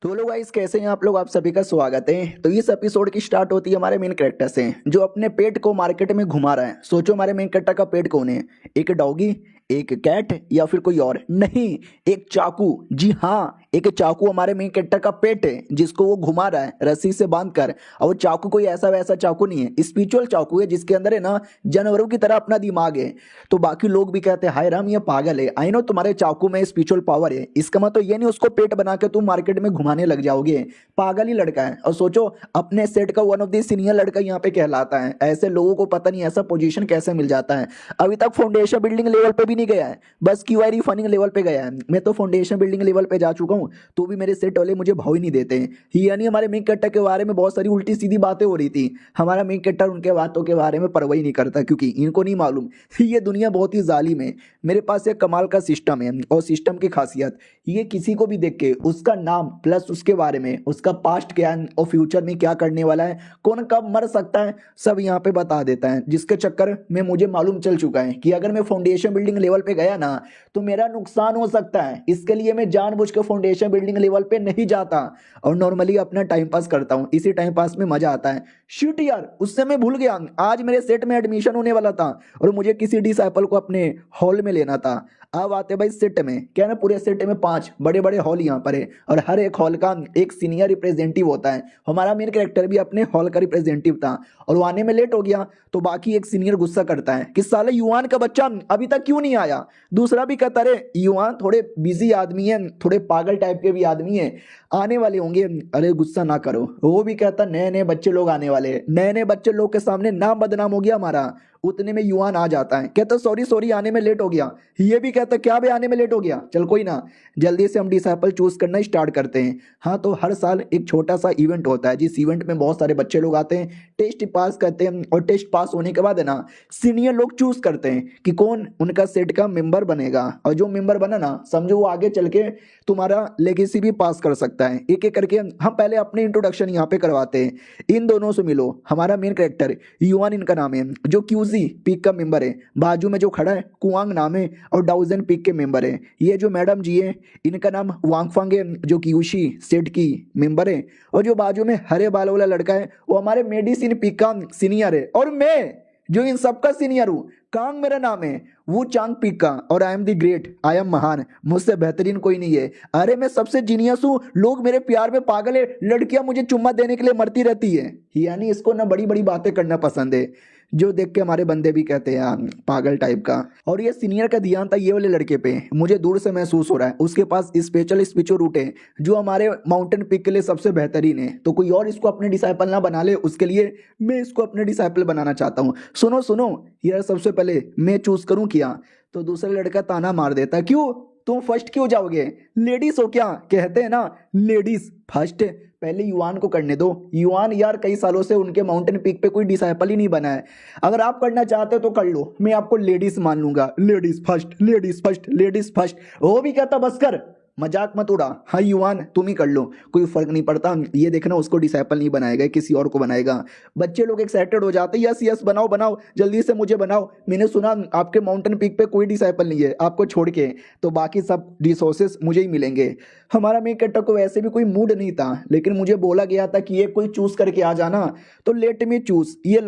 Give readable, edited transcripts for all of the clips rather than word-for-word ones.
तो लोग गाइस कैसे हैं आप लोग। आप सभी का स्वागत है। तो इस एपिसोड की स्टार्ट होती है हमारे मेन कैरेक्टर से, जो अपने पेट को मार्केट में घुमा रहा है। सोचो हमारे मेन कैरेक्टर का पेट कौन है? एक डॉगी, एक कैट, या फिर कोई और? नहीं, एक चाकू। जी हाँ, एक चाकू हमारे मेन कैरेक्टर का पेट है, जिसको वो घुमा रहा है रस्सी से बांधकर। और वो चाकू कोई ऐसा वैसा चाकू नहीं है, स्पिरिचुअल चाकू है, जिसके अंदर है ना जानवरों की तरह अपना दिमाग है। तो बाकी लोग भी कहते हैं हाय राम ये पागल है। आई नो तुम्हारे चाकू में स्पिरिचुअल पावर है, इसका मतलब ये नहीं उसको पेट बना के तुम मार्केट में घुमाने लग जाओगे। पागल ही लड़का है। और सोचो अपने सेट का वन ऑफ द सीनियर लड़का यहाँ पे कहलाता है। ऐसे लोगों को पता नहीं ऐसा पोजीशन कैसे मिल जाता है। अभी तक फाउंडेशन बिल्डिंग लेवल पे भी नहीं गया है, बस क्यूआई रिफाइनिंग लेवल पे गया है। मैं तो फाउंडेशन बिल्डिंग लेवल पे जा चुका हूँ, तो भी मेरे सेट वाले मुझे भाव ही नहीं देते। यानी हमारे मेन कैरेक्टर के बारे में बहुत सारी उल्टी सीधी बातें हो रही थी। हमारा मेन कैरेक्टर उनके बातों के बारे में परवाह ही नहीं करता, क्योंकि इनको नहीं मालूम ये दुनिया बहुत ही जालिम है। मेरे पास एक कमाल का सिस्टम है, और सिस्टम की खासियत ये किसी को भी देख के उसका नाम प्लस उसके बारे में, उसका पास्ट क्या है और फ्यूचर में क्या करने वाला है, कौन कब मर सकता है, सब यहाँ पे बता देता है। जिसके चक्कर में मुझे मालूम चल चुका है कि अगर मैं फाउंडेशन बिल्डिंग लेवल पे गया ना तो मेरा नुकसान हो सकता है। इसके लिए मैं जानबूझ के फाउंडेशन बिल्डिंग लेवल पे नहीं जाता और नॉर्मली अपना टाइम पास करता हूँ। इसी टाइम पास में मजा आता है। शिट यार, उससे मैं भूल गया, आज मेरे सेट में एडमिशन होने वाला था और मुझे किसी डिसाइपल को अपने हॉल में लेना था। अब आते भाई सेट में, क्या ना पूरे सेट में 5 बड़े बड़े हॉल यहाँ पर है, और हर एक हॉल का एक सीनियर रिप्रेजेंटेटिव होता है। हमारा मेन कैरेक्टर भी अपने हॉल का रिप्रेजेंटेटिव था, और वो आने में लेट हो गया तो बाकी एक सीनियर गुस्सा करता है कि साले युवान का बच्चा अभी तक क्यों नहीं आया। दूसरा भी कहता अरे युवान थोड़े बिजी आदमी है, थोड़े पागल टाइप के भी आदमी है, आने वाले होंगे। अरे गुस्सा ना करो। वो भी कहता नए नए बच्चे लोग आने वाले, नए नए बच्चे लोग के सामने नाम बदनाम हो गया हमारा। उतने में युवान आ जाता है, कहता सॉरी सॉरी आने में लेट हो गया। ये भी कहता क्या बे आने में लेट हो गया, चल कोई ना, जल्दी से हम डिसाइपल चूज करना स्टार्ट करते हैं। हाँ, तो हर साल एक छोटा सा इवेंट होता है, जिस इवेंट में बहुत सारे बच्चे लोग आते हैं, टेस्ट पास करते हैं, और टेस्ट पास होने के बाद है ना सीनियर लोग चूज करते हैं कि कौन उनका सेट का मेंबर बनेगा। और जो मेंबर बना ना, समझो वो आगे चल के तुम्हारा लेगेसी भी पास कर सकता है। एक एक करके हम पहले अपने इंट्रोडक्शन यहाँ पे करवाते हैं। इन दोनों से मिलो। हमारा मेन कैरेक्टर युवान इनका नाम है, जो क्यूजी पीक का मेंबर है। बाजू में जो खड़ा है कुआंग नाम है, और डाउजन पीक के मेंबर है। ये जो मैडम जी है इनका नाम वांगफांग है, जो क्यूशी सेट की मेंबर है। और जो बाजू में हरे बाल वाला लड़का है वो हमारे मेडिसिन पीक का सीनियर है। और मैं जो इन सबका सीनियर हूँ, कांग मेरा नाम है, वो चांग पीक का, और I am the great, I am महान, मुझसे बेहतरीन कोई नहीं है। अरे मैं सबसे जीनियस हूँ, लोग मेरे प्यार में पागल है, लड़कियां मुझे चुम्मा देने के लिए मरती रहती है। यानी इसको ना बड़ी बड़ी बातें करना पसंद है, जो देख के हमारे बंदे भी कहते हैं यार पागल टाइप का। और ये सीनियर का ध्यान था ये वाले लड़के पे, मुझे दूर से महसूस हो रहा है उसके पास स्पेशल स्पिचो रूट है, जो हमारे माउंटेन पीक के लिए सबसे बेहतरीन है। तो कोई और इसको अपने डिसाइपल ना बना ले, उसके लिए मैं इसको अपने डिसाइपल बनाना चाहता हूँ। सुनो सुनो यार, सबसे पहले मैं चूज करूँ क्या? तो दूसरा लड़का ताना मार देता, क्यों तुम फर्स्ट क्यों जाओगे, लेडीज हो क्या? कहते हैं ना लेडीज फर्स्ट। पहले युवान को करने दो। युवान यार कई सालों से उनके माउंटेन पीक पे कोई डिसाइपल ही नहीं बना है। अगर आप करना चाहते हो तो कर लो, मैं आपको लेडीज मान लूंगा। Ladies first, ladies first, ladies first. वो भी कहता बस कर, मजाक मत उड़ा। हाँ युवान तुम ही कर लो, कोई फर्क नहीं पड़ता। ये देखना उसको डिसाइपल नहीं बनाएगा, किसी और को बनाएगा। बच्चे लोग एक्साइटेड हो जाते, यस यस बनाओ बनाओ, जल्दी से मुझे बनाओ। मैंने सुना आपके माउंटेन पीक पे कोई डिसाइपल नहीं है आपको छोड़ के, तो बाकी सब रिसोर्सेस मुझे ही मिलेंगे। हमारा मेन कैरेक्टर को वैसे भी कोई मूड नहीं था, लेकिन मुझे बोला गया था कि ये कोई चूज करके आ जाना, तो लेट मी चूज। ये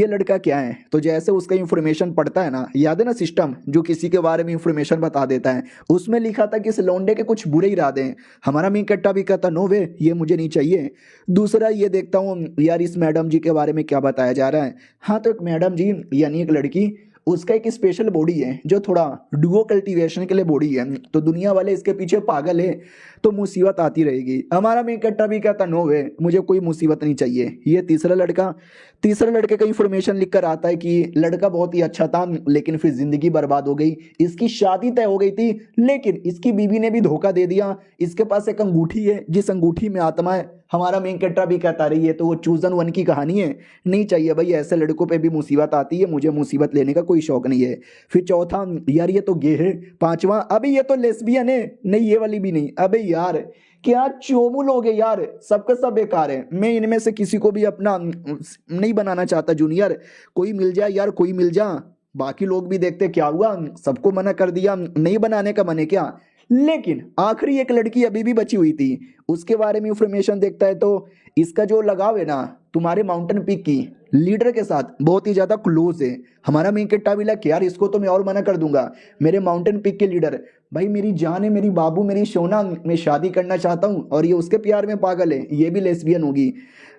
लड़का क्या है? तो जैसे उसका इंफॉर्मेशन पड़ता है ना, याद है ना सिस्टम जो किसी के बारे में इंफॉर्मेशन बता देता है, उसमें लिखा था कि इस लौंडे के कुछ बुरे इरादे हैं। हमारा मेन कैरेक्टर भी कहता नो वे, ये मुझे नहीं चाहिए। दूसरा ये देखता हूँ यार इस मैडम जी के बारे में क्या बताया जा रहा है। हाँ, तो एक मैडम जी यानी एक लड़की, उसका एक स्पेशल बॉडी है जो थोड़ा डुओ कल्टीवेशन के लिए बॉडी है, तो दुनिया वाले इसके पीछे पागल है, तो मुसीबत आती रहेगी। हमारा मेन कैरेक्टर भी कहता नो वे, मुझे कोई मुसीबत नहीं चाहिए। ये तीसरा लड़के का इंफॉर्मेशन लिख कर आता है कि लड़का बहुत ही अच्छा था, लेकिन फिर जिंदगी बर्बाद हो गई। इसकी शादी तय हो गई थी, लेकिन इसकी बीवी ने भी धोखा दे दिया। इसके पास एक अंगूठी है, जिस अंगूठी में आत्मा है। हमारा मेन कैरेक्टर भी कहता रही है तो वो चूजन वन की कहानी है, नहीं चाहिए भाई, ऐसे लड़कों पे भी मुसीबत आती है, मुझे मुसीबत लेने का कोई शौक नहीं है। फिर चौथा यार ये तो गे है। पांचवा अबे ये तो लेस्बियन है, नहीं ये वाली भी नहीं। अबे यार क्या चोमू लोग है यार, सबका सब बेकार है। मैं इनमें से किसी को भी अपना नहीं बनाना चाहता जूनियर, कोई मिल जाए यार, कोई मिल जा। बाकी लोग भी देखते क्या हुआ, सबको मना कर दिया, नहीं बनाने का मन है क्या? लेकिन आखिरी एक लड़की अभी भी बची हुई थी, उसके बारे में इंफॉर्मेशन देखता है तो इसका जो लगाव है ना तुम्हारे माउंटेन पीक की लीडर के साथ बहुत ही ज्यादा क्लोज है। हमारा मेन किट्टा भी लग यार इसको तो मैं और मना कर दूंगा, मेरे माउंटेन पीक के लीडर भाई मेरी जान है, मेरी बाबू, मेरी सोना, मैं शादी करना चाहता हूँ और ये उसके प्यार में पागल है, ये भी लेस्बियन होगी।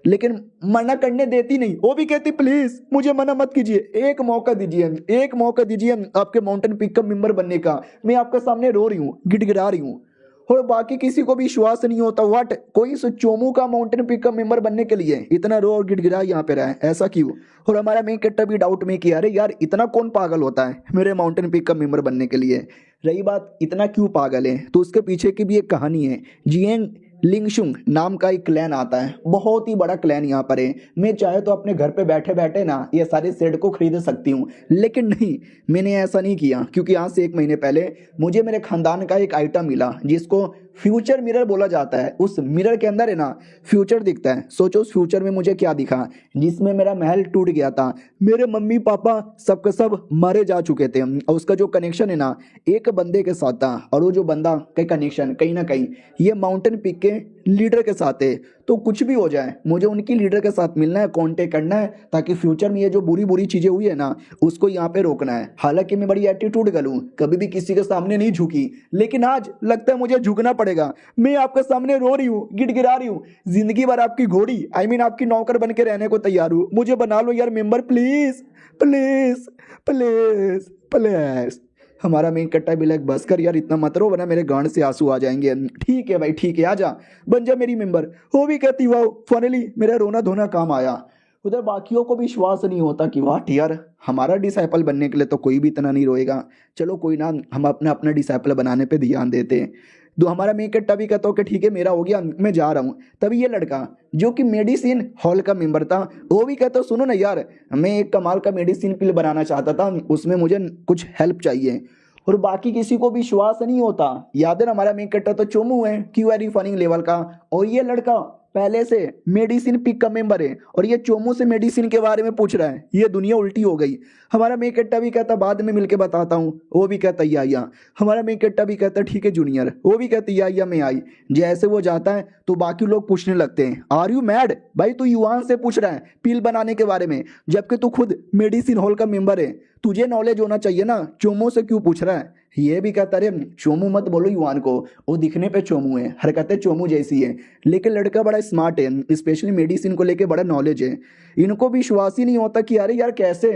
लेकिन मना करने देती नहीं, वो भी कहती प्लीज मुझे मना मत कीजिए, एक मौका दीजिए, एक मौका दीजिए आपके माउंटेन पीक का मेंबर बनने का, मैं आपके सामने रो रही हूँ, गिड़गिड़ा रही हूँ। और बाकी किसी को भी विश्वास नहीं होता व्हाट कोई इस चोमू का माउंटेन पीक का मेंबर बनने के लिए इतना रो और गिड़गिड़ा यहाँ पे रहा है, ऐसा क्यों? और हमारा मेन कैरेक्टर भी डाउट में किया अरे यार इतना कौन पागल होता है मेरे माउंटेन पीक का मेंबर बनने के लिए। रही बात इतना क्यों पागल है तो उसके पीछे की भी एक कहानी है। जियेंग लिंगशुंग नाम का एक क्लैन आता है, बहुत ही बड़ा क्लैन यहाँ पर है। मैं चाहे तो अपने घर पे बैठे बैठे ना ये सारे सेट को खरीद सकती हूँ, लेकिन नहीं, मैंने ऐसा नहीं किया क्योंकि आज से 1 महीने पहले मुझे मेरे खानदान का एक आइटम मिला जिसको फ्यूचर मिरर बोला जाता है। उस मिरर के अंदर है ना फ्यूचर दिखता है। सोचो उस फ्यूचर में मुझे क्या दिखा, जिसमें मेरा महल टूट गया था, मेरे मम्मी पापा सबके सब मारे जा चुके थे और उसका जो कनेक्शन है ना एक बंदे के साथ था, और वो जो बंदा का कनेक्शन कहीं ना कहीं ये माउंटेन पीक के लीडर के साथ है। तो कुछ भी हो जाए मुझे उनकी लीडर के साथ मिलना है, कांटेक्ट करना है, ताकि फ्यूचर में ये जो बुरी बुरी चीजें हुई है ना उसको यहाँ पे रोकना है। हालांकि मैं बड़ी एटीट्यूड गर्ल हूँ, कभी भी किसी के सामने नहीं झुकी, लेकिन आज लगता है मुझे झुकना पड़ेगा। मैं आपके सामने रो रही हूँ, गिड़गिड़ा रही हूँ, जिंदगी भर आपकी घोड़ी आपकी नौकर बन के रहने को तैयार हूँ, मुझे बना लो यार member please please please please. हमारा मेन कट्टा भी लाइक बस कर यार इतना मत रो वरना मेरे गांड से आंसू आ जाएंगे। ठीक है भाई ठीक है, आजा बन जा मेरी मेंबर। वो भी कहती वाह फाइनली मेरा रोना धोना काम आया। उधर बाकियों को भी विश्वास नहीं होता कि वाह यार हमारा डिसाइपल बनने के लिए तो कोई भी इतना नहीं रोएगा, चलो कोई ना हम अपना अपना डिसाइपल बनाने पे ध्यान देते हैं। तो हमारा मेन कट्टा भी कहता हो कि ठीक है मेरा हो गया मैं जा रहा हूँ। तभी ये लड़का जो कि मेडिसिन हॉल का मेंबर था वो भी कहता सुनो ना यार मैं एक कमाल का मेडिसिन पिल बनाना चाहता था, उसमें मुझे कुछ हेल्प चाहिए। और बाकी किसी को विश्वास नहीं होता। याद है ना हमारा मेन कट्टा तो चोमू है क्यूआरी फनिंग लेवल का, और ये लड़का पहले से मेडिसिन पिक का मेंबर है और ये चोमू से मेडिसिन के बारे में पूछ रहा है। ये दुनिया उल्टी हो गई। हमारा मेन कट्टा भी कहता बाद में मिलके बताता हूँ, वो भी कहता या। हमारा मेन कट्टा भी कहता ठीक है जूनियर, वो भी कहती या मैं आई। जैसे वो जाता है तो बाकी लोग पूछने लगते हैं आर यू मैड भाई, तू युवान से पूछ रहा है पिल बनाने के बारे में जबकि तू खुद मेडिसिन हॉल का मेंबर है, तुझे नॉलेज होना चाहिए ना, चोमू से क्यों पूछ रहा है? ये भी कहता अरे चोमू मत बोलो युवान को, वो दिखने पे चोमू है, हरकतें चोमू जैसी है, लेकिन लड़का बड़ा स्मार्ट है, स्पेशली मेडिसिन को लेके बड़ा नॉलेज है। इनको भी विश्वास ही नहीं होता कि अरे यार कैसे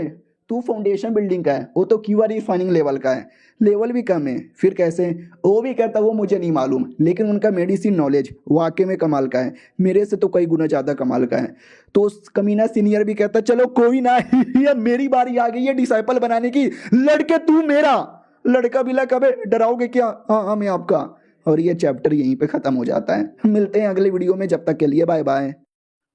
तू फाउंडेशन बिल्डिंग का है, वो तो क्यूआर रिफाइनिंग लेवल का है, लेवल भी कम है, फिर कैसे? वो भी कहता वो मुझे नहीं मालूम, लेकिन उनका मेडिसिन नॉलेज वाकई में कमाल का है, मेरे से तो कई गुना ज़्यादा कमाल का है। तो उस कमीना सीनियर भी कहता चलो कोई ना ये मेरी बारी आ गई है डिसाइपल बनाने की, लड़के तू मेरा। लड़का भी लगा अबे डराओगे क्या? हाँ हाँ मैं आपका। और ये चैप्टर यहीं पे ख़त्म हो जाता है। मिलते हैं अगले वीडियो में, जब तक के लिए बाय बाय।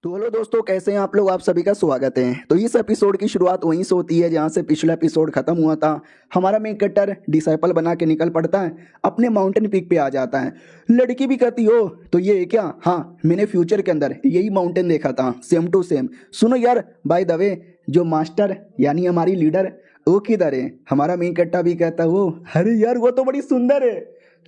तो हेलो दोस्तों कैसे हैं आप लोग, आप सभी का स्वागत है। तो इस एपिसोड की शुरुआत वहीं से होती है जहां से पिछला एपिसोड खत्म हुआ था। हमारा मेन कैरेक्टर डिसाइपल बना के निकल पड़ता है, अपने माउंटेन पीक पे आ जाता है। लड़की भी कहती हो तो ये है क्या? हाँ मैंने फ्यूचर के अंदर यही माउंटेन देखा था सेम टू सेम। सुनो यार बाय द वे जो मास्टर यानी हमारी लीडर वो किधर है? हमारा मेन कैरेक्टर भी कहता वो अरे यार वो तो बड़ी सुंदर है।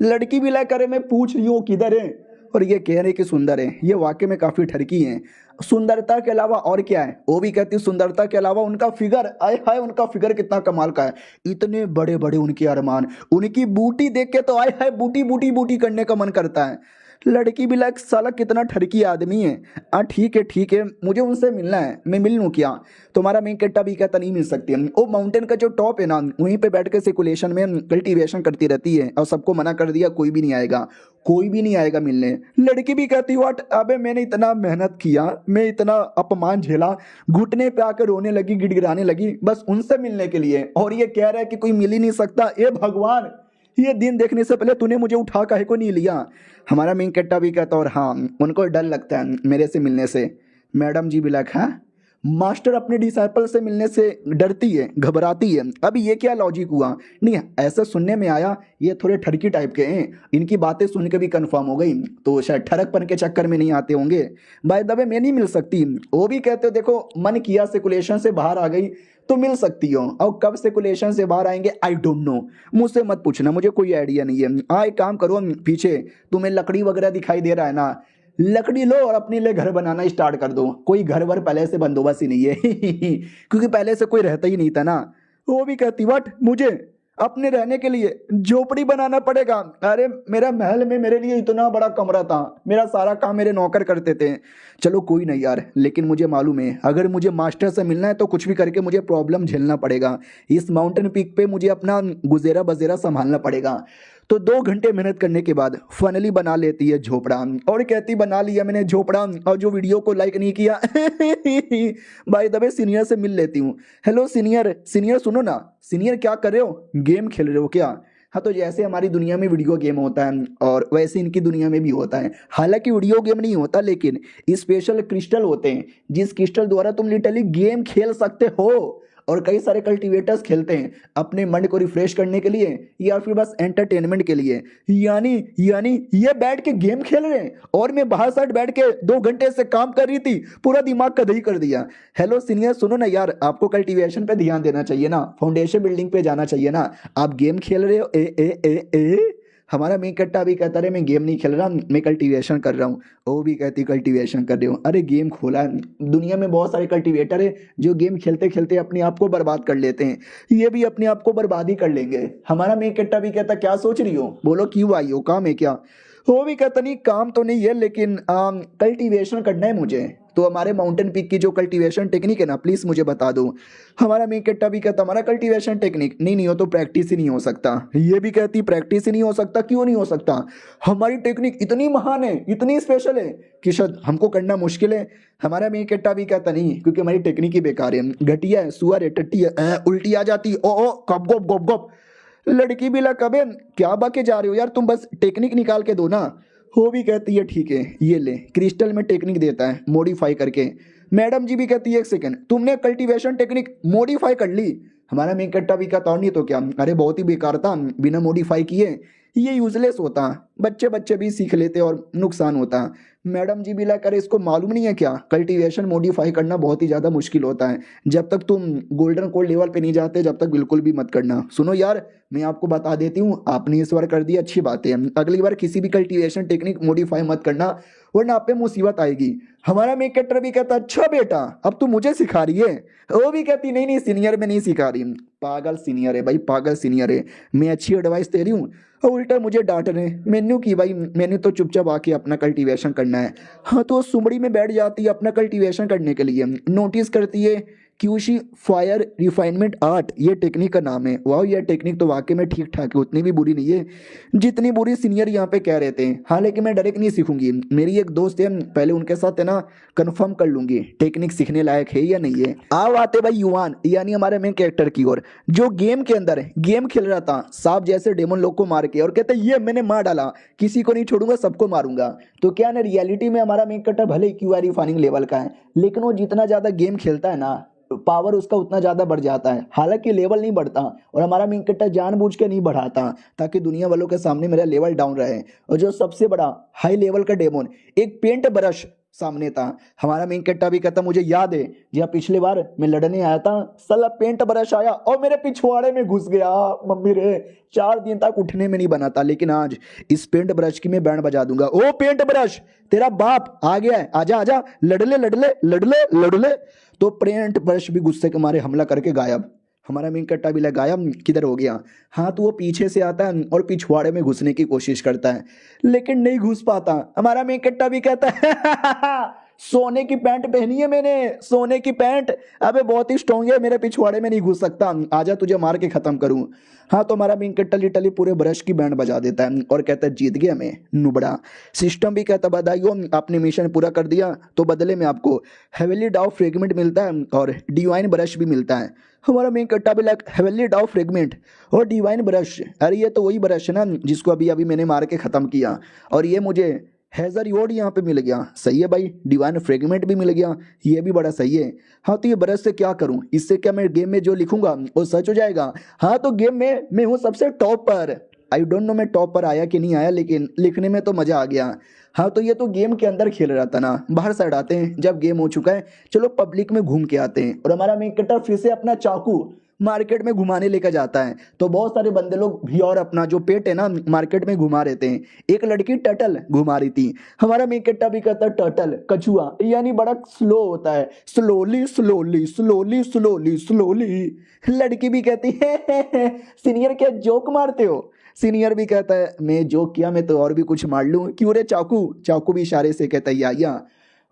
लड़की भी लाइक करे मैं पूछ रही हूँ किधर है, और ये कह रहे कि सुंदर है। ये वाकई में काफी ठरकी है। सुंदरता के अलावा और क्या है? वो भी कहती सुंदरता के अलावा उनका फिगर, आय हाय उनका फिगर कितना कमाल का है, इतने बड़े बड़े उनके अरमान, उनकी बूटी देख के तो आय हाय बूटी बूटी बूटी करने का मन करता है। लड़की भी लाइक साला कितना ठरकी आदमी है। ठीक है मुझे उनसे मिलना है, मैं मिल लूँ क्या? तुम्हारा मेन कट्टा भी कहता नहीं मिल सकती। वो माउंटेन का जो टॉप है ना वहीं पे बैठ के सर्कुलेशन में कल्टीवेशन करती रहती है, और सबको मना कर दिया कोई भी नहीं आएगा, कोई भी नहीं आएगा मिलने। लड़की भी कहती व्हाट, अबे मैंने इतना मेहनत किया, मैं इतना अपमान झेला, घुटने पे आकर रोने लगी, गिड़गिड़ाने लगी बस उनसे मिलने के लिए, और ये कह रहा है कि कोई मिल ही नहीं सकता। ए भगवान ये दिन देखने से पहले तूने मुझे उठा काहे को नहीं लिया? हमारा मेन कट्टा भी कहता और हाँ उनको डर लगता है मेरे से मिलने से। मैडम जी भी लाइक हाँ मास्टर अपने डिसाइपल से मिलने से डरती है, घबराती है। अब ये क्या लॉजिक हुआ? नहीं, ऐसा सुनने में आया ये थोड़े ठरकी टाइप के हैं, इनकी बातें सुन के भी कंफर्म हो गई, तो शायद ठरकपन के चक्कर में नहीं आते होंगे। बाय द वे मैं नहीं मिल सकती, वो भी कहते हो देखो मन किया सेकुलेशन से बाहर आ गई तो मिल सकती हो, और कब सेकुलेशन से बाहर आएंगे आई डोंट नो, मुझसे मत पूछना, मुझे कोई आइडिया नहीं है। हाँ एक काम करो, पीछे तुम्हें लकड़ी वगैरह दिखाई दे रहा है ना, लकड़ी लो और अपने लिए घर बनाना स्टार्ट कर दो। कोई घर वर पहले से बंदोबस्त ही नहीं है क्योंकि पहले से कोई रहता ही नहीं था ना। वो भी कहती वट मुझे अपने रहने के लिए झोपड़ी बनाना पड़ेगा? अरे मेरा महल में मेरे लिए इतना बड़ा कमरा था, मेरा सारा काम मेरे नौकर करते थे। चलो कोई नहीं यार, लेकिन मुझे मालूम है अगर मुझे मास्टर से मिलना है तो कुछ भी करके मुझे प्रॉब्लम झेलना पड़ेगा। इस माउंटेन पीक पे मुझे अपना गुजेरा बजेरा संभालना पड़ेगा। तो 2 घंटे मेहनत करने के बाद फाइनली बना लेती है झोपड़ा, और कहती बना लिया मैंने झोपड़ा, और जो वीडियो को लाइक नहीं किया बाय द वे सीनियर से मिल लेती हूँ। हेलो सीनियर, सीनियर सुनो ना, सीनियर क्या कर रहे हो, गेम खेल रहे हो क्या? हाँ तो जैसे हमारी दुनिया में वीडियो गेम होता है और वैसे इनकी दुनिया में भी होता है। हालांकि वीडियो गेम नहीं होता, लेकिन स्पेशल क्रिस्टल होते हैं जिस क्रिस्टल द्वारा तुम लिटरली गेम खेल सकते हो। और कई सारे कल्टीवेटर्स खेलते हैं अपने मन को रिफ्रेश करने के लिए या फिर बस एंटरटेनमेंट के लिए। यानी ये बैठ के गेम खेल रहे हैं और मैं बाहर साइड बैठ के 2 घंटे से काम कर रही थी, पूरा दिमाग का दही कर दिया। हेलो सीनियर सुनो ना यार, आपको कल्टीवेशन पे ध्यान देना चाहिए ना, फाउंडेशन बिल्डिंग पे जाना चाहिए ना, आप गेम खेल रहे हो। ए हमारा मेन कट्टा भी कहता रहे मैं गेम नहीं खेल रहा, मैं कल्टीवेशन कर रहा हूँ। वो भी कहती कल्टीवेशन कर रही हूँ। अरे गेम खोला है, दुनिया में बहुत सारे कल्टीवेटर है जो गेम खेलते खेलते अपने आप को बर्बाद कर लेते हैं, ये भी अपने आप को बर्बाद ही कर लेंगे। हमारा मेन कट्टा भी कहता क्या सोच रही हो, बोलो क्यों आई हो, काम है क्या? वो भी कहता नहीं काम तो नहीं है, लेकिन कल्टीवेशन करना है मुझे। तो हमारे माउंटेन पीक की जो कल्टीवेशन टेक्निक है ना प्लीज मुझे बता दो। हमारा मेन कट्टा भी कहता हमारा कल्टीवेशन टेक्निक नहीं हो तो प्रैक्टिस ही नहीं हो सकता। ये भी कहती प्रैक्टिस ही नहीं हो सकता, क्यों नहीं हो सकता? हमारी टेक्निक इतनी महान है, इतनी स्पेशल है कि शायद हमको करना मुश्किल है। हमारा मेन कट्टा भी कहता नहीं, क्योंकि हमारी टेक्निक ही बेकार है, घटिया है, सुअर है, टट्टी है, उल्टी आ जाती, ओ कब गोप गोप गोप। लड़की भी लग कबे क्या बाके जा रहे हो यार, तुम बस टेक्निक निकाल के दो ना। वो भी कहती है ठीक है ये ले, क्रिस्टल में टेक्निक देता है मॉडिफाई करके। मैडम जी भी कहती है एक सेकंड, तुमने कल्टीवेशन टेक्निक मॉडिफाई कर ली? हमारा मेन कट्टा भी कहता और नहीं तो क्या, अरे बहुत ही बेकार था, बिना मॉडिफाई किए ये यूजलेस होता, बच्चे भी सीख लेते और नुकसान होता। मैडम जी भी ला करे इसको मालूम नहीं है क्या, कल्टीवेशन मॉडिफाई करना बहुत ही ज़्यादा मुश्किल होता है, जब तक तुम गोल्डन कोड लेवल पे नहीं जाते जब तक बिल्कुल भी मत करना। सुनो यार मैं आपको बता देती हूँ, आपने इस बार कर दी अच्छी बात है, अगली बार किसी भी कल्टीवेशन टेक्निक मॉडिफाई मत करना वरना आप पे मुसीबत आएगी। हमारा मेकटर भी कहता अच्छा बेटा अब तू मुझे सिखा रही है? वो भी कहती नहीं सीनियर में नहीं सिखा रही। पागल सीनियर है भाई, पागल सीनियर है, मैं अच्छी एडवाइस दे रही हूँ और उल्टा मुझे डांट रहे। मैन्यू की भाई, मैंने तो चुपचाप आके अपना कल्टीवेशन करना है। हाँ तो सुमड़ी में बैठ जाती है अपना कल्टीवेशन करने के लिए, नोटिस करती है क्यूशी फायर रिफाइनमेंट आर्ट ये टेक्निक का नाम है। वाह यह टेक्निक तो वाकई में ठीक ठाक है, उतनी भी बुरी नहीं है जितनी बुरी सीनियर यहाँ पे कह रहे थे। हालांकि मैं डायरेक्ट नहीं सीखूंगी, मेरी एक दोस्त है पहले उनके साथ है ना कंफर्म कर लूंगी टेक्निक सीखने लायक है या नहीं है। आओ आते भाई युवान यानी हमारे मेन कैरेक्टर की ओर, जो गेम के अंदर गेम खेल रहा था सांप जैसे डेमन लोग को मार के, और कहते ये मैंने मार डाला, किसी को नहीं छोड़ूंगा सबको मारूंगा। तो क्या ना रियलिटी में हमारा मेन कैरेक्टर भले क्यूआर रिफाइनिंग लेवल का है, लेकिन वो जितना ज्यादा गेम खेलता है ना पावर उसका उतना ज्यादा बढ़ जाता है। हालांकि लेवल नहीं बढ़ता और हमारा मेन कैरेक्टर जानबूझ के नहीं बढ़ाता ताकि दुनिया वालों के सामने मेरा लेवल डाउन रहे। और जो सबसे बड़ा हाई लेवल का डेमोन एक पेंट ब्रश सामने था। हमारा मेन कैरेक्टर भी कहता मुझे याद है जब पिछली बार मैं लड़ने आया था साला पेंट ब्रश आया और मेरे पिछवाड़े में घुस गया, मम्मी रे 4 दिन तक उठने में नहीं बना था, लेकिन आज इस पेंट ब्रश की मैं बैंड बजा दूंगा। ओ पेंट ब्रश तेरा बाप आ गया है, आजा आजा लड़ले लड़ले लड़ले लड़ले। तो पेंट ब्रश भी गुस्से के मारे हमला करके गायब। हमारा मेन कट्टा भी लगाया किधर हो गया। हाँ तो वो पीछे से आता है और पिछवाड़े में घुसने की कोशिश करता है लेकिन नहीं घुस पाता। हमारा मेन कट्टा भी कहता है सोने की पैंट पहनी है मैंने, सोने की पैंट, अबे बहुत ही स्ट्रॉन्ग है, मेरे पिछवाड़े में नहीं घुस सकता, आजा तुझे मार के खत्म करूं। हाँ तो हमारा मेन कट्टा लिटरली पूरे ब्रश की बैंड बजा देता है और कहता है जीत गया मैं नुबड़ा। सिस्टम भी कहता बधाइयो आपने मिशन पूरा कर दिया, तो बदले में आपको हेवेली डाउ फ्रेगमेंट मिलता है और डिवाइन ब्रश भी मिलता है। हमारा मेन कट्टा भी लाइक हेवेली डाउ फ्रेगमेंट और डिवाइन ब्रश, अरे ये तो वही ब्रश है ना जिसको अभी अभी मैंने मार के ख़त्म किया, और ये मुझे हैज़र रिवॉर्ड यहाँ पे मिल गया, सही है भाई। डिवाइन फ्रेगमेंट भी मिल गया, ये भी बड़ा सही है। हाँ तो ये ब्रश से क्या करूँ, इससे क्या मैं गेम में जो लिखूंगा वो सच हो जाएगा? हाँ तो गेम में मैं हूँ सबसे टॉप पर। आई डोंट नो मैं टॉप पर आया कि नहीं आया, लेकिन लिखने में तो मज़ा आ गया। हाँ तो ये तो गेम के अंदर खेल रहा था ना, बाहर साइड आते हैं जब गेम हो चुका है। चलो पब्लिक में घूम के आते हैं। और हमारा मेन कैरेक्टर फिर से अपना चाकू मार्केट में घुमाने लेकर जाता है। तो बहुत सारे बंदे लोग भी और अपना जो पेट है ना मार्केट में घुमा रहते हैं। एक लड़की टर्टल घुमा रही थी। हमारा मेन कैरेक्टर भी कहता है टर्टल कछुआ, यानी बड़ा स्लो होता है, slowly slowly slowly slowly slowly. लड़की भी कहती है सीनियर क्या जोक मारते हो? सीनियर भी कहता है मैं जोक किया, मैं तो और भी कुछ मार लूं। क्यों रे चाकू? चाकू भी इशारे से कहता है या।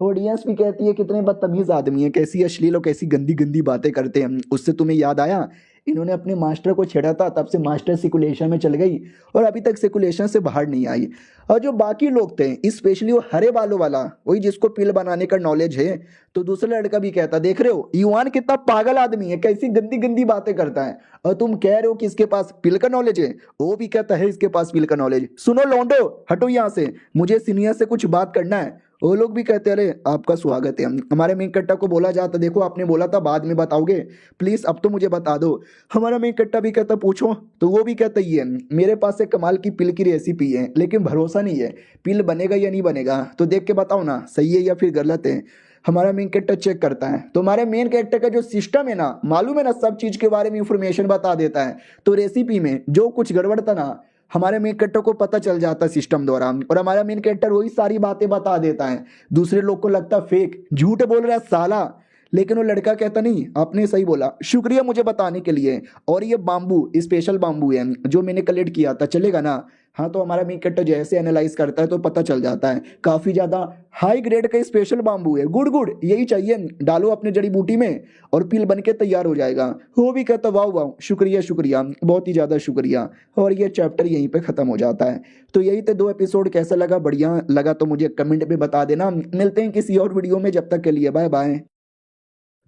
ऑडियंस भी कहती है कितने बदतमीज आदमी है, कैसी अश्लील और कैसी गंदी गंदी बातें करते हैं। उससे तुम्हें याद आया इन्होंने अपने मास्टर को छेड़ा था, तब से मास्टर सिकुलेशन में चल गई और अभी तक सिकुलेशन से बाहर नहीं आई। और जो बाकी लोग थे स्पेशली वो हरे बालों वाला, वही जिसको पिल बनाने का नॉलेज है, तो दूसरा लड़का भी कहता देख रहे हो युवान कितना पागल आदमी है, कैसी गंदी गंदी बातें करता है, और तुम कह रहे हो कि इसके पास पिल का नॉलेज है। वो भी कहता है इसके पास पिल का नॉलेज। सुनो लौंडो हटो यहाँ से, मुझे सीनियर से कुछ बात करना है। वो लोग भी कहते अरे आपका स्वागत है। हमारे मेन कट्टा को बोला जाता देखो आपने बोला था बाद में बताओगे, प्लीज अब तो मुझे बता दो। हमारा मेन कट्टा भी कहता पूछो, तो वो भी कहता ये मेरे पास एक कमाल की पिल की रेसिपी है, लेकिन भरोसा नहीं है पिल बनेगा या नहीं बनेगा, तो देख के बताओ ना सही है या फिर गलत है। हमारा मेन कैरेक्टर चेक करता है तो हमारे मेन कैरेक्टर का जो सिस्टम है ना, मालूम है ना, सब चीज के बारे में इंफॉर्मेशन बता देता है। तो रेसिपी में जो कुछ गड़बड़ था ना, हमारे मेन कैरेक्टर को पता चल जाता है सिस्टम द्वारा, और हमारा मेन कैरेक्टर वही सारी बातें बता देता है। दूसरे लोग को लगता फेक झूठ बोल रहा है साला, लेकिन वो लड़का कहता नहीं आपने सही बोला, शुक्रिया मुझे बताने के लिए। और ये बाम्बू स्पेशल बाम्बू है जो मैंने कलेक्ट किया था, चलेगा ना? हाँ तो हमारा मेन कैरेक्टर जैसे एनालाइज करता है तो पता चल जाता है काफी ज्यादा हाई ग्रेड का स्पेशल बाम्बू है। गुड गुड यही चाहिए, डालो अपने जड़ी बूटी में और पिल बन के तैयार हो जाएगा। वो भी कहता वाह वाह शुक्रिया शुक्रिया बहुत ही ज्यादा शुक्रिया। और ये चैप्टर यहीं पे खत्म हो जाता है। तो यही थे 2 एपिसोड, कैसा लगा? बढ़िया लगा तो मुझे कमेंट में बता देना। मिलते हैं किसी और वीडियो में, जब तक के लिए बाय बाय।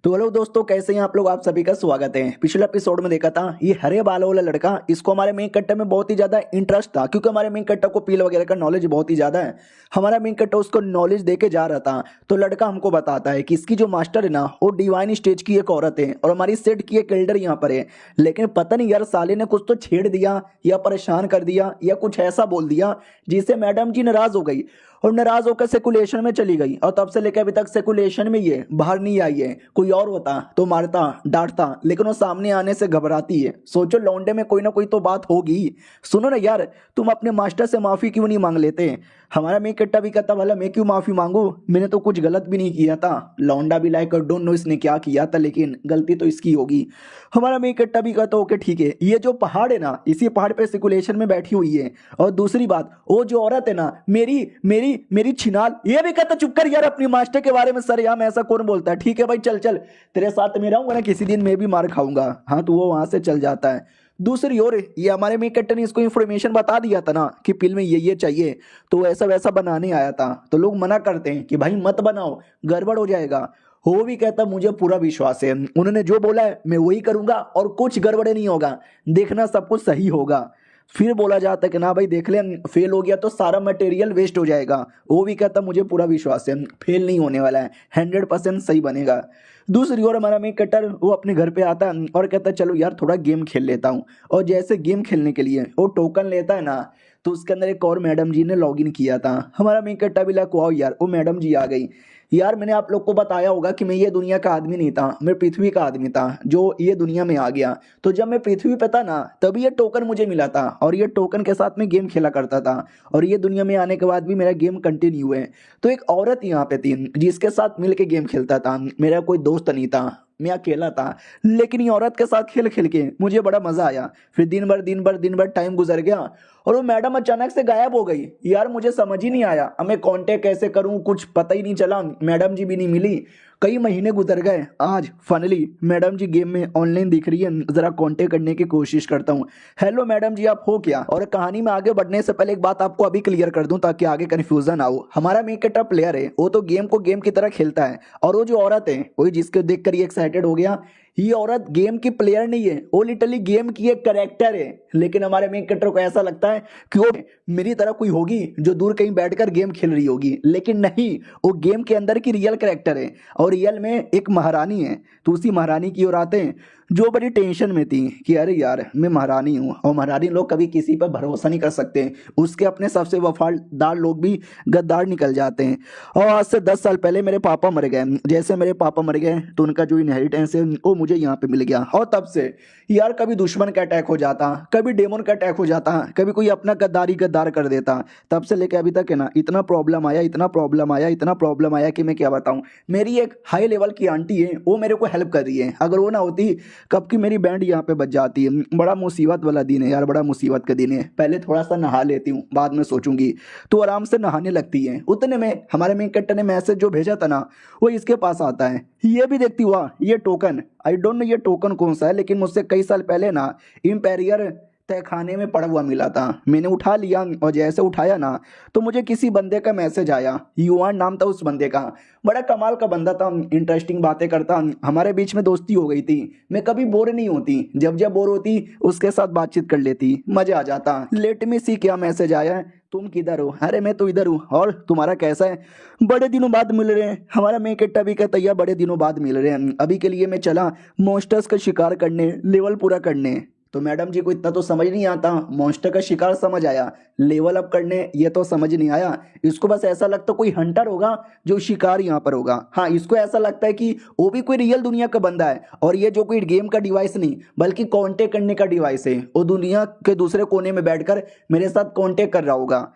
तो हेलो दोस्तों, कैसे हैं आप लोग? आप सभी का स्वागत है। पिछले एपिसोड में देखा था ये हरे बालों वाला लड़का, इसको हमारे मेन कैरेक्टर में बहुत ही ज्यादा इंटरेस्ट था, क्योंकि हमारे मेन कैरेक्टर को पील वगैरह का नॉलेज बहुत ही ज्यादा है। हमारा मेन कैरेक्टर उसको नॉलेज देके जा रहा था, तो लड़का हमको बताता है कि इसकी जो मास्टर है ना वो डिवाइन स्टेज की एक औरत है और हमारी सेट की एक एल्डर यहाँ पर है। लेकिन पता नहीं यार साले ने कुछ तो छेड़ दिया या परेशान कर दिया या कुछ ऐसा बोल दिया जिससे मैडम जी नाराज हो गई और नाराज होकर सेकुलेशन में चली गई। और तब से लेकर अभी तक सेकुलेशन में ही है, बाहर नहीं आई है। कोई और होता तो मारता डांटता, लेकिन वो सामने आने से घबराती है। सोचो लौंडे में कोई ना कोई तो बात होगी। सुनो ना यार, तुम अपने मास्टर से माफी क्यों नहीं मांग लेते? हमारा मेन कैरेक्टर भी कहता भला मैं क्यों माफी मांगू, मैंने तो कुछ गलत भी नहीं किया था। लौंडा भी लाइक डोंट नो इसने क्या किया था, लेकिन गलती तो इसकी होगी। हमारा मेन कैरेक्टर भी कहता ओके ठीक है, ये जो पहाड़ है ना इसी पहाड़ पे सिकुलेशन में बैठी हुई है। और दूसरी बात वो जो औरत है ना मेरी मेरी मेरी छिनाल, ये भी कहता चुप कर यार, अपनी मास्टर के बारे में सर यार ऐसा कौन बोलता है? ठीक है भाई चल चल, तेरे साथ में रहूंगा ना किसी दिन मैं भी मार खाऊंगा। हाँ तो वो वहां से चल जाता है। दूसरी ओर ये हमारे मेन कैरेक्टर ने इसको इन्फॉर्मेशन बता दिया था ना कि पिल में ये चाहिए, तो ऐसा वैसा बनाने आया था। तो लोग मना करते हैं कि भाई मत बनाओ गड़बड़ हो जाएगा। वो भी कहता मुझे पूरा विश्वास है, उन्होंने जो बोला है मैं वही करूंगा और कुछ गड़बड़ नहीं होगा, देखना सब कुछ सही होगा। फिर बोला जाता है कि ना भाई देख ले फेल हो गया तो सारा मटेरियल वेस्ट हो जाएगा। वो भी कहता मुझे पूरा विश्वास है फेल नहीं होने वाला है, 100% सही बनेगा। दूसरी ओर हमारा मेन कैरेक्टर वो अपने घर पे आता है और कहता है चलो यार थोड़ा गेम खेल लेता हूँ। और जैसे गेम खेलने के लिए वो टोकन लेता है ना, तो उसके अंदर एक और मैडम जी ने लॉगिन किया था। हमारा मेन कैरेक्टर भी लाइक वाओ यार वो मैडम जी आ गई। यार मैंने आप लोग को बताया होगा कि मैं ये दुनिया का आदमी नहीं था, मैं पृथ्वी का आदमी था जो ये दुनिया में आ गया। तो जब मैं पृथ्वी पे था ना तभी ये टोकन मुझे मिला था और ये टोकन के साथ में गेम खेला करता था, और ये दुनिया में आने के बाद भी मेरा गेम कंटिन्यू है। तो एक औरत यहाँ पे थी जिसके साथ मिल के गेम खेलता था, मेरा कोई दोस्त नहीं था, मैं अकेला था। लेकिन ये औरत के साथ खेल खेल के मुझे बड़ा मजा आया। फिर दिन भर टाइम गुजर गया और वो मैडम अचानक से गायब हो गई। यार मुझे समझ ही नहीं आया अब मैं कांटेक्ट कैसे करूं, कुछ पता ही नहीं चला। मैडम जी भी नहीं मिली, कई महीने गुजर गए। आज फाइनली मैडम जी गेम में ऑनलाइन दिख रही है, जरा कांटेक्ट करने की कोशिश करता हूँ। हेलो मैडम जी आप हो क्या? और कहानी में आगे बढ़ने से पहले एक बात आपको अभी क्लियर कर दूं ताकि आगे कंफ्यूजन हो। हमारा मेन कैरेक्टर प्लेयर है, वो तो गेम को गेम की तरह खेलता है, और वो जो औरत है वही जिसको देखकर ये एक्साइटेड हो गया, ये औरत गेम की प्लेयर नहीं है, वो लिटरली गेम की एक करेक्टर है। लेकिन हमारे मेन कैरेक्टर को ऐसा लगता है कि वो मेरी तरह कोई होगी जो दूर कहीं बैठकर गेम खेल रही होगी, लेकिन नहीं, वो गेम के अंदर की रियल करेक्टर है और रियल में एक महारानी है। तो उसी महारानी की ओर आते हैं जो बड़ी टेंशन में थी कि अरे यार मैं महारानी हूँ और महारानी लोग कभी किसी पर भरोसा नहीं कर सकते, उसके अपने सबसे वफादार लोग भी गद्दार निकल जाते हैं। और आज से 10 साल पहले मेरे पापा मर गए, जैसे मेरे पापा मर गए तो उनका जो इनहेरिटेंस है वो मुझे यहाँ पे मिल गया। और तब से यार कभी दुश्मन का अटैक हो जाता, कभी डेमन का अटैक हो जाता, कभी कोई अपना गद्दार कर देता। तब से लेकर अभी तक है ना इतना प्रॉब्लम आया, इतना प्रॉब्लम आया, इतना प्रॉब्लम आया कि मैं क्या बताऊँ। मेरी एक हाई लेवल की आंटी है, वो मेरे को हेल्प कर रही है, अगर वो ना होती कब की मेरी बैंड यहाँ पे बज जाती है। बड़ा मुसीबत वाला दिन है यार, बड़ा मुसीबत का दिन है। पहले थोड़ा सा नहा लेती हूँ, बाद में सोचूंगी। तो आराम से नहाने लगती है, उतने में हमारे मेन कैरेक्टर ने मैसेज जो भेजा था ना वो इसके पास आता है। ये भी देखती हुआ ये टोकन, आई डोंट नो ये टोकन कौन सा है, लेकिन मुझसे कई साल पहले ना इम्पेरियर तहखाने में पड़ा हुआ मिला था। मैंने उठा लिया और जैसे उठाया ना तो मुझे किसी बंदे का मैसेज आया, युवान नाम था उस बंदे का। बड़ा कमाल का बंदा था, इंटरेस्टिंग बातें करता, हमारे बीच में दोस्ती हो गई थी। मैं कभी बोर नहीं होती, जब जब बोर होती उसके साथ बातचीत कर लेती, मजा आ जाता। लेट मी सी क्या मैसेज आया है, तुम किधर हो? अरे मैं तो इधर हूँ, और तुम्हारा कैसा है? बड़े दिनों बाद मिल रहे हैं। हमारा मेन कैरेक्टर भी कहता है यार बड़े दिनों बाद मिल रहे हैं, अभी के लिए मैं चला मॉन्स्टर्स का शिकार करने, लेवल पूरा करने। तो मैडम जी को इतना तो समझ नहीं आता, मॉन्स्टर का शिकार समझ आया, लेवल अप करने ये तो समझ नहीं आया। इसको बस ऐसा लगता कोई हंटर होगा जो शिकार यहाँ पर होगा। हाँ, इसको ऐसा लगता है कि वो भी कोई रियल दुनिया का बंदा है और ये जो कोई गेम का डिवाइस नहीं बल्कि कांटेक्ट करने का डिवाइस है, वो दुनिया के दूसरे कोने में बैठकर मेरे साथ कांटेक्ट कर रहा होगा।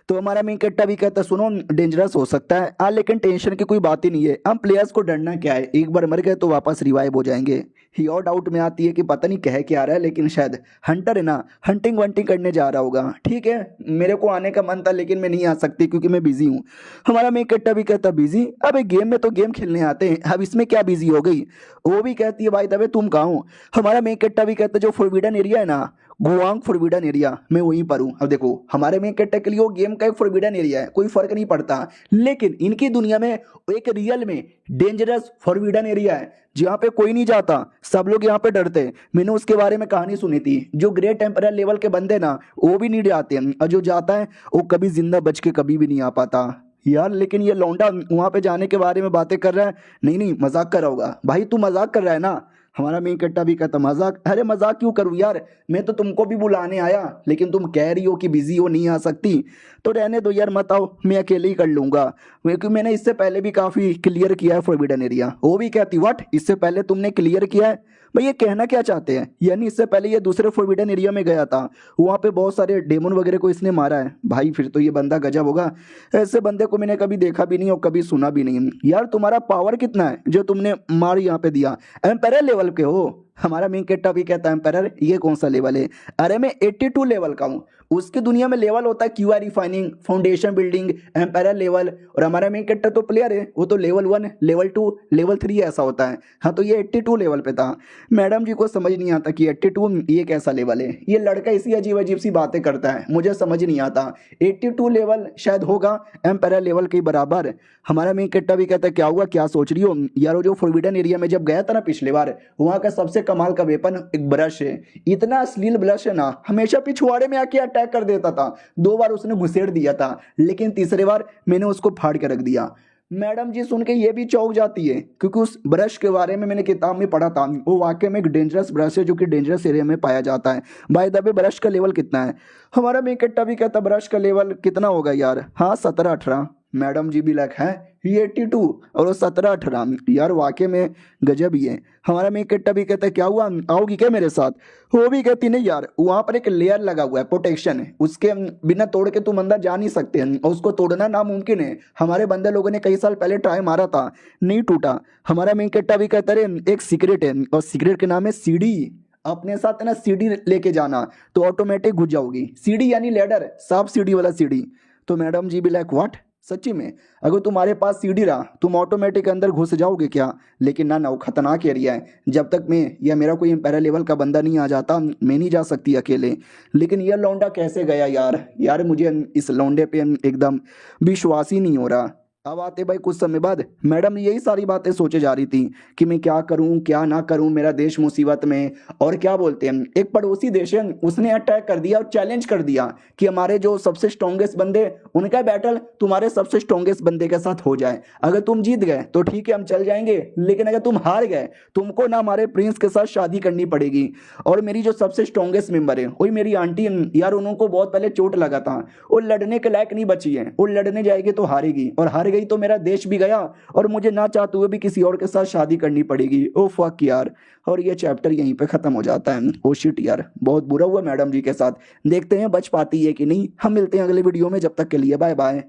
तो हमारा मेन कैरेक्टर भी कहता है सुनो डेंजरस हो सकता है लेकिन टेंशन की कोई बात ही नहीं है, हम प्लेयर्स को डरना क्या है, एक बार मर गए तो वापस रिवाइव हो जाएंगे। ही और डाउट में आती है कि पता नहीं कह क्या रहा है, लेकिन शायद हंटर है ना, हंटिंग वंटिंग करने जा रहा होगा। ठीक है, मेरे को आने का मन था लेकिन मैं नहीं आ सकती क्योंकि मैं बिजी हूँ। हमारा मेन कैरेक्टर भी कहता बिजी, अबे गेम में तो गेम खेलने आते हैं, अब इसमें क्या बिजी हो गई। वो भी कहती है भाई दबे तुम कहाँ हो। हमारा मेन कैरेक्टर भी कहता है जो फॉरबिडन एरिया है ना, गुआंग फॉरबिडन एरिया, मैं वहीं पर हूँ। अब देखो हमारे मेन कैरेक्टर के लिए वो गेम का एक फॉरबिडन एरिया है, कोई फर्क नहीं पड़ता, लेकिन इनकी दुनिया में एक रियल में डेंजरस फॉरबिडन एरिया है जहाँ पे कोई नहीं जाता, सब लोग यहाँ पे डरते हैं। मैंने उसके बारे में कहानी सुनी थी, जो ग्रेट टेम्परर लेवल के बंदे ना वो भी नहीं जाते हैं, और जो जाता है वो कभी जिंदा बच के कभी भी नहीं आ पाता यार। लेकिन ये लौंडा वहां पे जाने के बारे में बातें कर रहा है, नहीं नहीं मजाक कर रहा होगा। भाई तू मजाक कर रहा है ना? हमारा मेन कैरेक्टर भी कहता मजाक, अरे मजाक क्यों करूँ यार, मैं तो तुमको भी बुलाने आया लेकिन तुम कह रही हो कि बिजी हो नहीं आ सकती, तो रहने दो यार, मत आओ, मैं अकेले ही कर लूंगा। क्योंकि मैंने इससे पहले भी काफ़ी क्लियर किया है फॉरबिडन एरिया। वो भी कहती व्हाट, इससे पहले तुमने क्लियर किया है? भाई ये कहना क्या चाहते हैं, यानी इससे पहले ये दूसरे फॉरबिडन एरिया में गया था, वहाँ पे बहुत सारे डेमन वगैरह को इसने मारा है। भाई फिर तो ये बंदा गजब होगा, ऐसे बंदे को मैंने कभी देखा भी नहीं और कभी सुना भी नहीं। यार तुम्हारा पावर कितना है जो तुमने मार यहाँ पे दिया? एम्पायर लेवल के हो? हमारा मेन कैरेक्टर भी कहता है एम्पायर ये कौन सा लेवल है? अरे मैं 82 लेवल का हूँ। उसकी दुनिया में लेवल होता है QI refining, foundation building, empire level, और हमारा मेन कैरेक्टर तो प्लेयर है, वो तो लेवल 1, लेवल 2, लेवल 3 ऐसा होता है। हाँ तो ये 82 लेवल पे था। मैडम जी को समझ नहीं आता कि 82 ये कैसा लेवल है। ये लड़का इसी अजीब अजीब सी बातें करता है, मुझे समझ नहीं आता। 82 लेवल शायद होगा एम्पायर लेवल के बराबर। हमारा मेन कैरेक्टर भी कहता है क्या हुआ, क्या सोच रही हो यार? वो जो फॉरबिडन एरिया में जब गया था ना पिछले बार, वहाँ का सबसे कमाल का वेपन एक ब्रश है, इतना अश्लील ब्रश है ना, हमेशा पिछवाड़े में आके अटैक कर देता था। 2 बार उसने घुसेड़ दिया था, लेकिन तीसरे बार मैंने उसको फाड़ के रख दिया। मैडम जी सुन के ये भी चौंक जाती है क्योंकि उस ब्रश के बारे में मैंने किताब में पढ़ा था, वो वाकई में एक डेंजरस ब्रश है जो कि डेंजरस एरिया में पाया जाता है। बाय द वे ब्रश का लेवल कितना है? हमारा मेन कैरेक्टर भी कहता ब्रश का लेवल कितना होगा यार? हाँ 17-18। मैडम जी भी लग है ये 82 और वो 17-18, यार वाकई में गजब ही है। हमारा मेन कैरेक्टर भी कहता है क्या हुआ, आओगी क्या मेरे साथ? वो भी कहती नहीं यार, वहाँ पर एक लेयर लगा हुआ है, प्रोटेक्शन है, उसके बिना तोड़ के तुम अंदर जा नहीं सकते हैं और उसको तोड़ना नामुमकिन है। हमारे बंदे लोगों ने कई साल पहले ट्राई मारा था, नहीं टूटा। हमारा मेन कैरेक्टर भी कहता है एक सीक्रेट है और सीक्रेट के नाम है सीढ़ी, अपने साथ है ना सीढ़ी लेके जाना तो ऑटोमेटिक घुस जाओगी। सीढ़ी यानी लेडर, सांप सीढ़ी वाला सीढ़ी। तो मैडम जी भी लाइक व्हाट, सच्ची में अगर तुम्हारे पास सीढ़ी रहा तुम ऑटोमेटिक अंदर घुस जाओगे क्या? लेकिन ना वो खतरनाक एरिया है, जब तक मैं या मेरा कोई एम्पायर लेवल का बंदा नहीं आ जाता मैं नहीं जा सकती अकेले। लेकिन यह लौंडा कैसे गया यार? यार मुझे इस लौंडे पे एकदम विश्वास ही नहीं हो रहा। अब आते भाई कुछ समय बाद मैडम यही सारी बातें सोचे जा रही थी कि मैं क्या करूं क्या ना करूं, मेरा देश मुसीबत में। और क्या बोलते हैं, एक पड़ोसी देश है उसने अटैक कर दिया और चैलेंज कर दिया कि हमारे जो सबसे स्ट्रॉन्गेस्ट बंदे, उनका बैटल तुम्हारे सबसे स्ट्रॉन्गेस्ट बंदे के साथ हो जाए। अगर तुम जीत गए तो ठीक है हम चल जाएंगे, लेकिन अगर तुम हार गए तुमको ना हमारे प्रिंस के साथ शादी करनी पड़ेगी। और मेरी जो सबसे स्ट्रॉन्गेस्ट मेंबर है वही मेरी आंटी यार, उनको बहुत पहले चोट लगा था, वो लड़ने के लायक नहीं बची है, वो लड़ने जाएगी तो हारेगी, और हार गई तो मेरा देश भी गया और मुझे ना चाहते हुए भी किसी और के साथ शादी करनी पड़ेगी। ओ फक यार। और ये चैप्टर यहीं पे खत्म हो जाता है। ओ शिट यार, बहुत बुरा हुआ मैडम जी के साथ। देखते हैं बच पाती है कि नहीं। हम मिलते हैं अगले वीडियो में, जब तक के लिए बाय बाय।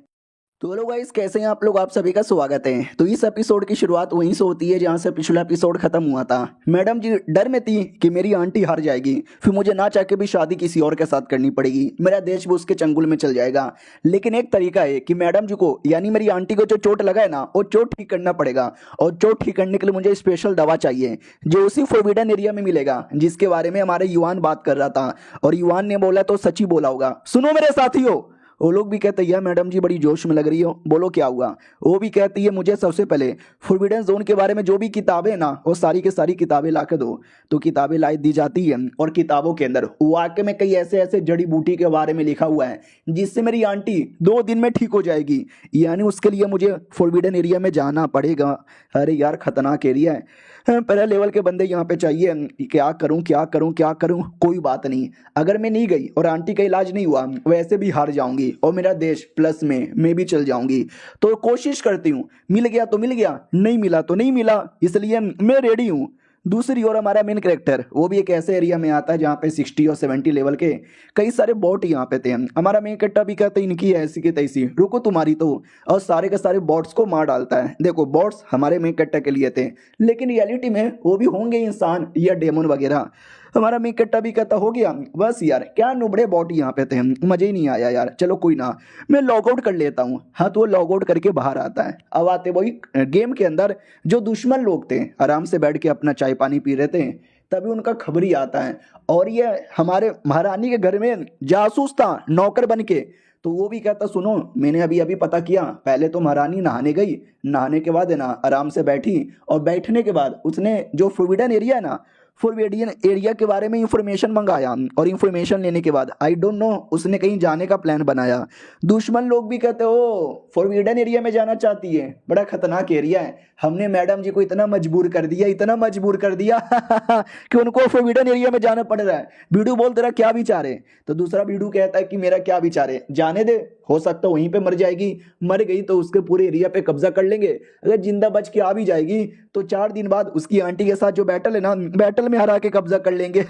तो हेलो गाइस, कैसे हैं आप लोग? आप सभी का स्वागत है। तो इस एपिसोड की शुरुआत वहीं से होती है जहां से पिछला एपिसोड खत्म हुआ था। मैडम जी डर में थी कि मेरी आंटी हार जाएगी, फिर मुझे ना चाह के भी शादी किसी और के साथ करनी पड़ेगी, मेरा देश भी उसके चंगुल में चल जाएगा। लेकिन एक तरीका है कि मैडम जी को यानी मेरी आंटी को जो चोट लगा है ना, वो चोट ठीक करना पड़ेगा। और चोट ठीक करने के लिए मुझे स्पेशल दवा चाहिए जो उसी फोरबिडन एरिया में मिलेगा, जिसके बारे में हमारे युवान बात कर रहा था। और युवान ने बोला तो सच ही बोला होगा। सुनो मेरे साथियों, वो लोग भी कहते हैं यार मैडम जी बड़ी जोश में लग रही हो, बोलो क्या हुआ। वो भी कहती है मुझे सबसे पहले फॉरबिडन जोन के बारे में जो भी किताबें ना, वो सारी की सारी किताबें ला के दो। तो किताबें ला दी जाती है और किताबों के अंदर वाकई में कई ऐसे ऐसे जड़ी बूटी के बारे में लिखा हुआ है जिससे मेरी आंटी 2 दिन में ठीक हो जाएगी। यानी उसके लिए मुझे फॉरबिडन एरिया में जाना पड़ेगा। अरे यार खतरनाक एरिया है। पहले लेवल के बंदे यहाँ पे चाहिए। क्या करूं क्या करूं क्या करूं, कोई बात नहीं। अगर मैं नहीं गई और आंटी का इलाज नहीं हुआ, वैसे भी हार जाऊंगी और मेरा देश प्लस में मैं भी चल जाऊंगी। तो कोशिश करती हूँ, मिल गया तो मिल गया, नहीं मिला तो नहीं मिला, इसलिए मैं रेडी हूँ। दूसरी ओर हमारा मेन कैरेक्टर वो भी एक ऐसे एरिया में आता है जहाँ पे 60 और 70 लेवल के कई सारे बॉट यहाँ पे थे। हमारा मेन कैरेक्टर भी कहते हैं इनकी ऐसी की तैसी, रुको तुम्हारी तो। और सारे के सारे बॉट्स को मार डालता है। देखो बॉट्स हमारे मेन कैरेक्टर के लिए थे, लेकिन रियलिटी में वो भी होंगे इंसान या डेमन वगैरह। हमारा मेन कैरेक्टर भी कहता हो गया बस यार क्या नुबड़े बॉट यहाँ पे थे, मजे ही नहीं आया यार, चलो कोई ना मैं लॉग आउट कर लेता हूँ। हाँ तो वो लॉग आउट करके बाहर आता है। अब आते वही गेम के अंदर जो दुश्मन लोग थे आराम से बैठ के अपना चाय पानी पी रहे थे, तभी उनका खबरी आता है और ये हमारे महारानी के घर में जासूस था नौकर बन के। तो वो भी कहता सुनो मैंने अभी अभी पता किया, पहले तो महारानी नहाने गई, नहाने के बाद है ना आराम से बैठी, और बैठने के बाद उसने जो फॉरबिडन एरिया है ना, फॉरबिडन एरिया के बारे में इंफॉर्मेशन मंगाया, और इंफॉर्मेशन लेने के बाद आई डोंट नो उसने कहीं जाने का प्लान बनाया। दुश्मन लोग भी कहते हो फॉरबिडन एरिया में जाना चाहती है, बड़ा खतरनाक एरिया है, हमने मैडम जी को इतना मजबूर कर दिया इतना मजबूर कर दिया कि उनको फॉरबिडन एरिया में जाना पड़ रहा है। बीडू बोल तेरा क्या विचार है? तो दूसरा बीडू कहता है कि मेरा क्या विचार है, जाने दे, हो सकता है वहीं पे मर जाएगी, मर गई तो उसके पूरे एरिया पे कब्जा कर लेंगे, अगर जिंदा बच के आ भी जाएगी तो 4 दिन बाद उसकी आंटी के साथ जो बैटल है ना, बैटल में हरा के कब्जा कर लेंगे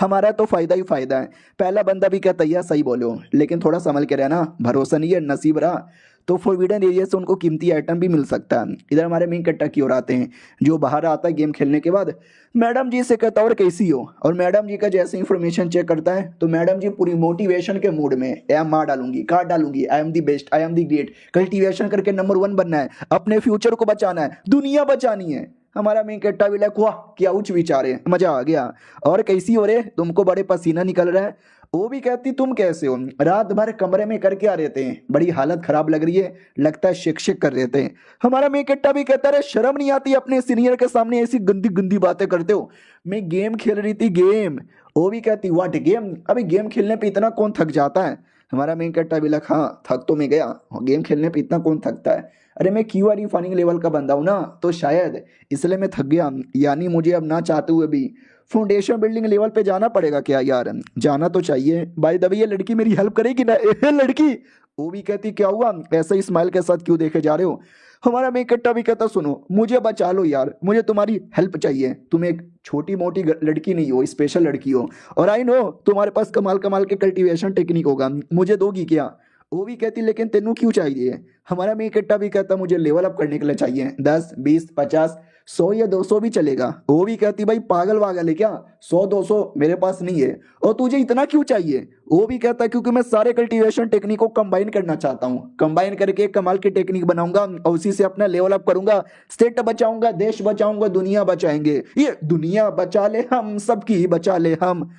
हमारा तो फायदा ही फायदा है। पहला बंदा भी कहता है सही बोलो, लेकिन थोड़ा संभल के रहना, भरोसा नहीं है नसीब रहा। तो फॉरबिडन एरिया से उनको कीमती आइटम भी मिल सकता है। इधर हमारे मेन कट्टा की ओर आते हैं, जो बाहर आता है गेम खेलने के बाद। मैडम जी से कहता और कैसी हो, और मैडम जी का जैसे इंफॉर्मेशन चेक करता है तो मैडम जी पूरी मोटिवेशन के मूड में एम मार डालूंगी, काट डालूंगी, I am the best, I am the great, cultivation करके नंबर 1 बनना है, अपने फ्यूचर को बचाना है, दुनिया बचानी है। हमारा मेन कट्टा भी लाइक वाह क्या उच्च विचार है, मजा आ गया। और कैसी हो रे, तुमको बड़े पसीना निकल रहा है। वो भी कहती तुम कैसे हो, रात भर कमरे में करके आ रहते हैं, बड़ी हालत खराब लग रही है, लगता है शेक शेक कर रहते हैं। हमारा मेकट्टा भी कहता है शर्म नहीं आती अपने सीनियर के सामने ऐसी गंदी गंदी बातें करते हो, मैं गेम खेल रही थी गेम। वो भी कहती व्हाट गेम, अभी गेम खेलने पे इतना कौन थक जाता है। हमारा मेकट्टा भी लगा हाँ थक तो मैं गया, गेम खेलने पे इतना कौन थकता है, अरे मैं क्यू आर रिफाइनिंग लेवल का बंदा हूँ ना, तो शायद इसलिए मैं थक गया। यानी मुझे अब ना चाहते हुए भी फाउंडेशन बिल्डिंग लेवल पे जाना पड़ेगा क्या यार, जाना तो चाहिए। बाय द वे ये लड़की मेरी हेल्प करेगी ना लड़की। वो भी कहती क्या हुआ ऐसा ही स्माइल के साथ क्यों देखे जा रहे हो। हमारा मेकट्टा भी कहता सुनो मुझे बचा लो यार, मुझे तुम्हारी हेल्प चाहिए, तुम एक छोटी मोटी लड़की नहीं हो, स्पेशल लड़की हो, और आई नो तुम्हारे पास कमाल कमाल के कल्टीवेशन टेक्निक होगा, मुझे दोगी क्या। वो भी कहती लेकिन तेनू क्यों चाहिए। हमारा मेकट्टा भी कहता मुझे लेवल अप करने के लिए चाहिए, 10 20 50 100 या 200 भी चलेगा। वो भी कहती भाई पागल वागल है क्या, 100 200 मेरे पास नहीं है, और तुझे इतना क्यों चाहिए। वो भी कहता क्योंकि मैं सारे कल्टीवेशन टेक्निक को कंबाइन करना चाहता हूँ, कंबाइन करके एक कमाल की टेक्निक बनाऊंगा और उसी से अपना लेवल अप करूंगा, स्टेट बचाऊंगा, देश बचाऊंगा, दुनिया बचाएंगे, ये दुनिया बचा ले हम, सबकी बचा ले हम।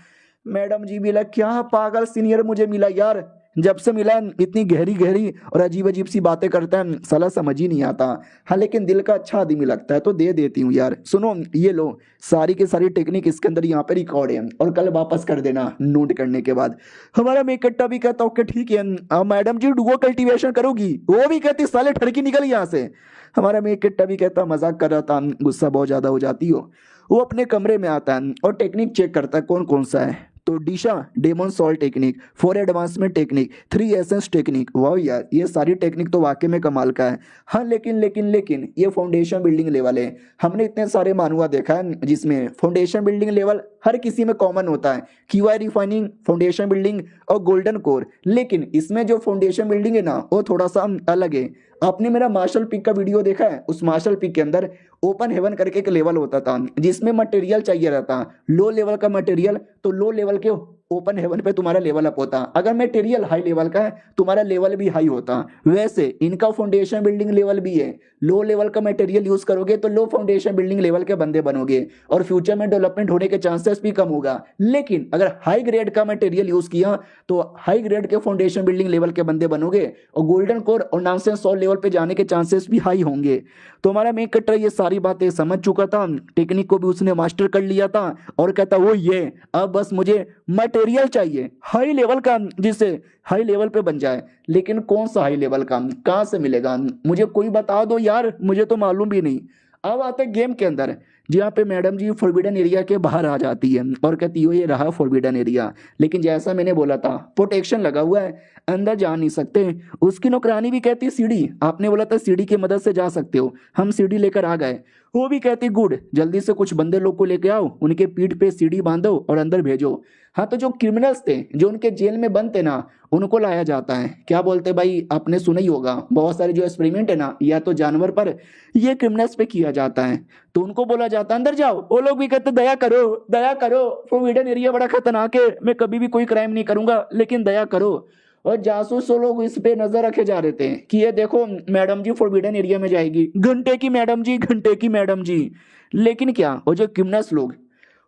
मैडम जी भी लग क्या पागल सीनियर मुझे मिला यार, जब से मिला है, इतनी गहरी गहरी और अजीब अजीब सी बातें करता है, साला समझ ही नहीं आता। हाँ लेकिन दिल का अच्छा आदमी लगता है तो दे देती हूँ यार। सुनो ये लो, सारी की सारी टेक्निक इसके अंदर यहाँ पे रिकॉर्ड है और कल वापस कर देना नोट करने के बाद। हमारा मेक कट्टा भी कहता ओके ठीक है। मैडम जी डुओ कल्टीवेशन करोगी? वो भी कहती साले ठड़की निकल यहाँ से। हमारा मेक कट्टा भी कहता मजाक कर रहा था, गुस्सा बहुत ज्यादा हो जाती हो। वो अपने कमरे में आता है और टेक्निक चेक करता है कौन कौन सा है। तो डिशा demon salt technique, 4 advancement technique, 3 essence technique. वाह यार ये सारी टेक्निक तो वाकई में कमाल का है। हाँ लेकिन ये फाउंडेशन बिल्डिंग लेवल है। हमने इतने सारे मानुआ देखा है जिसमें फाउंडेशन बिल्डिंग लेवल हर किसी में कॉमन होता है, क्यूआई रिफाइनिंग, फाउंडेशन बिल्डिंग और गोल्डन कोर। लेकिन इसमें जो फाउंडेशन बिल्डिंग है ना वो थोड़ा सा अलग है। आपने मेरा मार्शल पिक का वीडियो देखा है? उस मार्शल पिक के अंदर ओपन हेवन करके एक लेवल होता था जिसमें मटेरियल चाहिए रहता, लो लेवल का मटेरियल, तो लो लेवल के ओपन हेवन पे तुम्हारा लेवल अप होता। अगर मटेरियल हाई लेवल का है तुम्हारा लेवल भी हाई होता। वैसे इनका फाउंडेशन बिल्डिंग लेवल भी है, लो लेवल का मटेरियल यूज करोगे तो लो फाउंडेशन बिल्डिंग लेवल के बंदे बनोगे और फ्यूचर में डेवलपमेंट होने के चांसेस भी कम होगा। लेकिन अगर हाई ग्रेड का मटेरियल यूज किया तो हाई ग्रेड के फाउंडेशन बिल्डिंग लेवल के बंदे बनोगे और गोल्डन कोर और नामसेंस सॉल्ट लेवल पे जाने के चांसेस भी हाई होंगे। तो हमारा मेक कटर ये सारी बातें समझ चुका था, टेक्निक को भी उसने मास्टर कर लिया था और कहता वो ये अब बस मुझे मटेरियल चाहिए हाई लेवल का जिससे हाई लेवल पे बन जाए। लेकिन कौन सा हाई लेवल का, कहाँ से मिलेगा, मुझे कोई बता दो यार, मुझे तो मालूम भी नहीं। अब आते गेम के अंदर जहाँ पे मैडम जी फॉरबिडन एरिया के बाहर आ जाती है और कहती है ये रहा फॉरबिडन एरिया। लेकिन जैसा मैंने बोला था प्रोटेक्शन लगा हुआ है, अंदर जा नहीं सकते। उसकी नौकरानी भी कहती है सीढ़ी, आपने बोला था सीढ़ी की मदद से जा सकते हो, हम सीढ़ी लेकर आ गए। वो भी कहती गुड, जल्दी से कुछ बंदे लोग को लेके आओ, उनके पीठ पे सीढ़ी बांधो और अंदर भेजो। हाँ तो जो क्रिमिनल्स थे जो उनके जेल में बंद थे ना उनको लाया जाता है। क्या बोलते भाई, आपने सुना ही होगा बहुत सारे जो एक्सपेरिमेंट है ना या तो जानवर पर ये क्रिमिनल्स पे किया जाता है, तो उनको बोला जाता है अंदर जाओ। वो लोग भी कहते दया करो दया करो, फॉरबिडन एरिया बड़ा खतरनाक है, मैं कभी भी कोई क्राइम नहीं करूंगा लेकिन दया करो। और जासूस लोग इस पे नजर रखे जा रहे थे कि ये देखो मैडम जी फॉरबिडन एरिया में जाएगी, घंटे की मैडम जी, घंटे की मैडम जी। लेकिन क्या वो जो क्रिमिनल्स लोग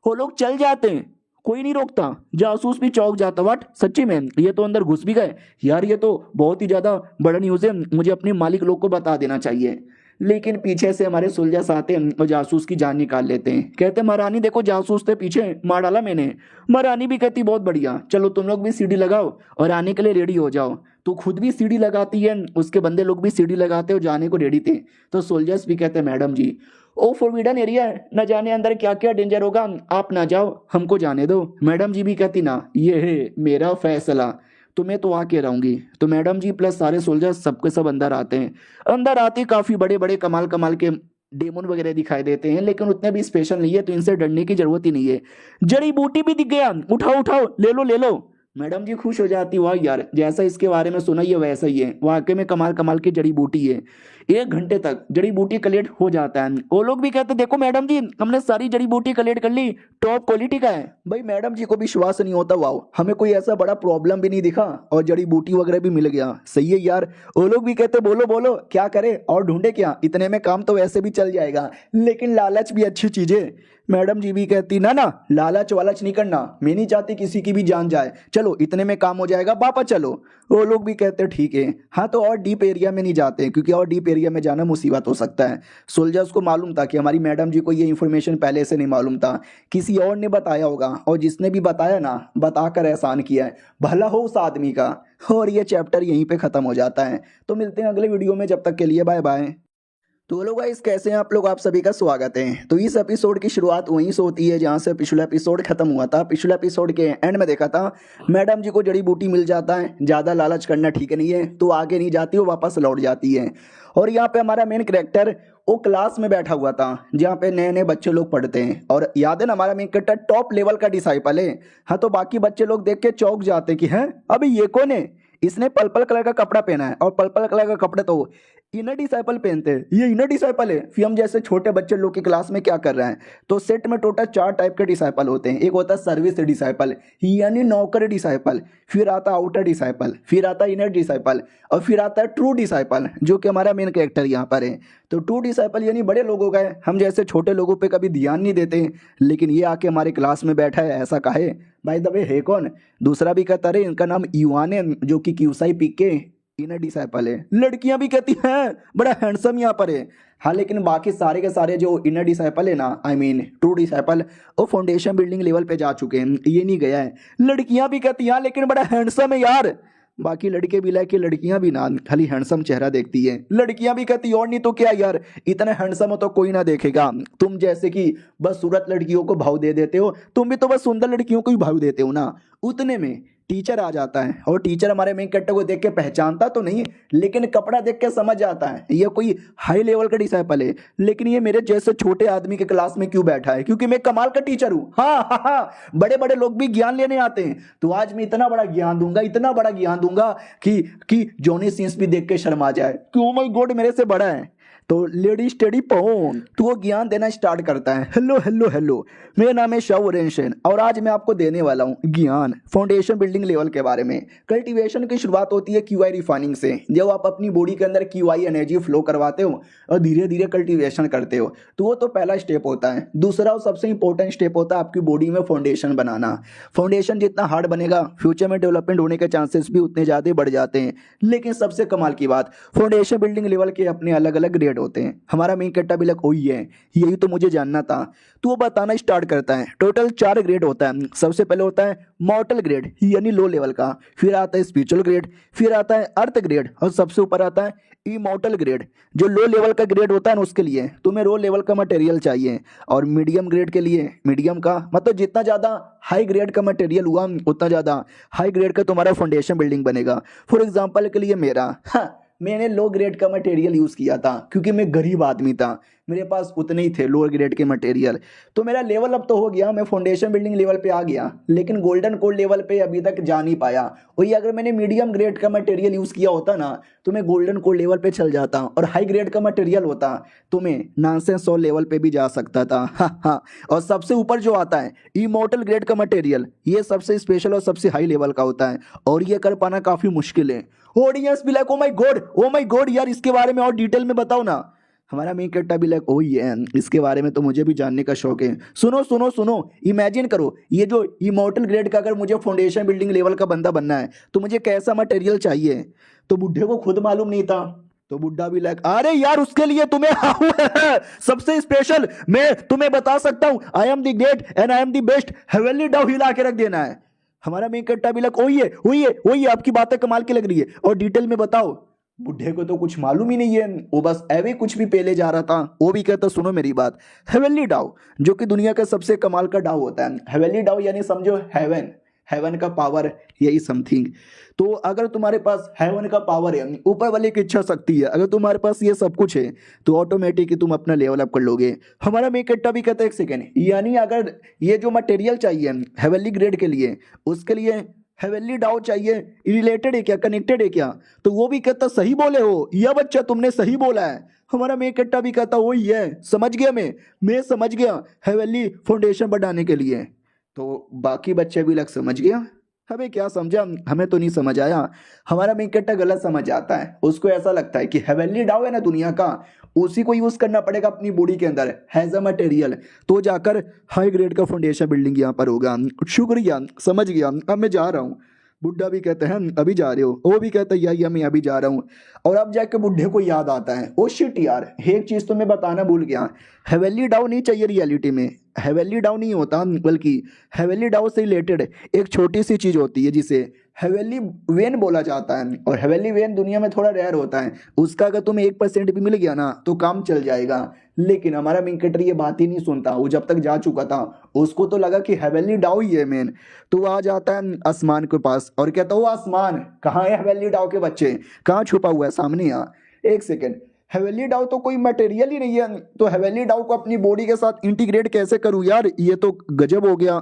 वो लोग चल जाते हैं, कोई नहीं रोकता, जासूस भी चौंक जाता। व्हाट, सच्ची में ये तो अंदर घुस भी गए यार, ये तो बहुत ही ज्यादा बड़ा न्यूज़ है, मुझे अपने मालिक लोग को बता देना चाहिए। लेकिन पीछे से हमारे सुलझस आते हैं और जासूस की जान निकाल लेते हैं। कहते महारानी देखो जासूस थे पीछे, मार डाला मैंने। महारानी भी कहती बहुत बढ़िया, चलो तुम लोग भी सीढ़ी लगाओ और आने के लिए रेडी हो जाओ। तो खुद भी सीढ़ी लगाती है, उसके बंदे लोग भी सीढ़ी लगाते और जाने को रेडी थे। तो सोल्जर्स भी कहते मैडम जी ओ फॉरबिडन एरिया है, न जाने अंदर क्या क्या डेंजर होगा, आप ना जाओ हमको जाने दो। मैडम जी भी कहती ना ये है मेरा फैसला, तो मैं तो आके रहूंगी। तो मैडम जी प्लस सारे सोल्जर्स सबके सब अंदर आते हैं। अंदर आते काफी बड़े बड़े कमाल कमाल के डेमन वगैरह दिखाई देते हैं, लेकिन उतने भी स्पेशल नहीं है तो इनसे डरने की जरूरत ही नहीं है। जड़ी बूटी भी दिख गया, उठाओ उठाओ ले लो ले लो। मैडम जी खुश हो जाती, वाह यार जैसा इसके बारे में सुना ये वैसा ही है, वाकई में कमाल कमाल की जड़ी बूटी है। 1 घंटे तक जड़ी बूटी कलेक्ट हो जाता है। वो लोग भी कहते देखो मैडम जी हमने सारी जड़ी बूटी कलेक्ट कर ली, टॉप क्वालिटी का है। भाई मैडम जी को विश्वास नहीं होता, वाह हमें कोई ऐसा बड़ा प्रॉब्लम भी नहीं दिखा और जड़ी बूटी वगैरह भी मिल गया, सही है यार। वो लोग भी कहते बोलो बोलो क्या करे और ढूंढे क्या, इतने में काम तो वैसे भी चल जाएगा, लेकिन लालच भी अच्छी चीज है। मैडम जी भी कहती ना ना लालच वालच नहीं करना, मैं नहीं चाहती किसी की भी जान जाए, चलो इतने में काम हो जाएगा पापा चलो। वो लोग भी कहते ठीक है। हाँ तो और डीप एरिया में नहीं जाते क्योंकि और डीप एरिया में जाना मुसीबत हो सकता है। सोल्जर्स को मालूम था कि हमारी मैडम जी को ये इन्फॉर्मेशन पहले से नहीं मालूम था, किसी और ने बताया होगा और जिसने भी बताया ना बताकर एहसान किया है, भला हो उस आदमी का। और ये चैप्टर यहीं पे खत्म हो जाता है। तो मिलते हैं अगले वीडियो में, जब तक के लिए बाय बाय। तो लोग गाइस कैसे हैं आप लोग, आप सभी का स्वागत है। तो इस एपिसोड की शुरुआत वहीं से होती है जहां से पिछला एपिसोड खत्म हुआ था। पिछले एपिसोड के एंड में देखा था मैडम जी को जड़ी बूटी मिल जाता है, ज़्यादा लालच करना ठीक नहीं है, तो आगे नहीं जाती, वो वापस लौट जाती है। और यहाँ पे हमारा मेन कैरेक्टर वो क्लास में बैठा हुआ था जहाँ पे नए नए बच्चे लोग पढ़ते हैं। और याद है ना हमारा मेन कैरेक्टर टॉप लेवल का डिसाइपल है। हाँ तो बाकी बच्चे लोग देख के चौंक जाते कि हैं अभी ये कौन है, इसने पर्पल कलर का कपड़ा पहना है और पर्पल कलर का कपड़ा तो इनर डिसाइपल पहनते हैं, ये इनर डिसाइपल है। फिर हम जैसे छोटे बच्चे लोग की क्लास में क्या कर रहे हैं, तो सेट में टोटल 4 टाइप के डिसाइपल होते हैं। एक होता है सर्विस डिसाइपल यानी नौकर डिसाइपल, फिर आता है आउटर डिसाइपल, फिर आता है इनर डिसाइपल, और फिर आता है ट्रू डिसाइपल जो कि हमारा मेन कैरेक्टर यहाँ पर है। तो ट्रू डिसाइपल यानी बड़े लोगों का है, हम जैसे छोटे लोगों पे कभी ध्यान नहीं देते, लेकिन ये आके हमारे क्लास में बैठा है, ऐसा काहे? बाय द वे है कौन? दूसरा भी कहता रहे, इनका नाम युवान है जो कि क्यूसाई पी के इनर डिसाइपल है। लड़कियां भी कहती हैं बड़ा हैंडसम यहाँ पर है। हाँ, लेकिन बाकी सारे के सारे जो इनर डिसाइपल है ना, आई मीन ट्रू डिसाइपल, वो फाउंडेशन बिल्डिंग लेवल पे जा चुके हैं, ये नहीं गया है। लड़कियां भी कहती हैं लेकिन बड़ा हैंडसम है यार। बाकी लड़के भी लाइक, लड़कियां भी ना खाली हैंडसम चेहरा देखती है, लड़कियां भी कहती और नहीं तो क्या यार, इतने हैंडसम हो तो कोई ना देखेगा। तुम जैसे कि बस सूरत लड़कियों को भाव दे देते हो, तुम भी तो बस सुंदर लड़कियों को ही भाव देते हो ना। उतने में टीचर आ जाता है, और टीचर हमारे मेन कैरेक्टर को देख के पहचानता तो नहीं, लेकिन कपड़ा देख के समझ जाता है ये कोई हाई लेवल का डिसाइपल है। लेकिन ये मेरे जैसे छोटे आदमी के क्लास में क्यों बैठा है? क्योंकि मैं कमाल का टीचर हूँ। हाँ हाँ हाँ, बड़े बड़े लोग भी ज्ञान लेने आते हैं, तो आज मैं इतना बड़ा ज्ञान दूंगा, इतना बड़ा ज्ञान दूंगा कि जॉनी सिंस भी देख के शर्मा जाए कि ओ माय गॉड मेरे से बड़ा है। तो लेडी स्टडी पहुंच, तो वो ज्ञान देना स्टार्ट करता है। हेलो हेलो हेलो, मेरा नाम है शाओरेंशन, और आज मैं आपको देने वाला हूँ ज्ञान फाउंडेशन बिल्डिंग लेवल के बारे में। कल्टीवेशन की शुरुआत होती है क्यूआई रिफाइनिंग से। जब आप अपनी बॉडी के अंदर क्यूआई एनर्जी फ्लो करवाते हो और धीरे धीरे कल्टीवेशन करते हो, तो वो तो पहला स्टेप होता है। दूसरा और सबसे इंपॉर्टेंट स्टेप होता है आपकी बॉडी में फाउंडेशन बनाना। फाउंडेशन जितना हार्ड बनेगा, फ्यूचर में डेवलपमेंट होने के चांसेस भी उतने ज़्यादा बढ़ जाते हैं। लेकिन सबसे कमाल की बात, फाउंडेशन बिल्डिंग लेवल के अपने अलग अलग ग्रेड होते हैं। हमारा मेन कैरेक्टर भी लग वही है, यही तो मुझे जानना था। तो वो बताना स्टार्ट करता है। टोटल 4 ग्रेड होता है। सबसे पहले होता है मॉर्टल ग्रेड यानी लो लेवल का, फिर आता है स्पिरिचुअल ग्रेड, फिर आता है अर्थ ग्रेड, और सबसे ऊपर आता है इमॉर्टल ग्रेड। जो लो लेवल का ग्रेड होता है ना, उसके लिए तुम्हें लो लेवल का मटेरियल चाहिए, और मीडियम ग्रेड के लिए मीडियम का, मतलब जितना ज़्यादा हाई ग्रेड का मटेरियल हुआ उतना ज़्यादा हाई ग्रेड का तुम्हारा फाउंडेशन बिल्डिंग बनेगा। फॉर एग्जाम्पल के लिए मेरा, हाँ, मैंने लो ग्रेड का मटेरियल यूज़ किया था क्योंकि मैं गरीब आदमी था, मेरे पास उतने ही थे लोअर ग्रेड के मटेरियल। तो मेरा लेवल अप तो हो गया, मैं फाउंडेशन बिल्डिंग लेवल पे आ गया, लेकिन गोल्डन कोड लेवल पे अभी तक जा नहीं पाया। वही अगर मैंने मीडियम ग्रेड का मटेरियल यूज़ किया होता ना, तो मैं गोल्डन कोड लेवल पे चल जाता, और हाई ग्रेड का मटेरियल होता तो मैं नॉनसेंस 100 लेवल पे भी जा सकता था। हाँ हाँ। और सबसे ऊपर जो आता है इमॉर्टल ग्रेड का मटेरियल, ये सबसे स्पेशल और सबसे हाई लेवल का होता है, और ये कर पाना काफ़ी मुश्किल है। ऑडियंस भी लाइक ओ माय गॉड यार, इसके बारे में और डिटेल में बताओ ना। हमारा मेन कैरेक्टर भी लाइक ओ ये, इसके बारे में तो मुझे भी जानने का शौक है। सुनो सुनो सुनो, इमेजिन करो, ये जो इमॉर्टल ग्रेड का अगर मुझे फाउंडेशन बिल्डिंग लेवल का बंदा बनना है, तो मुझे कैसा मटेरियल चाहिए? तो बुढ़े को खुद मालूम नहीं था, तो बुड्ढा भी लाइक अरे यार उसके लिए तुम्हें सबसे स्पेशल मैं तुम्हें बता सकता हूं, I am the great and I am the best, heavenly डाउ हिला के रख देना है। हमारा मेन कैरेक्टर भी लाइक वही है, आपकी बातें कमाल की लग रही है, और डिटेल में बताओ। बुढ़े को तो कुछ मालूम ही नहीं है, वो बस एवे कुछ भी पेले जा रहा था। वो भी कहता सुनो मेरी बात, हेवनली डाउ जो कि दुनिया का सबसे कमाल का डाउ होता है। हेवनली डाउ यानी समझो हेवन, हेवन का पावर, यही समथिंग। तो अगर तुम्हारे पास हेवन का पावर है, ऊपर वाले की इच्छा शक्ति है, अगर तुम्हारे पास ये सब कुछ है, तो ऑटोमेटिक तुम अपना लेवल अप कर लोगे। हमारा मेन कैरेक्टर भी कहता है एक सेकेंड, यानी अगर ये जो मटेरियल चाहिए हेवनली ग्रेड के लिए, उसके लिए हेवनली डाउ चाहिए, रिलेटेड है क्या, कनेक्टेड है क्या? तो वो भी कहता सही बोले हो या बच्चा, तुमने सही बोला है। हमारा मेन कैरेक्टर भी कहता वही है, समझ गया मैं समझ गया, हेवनली फाउंडेशन बढ़ाने के लिए। तो बाकी बच्चे भी लग समझ गया, हमें क्या समझा, हमें तो नहीं समझ आया। हमारा मेन कैरेक्टर गलत समझ आता है, उसको ऐसा लगता है कि हेवनली डाउ है ना दुनिया का, उसी को यूज करना पड़ेगा अपनी बॉडी के अंदर हैज अ मटेरियल, तो जाकर हाई ग्रेड का फाउंडेशन बिल्डिंग यहाँ पर होगा। शुक्रिया, समझ गया, अब मैं जा रहा हूँ। बुढ़ा भी कहते हैं अभी जा रहे हो, वो भी कहता है या मैं अभी जा रहा हूँ। और अब जाके बुढ़े को याद आता है, ओ शिट यार, एक चीज तो मैं बताना भूल गया, हेवनली डाउ नहीं चाहिए रियलिटी में। हेवनली डाउ नहीं होता, बल्कि हेवनली डाउ से रिलेटेड एक छोटी सी चीज होती है जिसे हेवनली वेन बोला जाता है, और हेवनली वेन दुनिया में थोड़ा रेयर होता है। उसका अगर तुम्हें 1% भी मिल गया ना, तो काम चल जाएगा। लेकिन हमारा मेन कैरेक्टर ये बात ही नहीं सुनता, वो जब तक जा चुका था, उसको तो लगा कि हेवनली डाउ ही है मेन। तो वो आ जाता है आसमान के पास और कहता है वो आसमान कहाँ है, हेवनली डाउ के बच्चे कहाँ छुपा हुआ है, सामने आ। एक सेकेंड, हेवेली डाउ तो कोई मटेरियल ही नहीं है, तो हेवेली डाउ को अपनी बॉडी के साथ इंटीग्रेट कैसे करूं यार, ये तो गजब हो गया।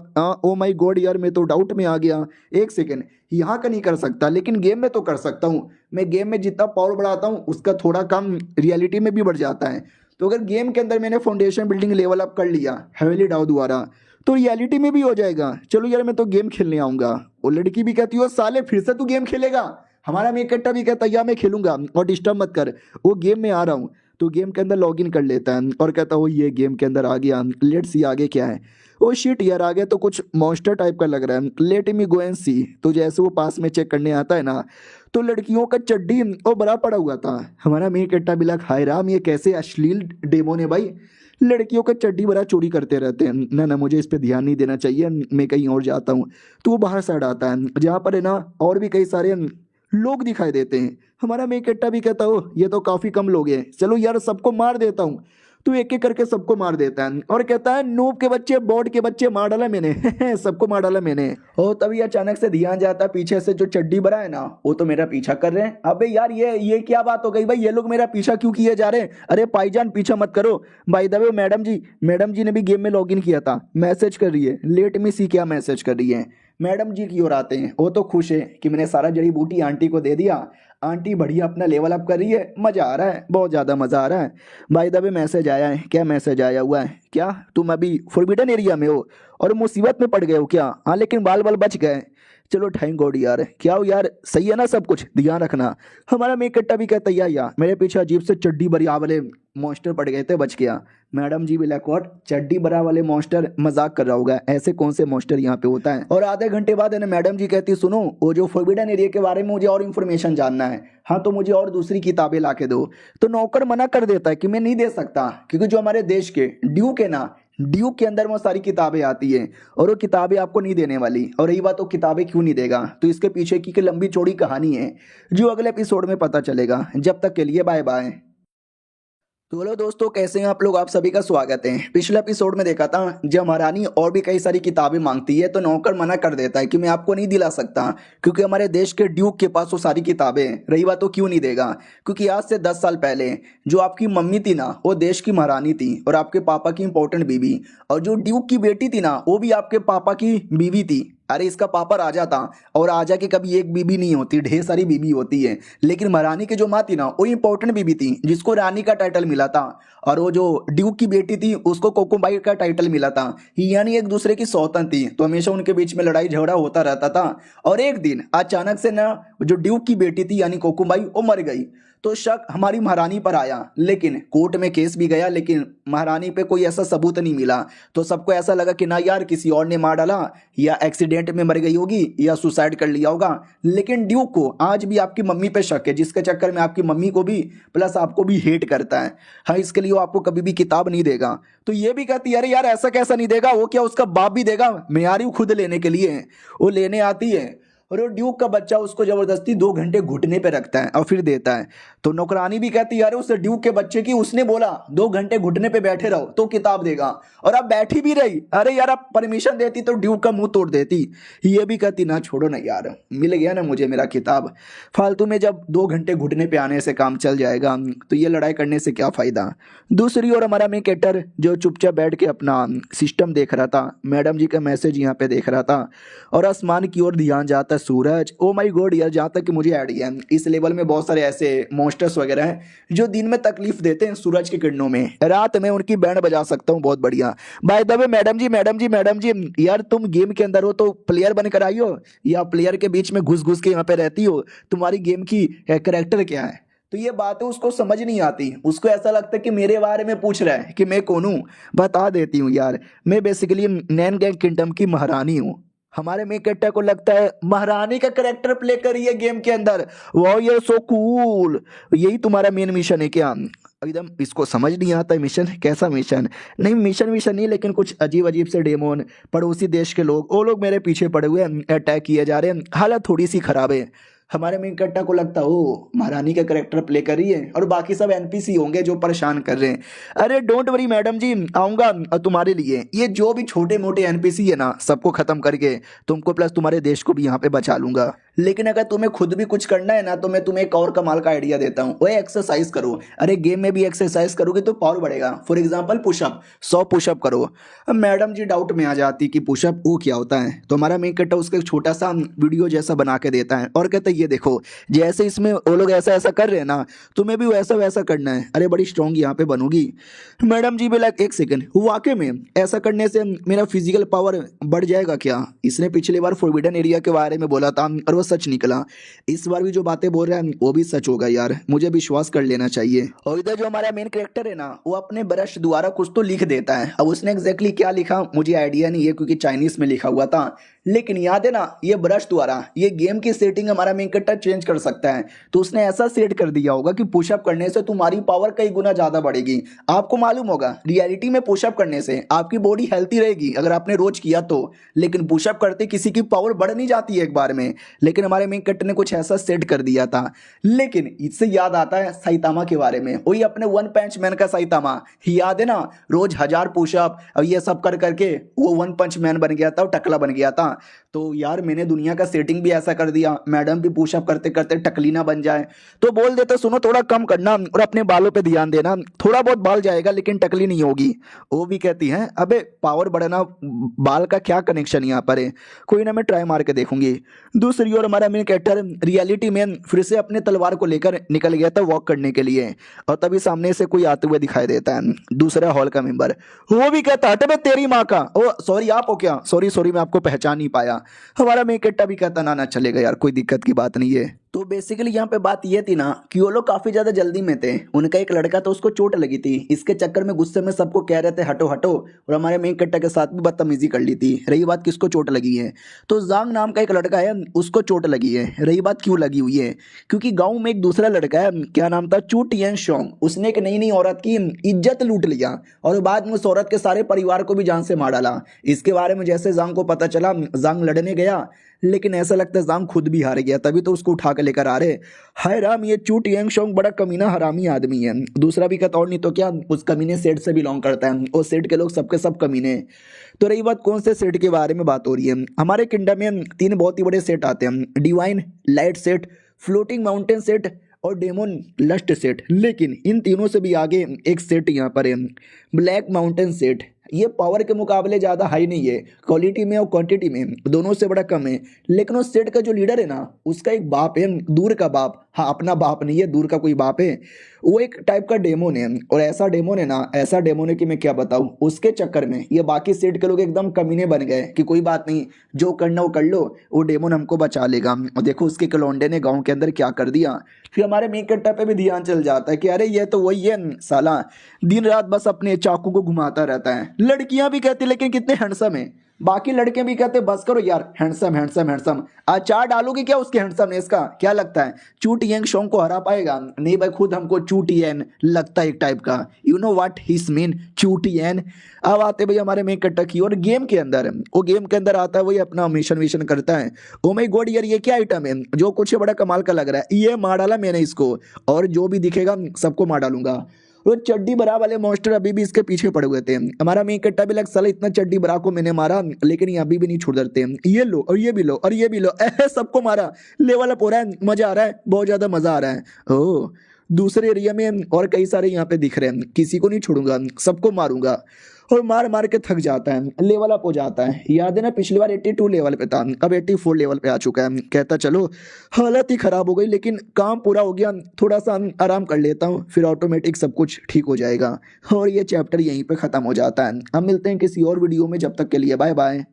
ओ माय गॉड यार, मैं तो डाउट में आ गया। एक सेकेंड, यहाँ का नहीं कर सकता लेकिन गेम में तो कर सकता हूँ। मैं गेम में जितना पावर बढ़ाता हूँ उसका थोड़ा काम रियलिटी में भी बढ़ जाता है। तो अगर गेम के अंदर मैंने फाउंडेशन बिल्डिंग लेवल अप कर लिया हेवेली डाउ द्वारा तो रियलिटी में भी हो जाएगा। चलो यार मैं तो गेम खेलने आऊंगा। वो लड़की भी कहती हो साले फिर से तू गेम खेलेगा, हमारा मैं इकट्ठा भी कहता या मैं खेलूंगा और डिस्टर्ब मत कर, वो गेम में आ रहा हूँ। तो गेम के अंदर लॉगिन कर लेता है और कहता हो ये गेम के अंदर आ गया, लेट्स सी आगे क्या है। ओ शिट यार, आगे तो कुछ मॉन्स्टर टाइप का लग रहा है, लेट मी गो एंड सी। तो जैसे वो पास में चेक करने आता है ना तो लड़कियों का चड्डी वो बड़ा पड़ा हुआ था। हमारा मैं इकट्ठा भी लगा हाय राम, ये कैसे अश्लील डेमोन है भाई, लड़कियों का चड्डी बड़ा चोरी करते रहते हैं। ना ना मुझे इस पे ध्यान नहीं देना चाहिए, मैं कहीं और जाता हूँ। तो वो बाहर साइड आता है जहाँ पर है ना और भी कई सारे लोग दिखाई देते हैं। हमारा मैं इकट्ठा भी कहता हूँ ये तो काफी कम लोग हैं, चलो यार सबको मार देता हूँ। तो एक एक करके सबको मार देता है और कहता है नूब के बच्चे, बोर्ड के बच्चे, मार डाला मैंने सबको मार डाला मैंने। और तभी अचानक से ध्यान जाता है पीछे से जो चड्डी बड़ा है ना वो तो मेरा पीछा कर रहे हैं। अबे यार ये क्या बात हो गई भाई, ये लोग मेरा पीछा क्यों किए जा रहे हैं। अरे भाईजान पीछा मत करो। बाय द वे मैडम जी ने भी गेम में लॉगिन किया था, मैसेज कर रही है, लेट मी सी क्या मैसेज कर रही है। मैडम जी की ओर आते हैं, वो तो खुश है कि मैंने सारा जड़ी बूटी आंटी को दे दिया, आंटी बढ़िया अपना लेवल अप कर रही है, मज़ा आ रहा है, बहुत ज़्यादा मज़ा आ रहा है। बाय द वे मैसेज आया है, क्या मैसेज आया हुआ है, क्या तुम अभी फॉरबिडन एरिया में हो और मुसीबत में पड़ गए हो क्या। हाँ लेकिन बाल बाल बच गए, चलो थैंक गॉड यार। क्या हो यार, सही है ना सब कुछ, ध्यान रखना। हमारा मैं इकट्ठा भी कहता यार मेरे पीछे अजीब से चड्डी बरिया वाले मॉन्स्टर पड़ गए थे, बच गया। मैडम जी भी लैकॉट, चड्डी बरा वाले मॉन्स्टर, मजाक कर रहा होगा, ऐसे कौन से मॉन्स्टर यहाँ पे होता है। और आधे घंटे बाद मैडम जी कहती सुनो वो जो फॉरबिडन एरिया के बारे में मुझे और इन्फॉर्मेशन जानना है, हाँ तो मुझे और दूसरी किताबें ला के दो। तो नौकर मना कर देता है कि मैं नहीं दे सकता, क्योंकि जो हमारे देश के ड्यूक है ना, ड्यूक के अंदर वो सारी किताबें आती है और वो किताबें आपको नहीं देने वाली। और रही बात वो किताबें क्यों नहीं देगा, तो इसके पीछे की लंबी चौड़ी कहानी है जो अगले एपिसोड में पता चलेगा। जब तक के लिए बाय बाय। तो हेलो दोस्तों, कैसे हैं आप लोग, आप सभी का स्वागत है। पिछले एपिसोड में देखा था जब महारानी और भी कई सारी किताबें मांगती है तो नौकर मना कर देता है कि मैं आपको नहीं दिला सकता, क्योंकि हमारे देश के ड्यूक के पास वो सारी किताबें हैं। रही बात तो क्यों नहीं देगा, क्योंकि आज से 10 साल पहले जो आपकी मम्मी थी ना वो देश की महारानी थी और आपके पापा की इंपॉर्टेंट बीवी, और जो ड्यूक की बेटी थी ना वो भी आपके पापा की बीवी थी। अरे इसका पापा राजा था और राजा की कभी एक बीबी नहीं होती, ढेर सारी बीबी होती है। लेकिन महारानी की जो माँ थी ना वो इंपॉर्टेंट बीबी थी जिसको रानी का टाइटल मिला था, और वो जो ड्यूक की बेटी थी उसको कोकुबाई का टाइटल मिला था। यानी एक दूसरे की सौतन थी, तो हमेशा उनके बीच में लड़ाई झगड़ा होता रहता था। और एक दिन अचानक से ना जो ड्यूक की बेटी थी यानी कोकुबाई वो मर गई, तो शक हमारी महारानी पर आया। लेकिन कोर्ट में केस भी गया लेकिन महारानी पे कोई ऐसा सबूत नहीं मिला। तो सबको ऐसा लगा कि ना यार किसी और ने मार डाला, या एक्सीडेंट में मर गई होगी, या सुसाइड कर लिया होगा। लेकिन ड्यूक को आज भी आपकी मम्मी पे शक है, जिसके चक्कर में आपकी मम्मी को भी प्लस आपको भी हेट करता है। हाँ इसके लिए वो आपको कभी भी किताब नहीं देगा। तो ये भी कहती है अरे यार ऐसा कैसा नहीं देगा, वो क्या उसका बाप भी देगा, मैं आ रही हूँ खुद लेने के लिए। वो लेने आती है और वो ड्यूक का बच्चा उसको जबरदस्ती 2 घंटे घुटने पे रखता है और फिर देता है। तो नौकरानी भी कहती है अरे उस ड्यूक के बच्चे की उसने बोला 2 घंटे घुटने पे बैठे रहो तो किताब देगा, और अब बैठी भी रही। अरे यार अब परमिशन देती तो ड्यूक का मुंह तोड़ देती। ये भी कहती ना छोड़ो ना यार, मिल गया ना मुझे मेरा किताब, फालतू में जब 2 घंटे घुटने पे आने से काम चल जाएगा तो ये लड़ाई करने से क्या फायदा। दूसरी ओर हमारा मेन कैरेक्टर जो चुपचाप बैठ के अपना सिस्टम देख रहा था, मैडम जी का मैसेज यहाँ पे देख रहा था, और आसमान की ओर ध्यान जाता सूरज। ओ माय गॉड यार, जहाँ तक कि मुझे आइडिया है इस लेवल में बहुत सारे ऐसे मॉन्स्टर्स वगैरह हैं जो दिन में तकलीफ देते हैं सूरज की किरणों में, रात में उनकी बैंड बजा सकता हूँ बहुत बढ़िया। बाय द वे मैडम जी यार तुम गेम के अंदर हो तो प्लेयर बनकर आई हो या प्लेयर के बीच में घुस घुस के यहाँ पे रहती हो, तुम्हारी गेम की कैरेक्टर क्या है। तो ये बातें उसको समझ नहीं आती, उसको ऐसा लगता है कि मेरे बारे में पूछ रहा है कि मैं कौन हूँ। बता देती हूँ यार, मैं बेसिकली नैन गैंग किंगडम की महारानी हूँ। हमारे मेन कैरेक्टर को लगता है महारानी का करेक्टर प्ले करिए गेम के अंदर, वाओ ये सो कूल, यही तुम्हारा मेन मिशन है क्या। एकदम इसको समझ नहीं आता मिशन, कैसा मिशन, नहीं मिशन नहीं, लेकिन कुछ अजीब अजीब से डेमोन, पड़ोसी देश के लोग, वो लोग मेरे पीछे पड़े हुए हैं, अटैक किए जा रहे हैं, हालत थोड़ी सी खराब है। हमारे मेन कैरेक्टर को लगता हो महारानी का करेक्टर प्ले कर रही है और बाकी सब एनपीसी होंगे जो परेशान कर रहे हैं। अरे डोंट वरी मैडम जी, आऊँगा तुम्हारे लिए, ये जो भी छोटे मोटे एनपीसी है ना सबको ख़त्म करके तुमको प्लस तुम्हारे देश को भी यहाँ पे बचा लूंगा। लेकिन अगर तुम्हें खुद भी कुछ करना है ना तो मैं तुम्हें एक और कमाल का आइडिया देता हूँ, वो एक्सरसाइज करो। अरे गेम में भी एक्सरसाइज करोगे तो पावर बढ़ेगा। फॉर एग्जांपल पुशअप, 100 पुशअप करो। अब मैडम जी डाउट में आ जाती कि पुशअप वो क्या होता है, तो हमारा मेन कट्टा उसका एक छोटा सा वीडियो जैसा बना के देता है और कहता है ये देखो जैसे इसमें वो लोग ऐसा ऐसा कर रहे हैं ना, तुम्हें भी वैसा वैसा करना है। अरे बड़ी स्ट्रांग यहाँ पे बनोगी। मैडम जी भी लाइक एक सेकंड, वाकई में ऐसा करने से मेरा फिजिकल पावर बढ़ जाएगा क्या? इसने पिछली बार फॉरबिडन एरिया के बारे में बोला था और वो सच निकला। इस बार भी जो बातें बोल रहा है वो भी सच होगा यार, मुझे विश्वास कर लेना चाहिए। और इधर जो हमारा मेन कैरेक्टर है ना वो अपने ब्रश द्वारा कुछ तो लिख देता है। अब उसने एग्जैक्टली क्या लिखा मुझे आइडिया नहीं है क्योंकि चाइनीज में लिखा हुआ था, लेकिन याद है ना ये ब्रश द्वारा ये गेम की सेटिंग हमारा मेन कैरेक्टर चेंज कर सकता है। तो उसने ऐसा सेट कर दिया होगा कि पुशअप करने से तुम्हारी पावर कई गुना ज्यादा बढ़ेगी। आपको मालूम होगा रियलिटी में पुशअप करने से आपकी बॉडी हेल्थी रहेगी अगर आपने रोज किया तो, लेकिन पुशअप करते किसी की पावर बढ़ नहीं जाती है एक बार में। लेकिन हमारे मेन कैरेक्टर ने कुछ ऐसा सेट कर दिया था। लेकिन इससे याद आता है साइतामा के बारे में, वही अपने वन पंच मैन का साइतामा, याद है ना? रोज 1000 पुशअप और ये सब कर करके वो वन पंच मैन बन गया था और टकला बन गया था। तो यार मैंने दुनिया का सेटिंग भी ऐसा कर दिया, मैडम भी पुशअप करते करते टकली ना बन जाए। तो बोल देते सुनो थोड़ा कम करना और अपने बालों पे ध्यान देना, थोड़ा बहुत बाल जाएगा लेकिन टकली नहीं होगी। वो भी कहती है अबे पावर बढ़ना बाल का क्या कनेक्शन यहाँ पर है, कोई ना मैं ट्राई मार के देखूंगी। दूसरी ओर हमारा मेन कैरेक्टर रियलिटी में फिर से अपने तलवार को लेकर निकल गया था वॉक करने के लिए, और तभी सामने से कोई आते हुए दिखाई देता है, दूसरा हॉल का मेंबर। वो भी कहता हटे बे तेरी माँ का, ओ सॉरी आप हो क्या? सॉरी सॉरी मैं आपको पहचान नहीं पाया। हमारा मेन कैरेक्टर भी कहता ना ना चलेगा यार कोई दिक्कत की बात नहीं है। तो बेसिकली यहाँ पे बात ये थी ना कि वो लोग काफी ज्यादा जल्दी में थे। उनका एक लड़का था उसको चोट लगी थी, इसके चक्कर में गुस्से में सबको कह रहे थे हटो हटो, और हमारे मेन कैरेक्टर के साथ भी बदतमीजी कर ली थी। रही बात किसको चोट लगी है, तो जांग नाम का एक लड़का है उसको चोट लगी है। रही बात क्यों लगी हुई है, क्योंकि गाँव में एक दूसरा लड़का है, क्या नाम था, चू टियन शोंग, उसने एक नई नई औरत की इज्जत लूट लिया और बाद में उस औरत के सारे परिवार को भी जान से मार डाला। इसके बारे में जैसे जांग को पता चला जांग लड़ने गया, लेकिन ऐसा लगता है जांग खुद भी हार गया, तभी तो उसको उठा के लेकर आ रहे। हाय राम ये चू टियंग शोंग बड़ा कमीना हरामी आदमी है। दूसरा भी कहता और नहीं तो क्या उस कमीने सेठ से बिलोंग करता है, और सेठ के लोग सबके सब कमीने। तो रही बात कौन से सेठ के बारे में बात हो रही है, हमारे किंगडम में 3 बहुत ही बड़े सेट आते हैं, divine light set, floating mountain set और डेमोन लस्ट सेट। लेकिन इन तीनों से भी आगे एक सेट यहाँ पर है, ब्लैक माउंटेन सेट। ये पावर के मुकाबले ज़्यादा हाई नहीं है, क्वालिटी में और क्वांटिटी में दोनों से बड़ा कम है। लेकिन उस सेट का जो लीडर है ना उसका एक बाप है, दूर का बाप, हाँ अपना बाप नहीं है, दूर का कोई बाप है। वो एक टाइप का डेमोन है, और ऐसा डेमोन है ना, ऐसा डेमोन है कि मैं क्या बताऊँ। उसके चक्कर में ये बाकी सेट के लोग एकदम कमीने बन गए कि कोई बात नहीं जो करना वो कर लो, वो डेमोन हमको बचा लेगा। और देखो उसके कलौंडे ने गाँव के अंदर क्या कर दिया। फिर हमारे मेन कैरेक्टर पे भी ध्यान चल जाता है कि अरे ये तो वही है साला, दिन रात बस अपने चाकू को घुमाता रहता है। लड़कियां भी कहती लेकिन कितने हैंडसम है, बाकी लड़के भी कहते बस करो यार हैंडसम हैंडसम हैंडसम। अचार डालोगे क्या उसके हैंडसमनेस का, क्या लगता है चू टियंग शोंग को हरा पाएगा? नहीं भाई खुद हमको चू टियन लगता है एक टाइप का, you know what his mean चू टियन। अब आते भाई हमारे मेन कैरेक्टर की और गेम के अंदर, वो गेम के अंदर आता है वही अपना मिशन विशन करता है। ओ माय गॉड यार ये क्या आइटम है, जो कुछ बड़ा कमाल का लग रहा है, ये मार डाला मैंने इसको, और जो भी दिखेगा सबको मार डालूंगा। वो चड्डी बरा वाले मॉन्स्टर अभी भी इसके पीछे पड़ हुए थे। हमारा मेन कट्टा भी लग साला इतना चड्डी बरा को मैंने मारा लेकिन ये अभी भी नहीं छोड़ देते, ये लो और ये भी लो और ये भी लो, सबको मारा, लेवल अप हो रहा है, मजा आ रहा है, बहुत ज्यादा मजा आ रहा है। ओ दूसरे एरिया में और कई सारे यहाँ पे दिख रहे हैं, किसी को नहीं छोड़ूंगा, सबको मारूंगा। और मार मार के थक जाता है, लेवल अप हो जाता है। याद है ना पिछली बार 82 लेवल पे था, अब 84 लेवल पे आ चुका है। कहता चलो हालत ही खराब हो गई लेकिन काम पूरा हो गया, थोड़ा सा आराम कर लेता हूँ फिर ऑटोमेटिक सब कुछ ठीक हो जाएगा। और ये चैप्टर यहीं पे खत्म हो जाता है। हम मिलते हैं किसी और वीडियो में, जब तक के लिए बाय बाय।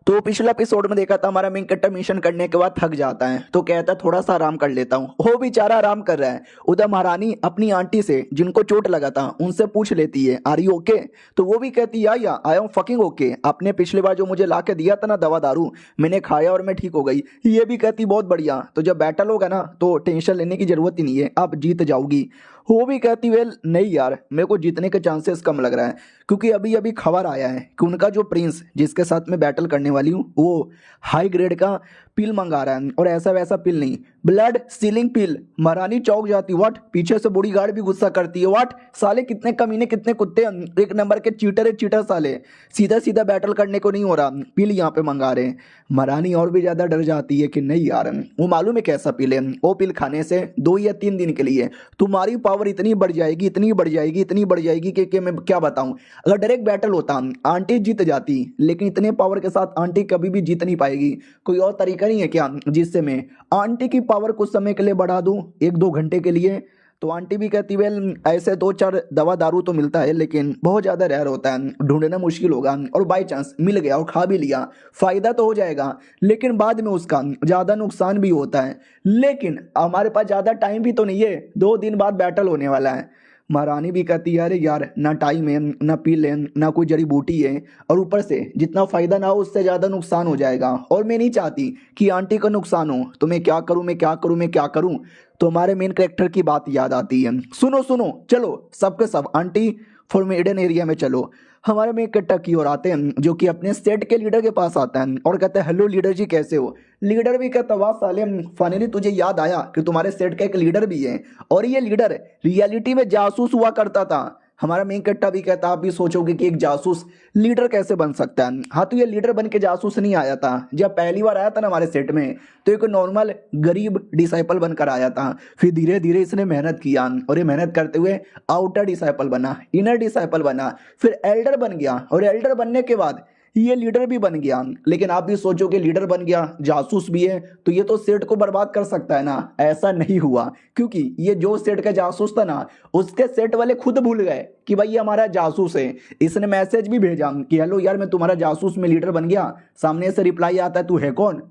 तो पिछला एपिसोड में देखा था हमारा मेन कैरेक्टर मिशन करने के बाद थक जाता है तो कहता है थोड़ा सा आराम कर लेता हूँ। वो बेचारा आराम कर रहा है, उधर महारानी अपनी आंटी से जिनको चोट लगा था उनसे पूछ लेती है आर यू ओके, तो वो भी कहती है या आई एम फकिंग ओके, आपने पिछली बार जो मुझे ला के दिया था ना दवा दारू मैंने खाया और मैं ठीक हो गई। ये भी कहती बहुत बढ़िया, तो जब बैटल होगा ना तो टेंशन लेने की जरूरत ही नहीं है, आप जीत जाओगी। वो भी कहती वेल नहीं यार मेरे को जीतने के चांसेस कम लग रहा है, क्योंकि अभी अभी खबर आया है कि उनका जो प्रिंस जिसके साथ मैं बैटल करने वाली हूँ वो हाई ग्रेड का पिल मंगा रहा है, और ऐसा वैसा पिल नहीं, ब्लड सीलिंग पिल। महारानी चौक जाती, व्हाट? पीछे से बॉडी गार्ड भी गुस्सा करती है, व्हाट? साले कितने कमीने कितने कुत्ते, एक नंबर के चीटर है चीटर साले, सीधा सीधा बैटल करने को नहीं हो रहा, पिल यहाँ पे मंगा रहे हैं। महारानी और भी ज्यादा डर जाती है कि नहीं यार, वो मालूम है कैसा पिल है, वो पिल खाने से 2 या 3 दिन के लिए तुम्हारी पावर इतनी बढ़ जाएगी, इतनी बढ़ जाएगी, इतनी बढ़ जाएगी कि मैं क्या बताऊं। अगर डायरेक्ट बैटल होता आंटी जीत जाती, लेकिन इतने पावर के साथ आंटी कभी भी जीत नहीं पाएगी। कोई और तरीका नहीं है क्या जिससे मैं आंटी की पावर कुछ समय के लिए बढ़ा दूं, 1-2 घंटे के लिए? तो आंटी भी कहती वेल ऐसे 2-4 दवा दारू तो मिलता है, लेकिन बहुत ज़्यादा रेयर होता है, ढूंढना मुश्किल होगा, और बाई चांस मिल गया और खा भी लिया फ़ायदा तो हो जाएगा, लेकिन बाद में उसका ज़्यादा नुकसान भी होता है। लेकिन हमारे पास ज़्यादा टाइम भी तो नहीं है, 2 दिन बाद बैटल होने वाला है। महारानी भी कहती है अरे यार, ना टाइम है, ना पील है, ना कोई जड़ी बूटी है, और ऊपर से जितना फायदा ना हो उससे ज़्यादा नुकसान हो जाएगा, और मैं नहीं चाहती कि आंटी का नुकसान हो, तो मैं क्या करूं, मैं क्या करूं, मैं क्या करूं? तो हमारे मेन कैरेक्टर की बात याद आती है, सुनो सुनो चलो सबके सब आंटी फॉर्मेडन एरिया में चलो। हमारे में इकट्ठा की ओर आते हैं, जो कि अपने सेट के लीडर के पास आता है और कहता है हेलो लीडर जी कैसे हो। लीडर भी कहता वाह साले, फाइनली तुझे याद आया कि तुम्हारे सेट का एक लीडर भी है, और ये लीडर रियलिटी में जासूस हुआ करता था। हमारा मेन कट्टा भी कहता आप भी सोचोगे कि एक जासूस लीडर कैसे बन सकता है। हाँ, तो ये लीडर बन के जासूस नहीं आया था, जब पहली बार आया था ना हमारे सेट में, तो एक नॉर्मल गरीब डिसाइपल बनकर आया था। फिर धीरे धीरे इसने मेहनत किया, और ये मेहनत करते हुए आउटर डिसाइपल बना, इनर डिसाइपल बना, फिर एल्डर बन गया, और एल्डर बनने के बाद ये लीडर भी बन गया। लेकिन आप भी सोचोगे लीडर बन गया, जासूस भी है, तो ये तो सेट को बर्बाद कर सकता है ना। ऐसा नहीं हुआ, क्योंकि ये जो सेट का जासूस था ना, उसके सेट वाले खुद भूल गए कि भाई ये हमारा जासूस है। इसने मैसेज भी भेजा कि हेलो यार मैं तुम्हारा जासूस में लीडर बन गया। सामने से रिप्लाई आता है तू है कौन?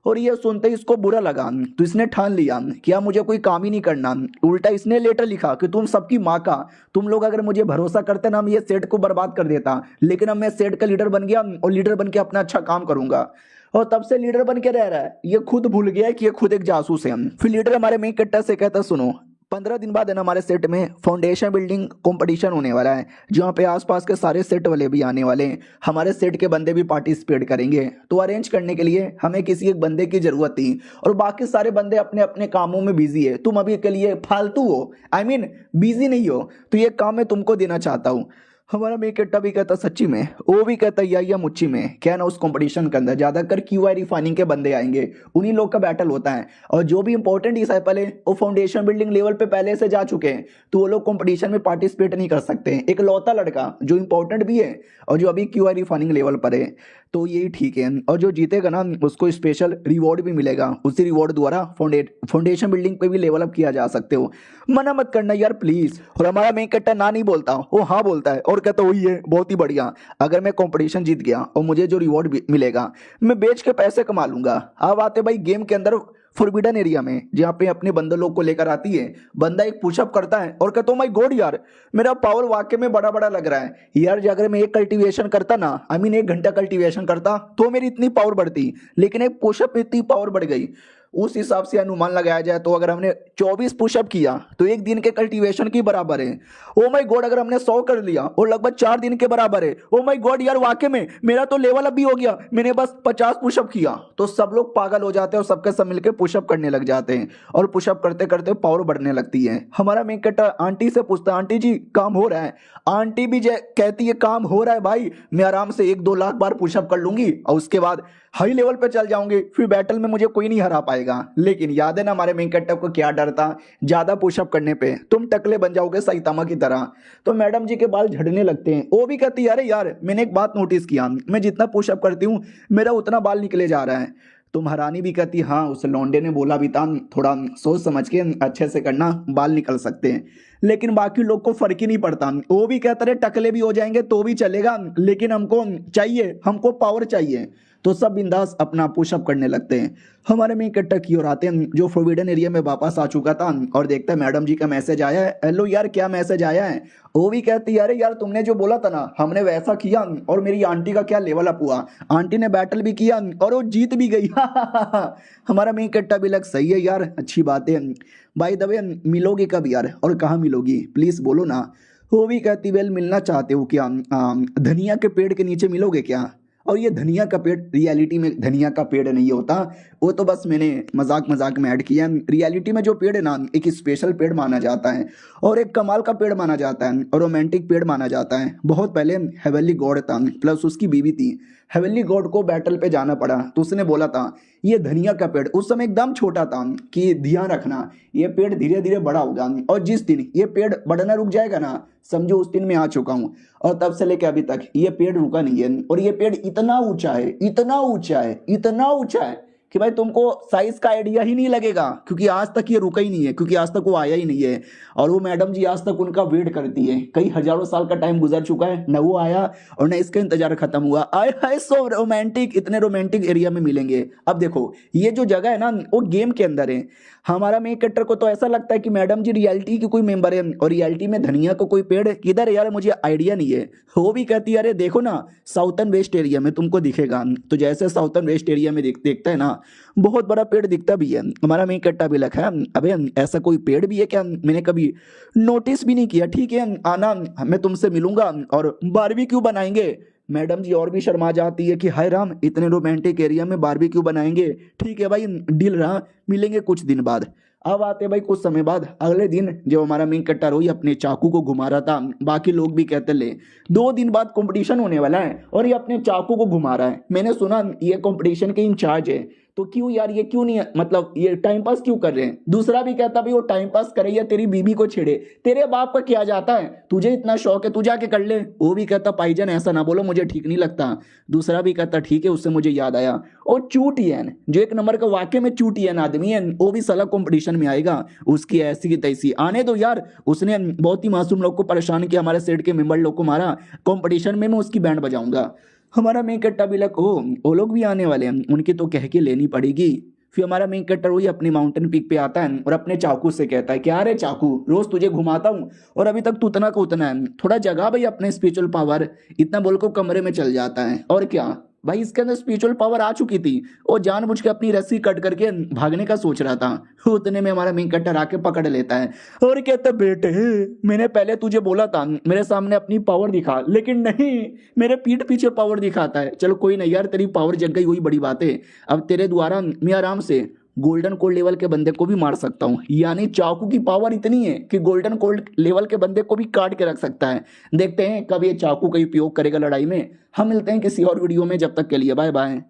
और ये सुनते ही इसको बुरा लगा, तो इसने ठान लिया कि अब मुझे कोई काम ही नहीं करना। उल्टा इसने लेटर लिखा कि तुम सबकी माँ का, तुम लोग अगर मुझे भरोसा करते ना, मैं ये सेट को बर्बाद कर देता, लेकिन अब मैं सेट का लीडर बन गया और लीडर बन के अपना अच्छा काम करूंगा। और तब से लीडर बन के रह रहा है, ये खुद भूल गया है कि ये खुद एक जासूस है। फिर लीडर हमारे मेन कट्टा से कहता सुनो 15 दिन बाद है ना हमारे सेट में फाउंडेशन बिल्डिंग कंपटीशन होने वाला है, जहाँ पे आसपास के सारे सेट वाले भी आने वाले हैं, हमारे सेट के बंदे भी पार्टिसिपेट करेंगे। तो अरेंज करने के लिए हमें किसी एक बंदे की जरूरत थी, और बाकी सारे बंदे अपने अपने कामों में बिजी है। तुम अभी के लिए फालतू हो, आई मीन बिजी नहीं हो, तो ये काम मैं तुमको देना चाहता हूँ। हमारा मेकट्टा भी कहता सच्ची में, वो भी कहता या मुच्ची में क्या ना, उस कंपटीशन के अंदर ज्यादातर क्यूआई रिफाइनिंग के बंदे आएंगे, उन्हीं लोग का बैटल होता है, और जो भी इंपॉर्टेंट डिसाइपल है वो फाउंडेशन बिल्डिंग लेवल पे पहले से जा चुके हैं, तो वो लोग कंपटीशन में पार्टिसिपेट नहीं कर सकते। एक लौता लड़का जो इंपॉर्टेंट भी है और जो अभी क्यूआई रिफाइनिंग लेवल पर है, तो यही ठीक है। और जो जीतेगा ना उसको स्पेशल रिवॉर्ड भी मिलेगा, उसी रिवॉर्ड द्वारा फाउंडेशन बिल्डिंग पे भी लेवल अप किया जा सकते हो। मना मत करना यार प्लीज। और हमारा मेन कट्टा ना नहीं बोलता, वो हाँ बोलता है और कहता वही है, बहुत ही बढ़िया। अगर मैं कंपटीशन जीत गया और मुझे जो रिवॉर्ड मिलेगा मैं बेच के पैसे कमा लूंगा। अब आते भाई गेम के अंदर फॉरबिडन एरिया में, जहाँ पे अपने बंदे लोग को लेकर आती है। बंदा एक पुशअप करता है और कहता माय गॉड यार मेरा पावर वाकई में बड़ा बड़ा लग रहा है यार। अगर मैं एक कल्टीवेशन करता ना, आई मीन 1 घंटा कल्टीवेशन करता, तो मेरी इतनी पावर बढ़ती, लेकिन एक पुशअप में इतनी पावर बढ़ गई। उस हिसाब से अनुमान लगाया जाए तो अगर हमने 24 पुशअप किया तो 1 दिन के कल्टीवेशन की बराबर है। ओ माय गॉड, अगर हमने 100 कर लिया और लगभग 4 दिन के बराबर है। ओ माय गॉड यार वाकई में मेरा तो लेवल अप भी हो गया, मैंने बस 50 पुशअप किया। तो सब लोग पागल हो जाते हैं और सबके सब मिलकर पुशअप करने लग जाते हैं, और पुशअप करते करते पावर बढ़ने लगती है। हमारा मेन कट्टा आंटी से पूछता है आंटी जी काम हो रहा है? आंटी भी कहती है काम हो रहा है भाई, मैं आराम से 1-2 लाख बार पुशअप कर लूंगी और उसके बाद हाई लेवल पे चल जाऊंगी, फिर बैटल में मुझे कोई नहीं हरा पाएगा। लेकिन याद है ना हमारे मेन कट्टा को क्या डर था, ज्यादा पुशअप करने पे तुम टकले बन जाओगे सैतामा की तरह। तो मैडम जी के बाल झड़ने लगते हैं। वो भी कहती है अरे यार मैंने एक बात नोटिस किया, मैं जितना पुशअप करती हूँ मेरा उतना बाल निकले जा रहा है। तो महारानी भी कहती हाँ उस लौंडे ने बोला भी था, थोड़ा सोच समझ के अच्छे से करना, बाल निकल सकते हैं। लेकिन बाकी लोग को फर्क ही नहीं पड़ता, वो भी कहते रहे टकले भी हो जाएंगे तो भी चलेगा, लेकिन हमको चाहिए, हमको पावर चाहिए। तो सब बिंदास अपना पुशअप करने लगते हैं। हमारे में इकट्ठा की ओर आते हैं, जो फॉरबिडन एरिया में वापस आ चुका था, और देखता है मैडम जी का मैसेज आया है। हेलो यार क्या मैसेज आया है? वो भी कहती है अरे यार तुमने जो बोला था ना हमने वैसा किया, और मेरी आंटी का क्या लेवल अप हुआ, आंटी ने बैटल भी किया और वो जीत भी गई। हमारा में इकट्ठा भी लग सही है यार, अच्छी बात है। बाय द वे मिलोगी कब यार, और कहाँ मिलोगी प्लीज बोलो ना। वो भी कहती वेल मिलना चाहते हो क्या? धनिया के पेड़ के नीचे मिलोगे क्या? और ये धनिया का पेड़ रियलिटी में धनिया का पेड़ नहीं होता, वो तो बस मैंने मजाक मजाक में ऐड किया। रियलिटी में जो पेड़ है ना, एक स्पेशल पेड़ माना जाता है और एक कमाल का पेड़ माना जाता है और रोमांटिक पेड़ माना जाता है। बहुत पहले हेवनली गॉड था प्लस उसकी बीवी थी। हेवनली गॉड को बैटल पे जाना पड़ा तो उसने बोला था ये धनिया का पेड़ उस समय एकदम छोटा था कि ध्यान रखना ये पेड़ धीरे धीरे बड़ा होगा, और जिस दिन ये पेड़ बढ़ना रुक जाएगा ना, समझो उस दिन मैं आ चुका हूँ। और तब से लेकर अभी तक ये पेड़ रुका नहीं है, और ये पेड़ इतना ऊंचा है, इतना ऊंचा है, इतना ऊंचा है कि भाई तुमको साइज का आइडिया ही नहीं लगेगा, क्योंकि आज तक ये रुका ही नहीं है, क्योंकि आज तक वो आया ही नहीं है। और वो मैडम जी आज तक उनका वेट करती है, कई हजारों साल का टाइम गुजर चुका है, न वो आया और न इसका इंतजार खत्म हुआ। आए हाय सो रोमांटिक, इतने रोमांटिक एरिया में मिलेंगे। अब देखो ये जो जगह है ना, वो गेम के अंदर है। हमारा मेन कैरेक्टर को तो ऐसा लगता है कि मैडम जी रियलिटी की कोई मेंबर है, और रियलिटी में धनिया को कोई पेड़ किधर है यार, मुझे आइडिया नहीं है। वो भी कहती है अरे देखो ना साउथर्न वेस्ट एरिया में तुमको दिखेगा। तो जैसे साउथर्न वेस्ट एरिया में देखता है ना, बहुत बड़ा पेड़ दिखता भी है। हमारा मेन कैरेक्टर भी लिखा है अबे ऐसा कोई पेड़ भी है क्या, मैंने कभी नोटिस भी नहीं किया। ठीक है आना, मैं तुमसे मिलूंगा और बारबेक्यू बनाएंगे। मैडम जी और भी शर्मा जाती है कि हाय राम, इतने रोमांटिक एरिया में बारबेक्यू बनाएंगे। ठीक है भाई डील रहा, मिलेंगे कुछ दिन बाद। अब आते भाई कुछ समय बाद, अगले दिन जब हमारा मेन कैरेक्टर रोई अपने चाकू को घुमा रहा था, बाकी लोग भी कहते ले 2 दिन बाद कंपटीशन होने वाला है और ये अपने चाकू को घुमा रहा है। मैंने सुना ये कंपटीशन के इंचार्ज है, तो क्यों यार ये क्यों नहीं, मतलब ये टाइम पास क्यों कर रहे हैं। दूसरा भी कहता भाई वो टाइम पास करे या तेरी बीबी को छेड़े, तेरे बाप का क्या जाता है, तुझे इतना शौक है तू जाके कर ले। वो भी कहता भाईजान ऐसा ना बोलो, मुझे ठीक नहीं लगता। दूसरा भी कहता ठीक है, उससे मुझे याद आया और चूटियन जो एक नंबर का वाकई में चूटियन आदमी है, वो भी साला कंपटीशन में आएगा। उसकी ऐसी की तैसी आने दो यार, उसने बहुत ही मासूम लोग को परेशान किया, हमारे सेट के मेंबर लोग को मारा। कंपटीशन में मैं उसकी बैंड बजाऊंगा। हमारा मेन कैरेक्टर भी लग वो लोग भी आने वाले हैं, उनकी तो कह के लेनी पड़ेगी। फिर हमारा मेन कैरेक्टर वही अपनी माउंटेन पीक पे आता है और अपने चाकू से कहता है क्या रे चाकू, रोज तुझे घुमाता हूँ और अभी तक तू उतना का उतना है, थोड़ा जगह भाई अपने स्पिरिचुअल पावर। इतना बोलकर कमरे में चल जाता है। और क्या भाई इसके अंदर स्पिरिचुअल पावर आ चुकी थी, वो जानबूझ के अपनी रस्सी कट करके भागने का सोच रहा था। उतने में हमारा मेन कैरेक्टर आके पकड़ लेता है और कहता बेटे मैंने पहले तुझे बोला था मेरे सामने अपनी पावर दिखा, लेकिन नहीं मेरे पीठ पीछे पावर दिखाता है। चलो कोई नहीं यार, तेरी पावर जग गई वही बड़ी बात है। अब तेरे द्वारा मैं आराम से गोल्डन कोल्ड लेवल के बंदे को भी मार सकता हूँ, यानी चाकू की पावर इतनी है कि गोल्डन कोल्ड लेवल के बंदे को भी काट के रख सकता है। देखते हैं कब ये चाकू का उपयोग करेगा लड़ाई में। हम मिलते हैं किसी और वीडियो में, जब तक के लिए बाय बाय।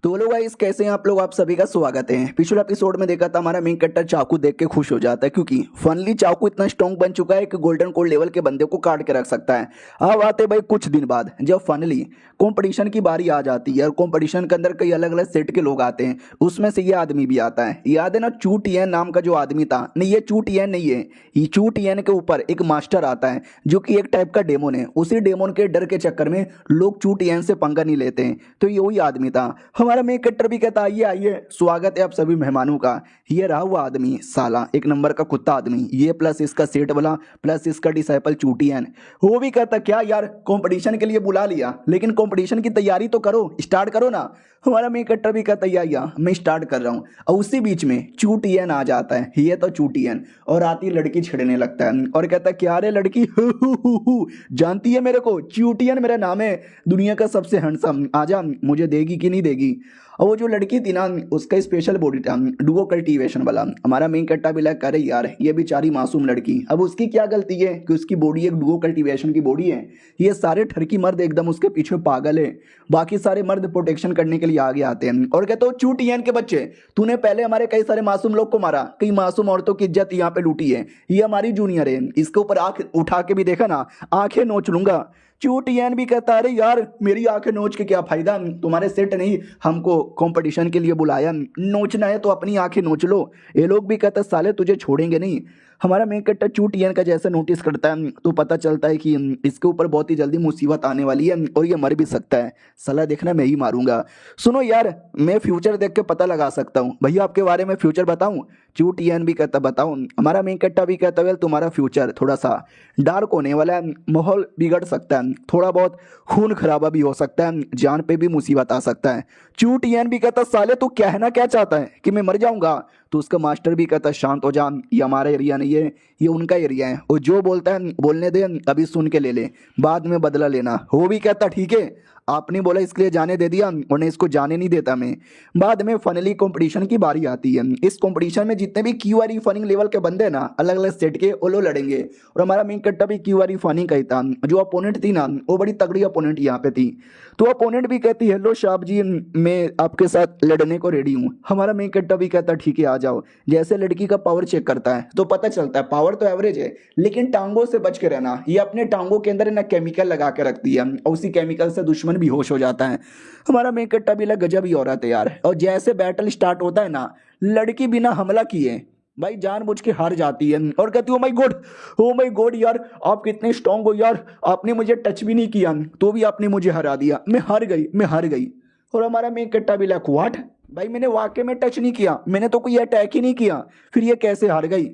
तो लोग गाइस कैसे हैं आप लोग, आप सभी का स्वागत है। पिछले एपिसोड में देखा था हमारा मेन कैरेक्टर चाकू देख के खुश हो जाता है, क्योंकि फाइनली चाकू इतना स्ट्रॉन्ग बन चुका है कि गोल्डन कोल्ड लेवल के बंदे को काट के रख सकता है। अब आते भाई कुछ दिन बाद जब फाइनली कंपटीशन की बारी आ जाती है और कंपटीशन के अंदर कई अलग अलग सेट के लोग आते हैं, उसमें से ये आदमी भी आता है। याद है ना चूटियन नाम का जो आदमी था, नहीं ये चूटियन नहीं है, ये चूटियन के ऊपर एक मास्टर आता है जो कि एक टाइप का डेमोन है। उसी डेमोन के डर के चक्कर में लोग चूटियन से पंगा नहीं लेते हैं। तो ये वही आदमी था। हमारा मेन कैरेक्टर भी कहता आइए आइए स्वागत है आप सभी मेहमानों का। ये रहा हुआ आदमी साला एक नंबर का कुत्ता आदमी, ये प्लस इसका सेट वाला प्लस इसका डिसाइपल चूटियन। वो भी कहता क्या यार कंपटीशन के लिए बुला लिया, लेकिन कंपटीशन की तैयारी तो करो, स्टार्ट करो ना। हमारा मेन कैरेक्टर भी कहता या मैं स्टार्ट कर रहा हूँ। और उसी बीच में चूटियन आ जाता है, ये तो चूटियन, और आती लड़की छेड़ने लगता है और कहता क्या रे लड़की जानती है मेरे को, चूटियन मेरा नाम है, दुनिया का सबसे हैंडसम, आजा मुझे देगी कि नहीं देगी। और वो जो लड़की थी ना उसका स्पेशल बॉडी था डुओ कल्टीवेशन वाला। हमारा मेन कैरेक्टर भी लग करे यार ये बेचारी मासूम लड़की, अब उसकी क्या गलती है कि उसकी बॉडी एक डुओ कल्टीवेशन की बॉडी है। ये सारे ठरकी मर्द एकदम उसके पीछे पागल है, बाकी सारे मर्द प्रोटेक्शन करने के लिए आगे आते हैं और कहते हो चूटियन के बच्चे तूने पहले हमारे कई सारे मासूम लोग को मारा, कई मासूम औरतों की इज्जत यहाँ पे लूटी है, ये हमारी जूनियर है, इसके ऊपर आंख उठा के भी देखा ना आंखें नोच लूंगा। चूटियन भी कहता अरे यार मेरी आंखें नोच के क्या फायदा, तुम्हारे सेट नहीं हमको कंपटीशन के लिए बुलाया, नोचना है तो अपनी आंखें नोच लो। ये लोग भी कहते साले तुझे छोड़ेंगे नहीं। हमारा मेन कैरेक्टर चूटियन का जैसे नोटिस करता है तो पता चलता है कि इसके ऊपर बहुत ही जल्दी मुसीबत आने वाली है और ये मर भी सकता है। सलाह देखना मैं ही मारूंगा। सुनो यार मैं फ्यूचर देख के पता लगा सकता हूँ, भैया आपके बारे में फ्यूचर बताऊँ। चूटियन भी कहता बताऊँ। हमारा मेन कैरेक्टर भी कहता है तुम्हारा फ्यूचर थोड़ा सा डार्क होने वाला है, माहौल बिगड़ सकता है, थोड़ा बहुत खून खराबा भी हो सकता है, जान पे भी मुसीबत आ सकता है। चूटियन भी कहता साले तू कहना क्या चाहता है कि मैं मर जाऊंगा। तो उसका मास्टर भी कहता शांत हो जा, ये हमारा एरिया नहीं है, ये उनका एरिया है, और जो बोलता है बोलने दे, अभी सुन के ले ले, बाद में बदला लेना। वो भी कहता ठीक है आपने बोला इसके लिए जाने दे दिया, और नहीं इसको जाने नहीं देता मैं। बाद में फाइनली कंपटीशन की बारी आती है। इस कंपटीशन में जितने भी क्यू आर रिफाइनिंग लेवल के बंदे ना अलग अलग सेट के वो लोग लड़ेंगे, और हमारा मेन कट्टा भी क्यू आर रिफाइनिंग का ही था। जो अपोनेंट थी ना वो बड़ी तगड़ी अपोनेंट यहाँ पे थी। तो अपोनेंट भी कहती हेलो शाप जी, मैं आपके साथ लड़ने को रेडी हूँ। हमारा मेन कट्टा भी कहता ठीक है आ जाओ। जैसे लड़की का पावर चेक करता है तो पता चलता है पावर तो एवरेज है, लेकिन टांगों से बच के रहना। ये अपने टांगों के अंदर ना केमिकल लगा के रखती है, और उसी केमिकल से दुश्मन भी होश हो जाता है। हमारा मेन कट्टा भी लग गजब ही औरत है यार। और जैसे बैटल स्टार्ट होता है ना, लड़की बिना हमला किए भाई जानबूझ के हार जाती है, और कहती oh my God, oh my God यार आप कितने स्ट्रांग हो यार, आपने मुझे टच भी नहीं किया तो भी आपने मुझे हरा दिया, मैं हार गई, मैं हार गई। और हमारा मेन कट्टा भी लाइक व्हाट, भाई मैंने वाकई में टच नहीं किया, मैंने तो कोई अटैक ही नहीं किया, फिर ये कैसे हार गई।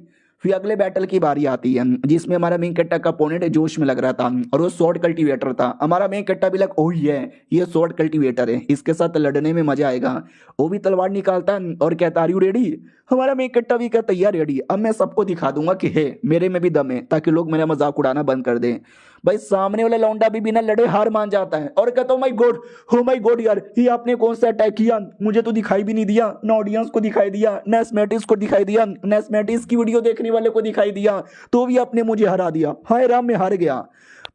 फिर अगले बैटल की बारी आती है जिसमें हमारा मेन कट्टा का अपोनेंट जोश में लग रहा था, और वो स्वॉर्ड कल्टीवेटर था। हमारा मेन कट्टा भी लग ओह ये स्वॉर्ड कल्टीवेटर है, इसके साथ लड़ने में मजा आएगा। वो भी तलवार निकालता है और कहता आर यू रेडी। हमारा मेन कट्टा भी कहता यार रेडी, अब मैं सबको दिखा दूंगा कि है मेरे में भी दम है, ताकि लोग मेरा मजाक उड़ाना बंद कर दें। भाई सामने वाला लौंडा भी बिना लड़े हार मान जाता है और कहता माय गॉड, हो माय गॉड यार ये आपने कौन सा अटैक किया, मुझे तो दिखाई भी नहीं दिया, ना ऑडियंस को दिखाई दिया, ना स्मैटिस को दिखाई दिया, ना स्मैटिस की वीडियो देखने वाले को दिखाई दिया, तो भी आपने मुझे हरा दिया। हाय राम मैं हार गया।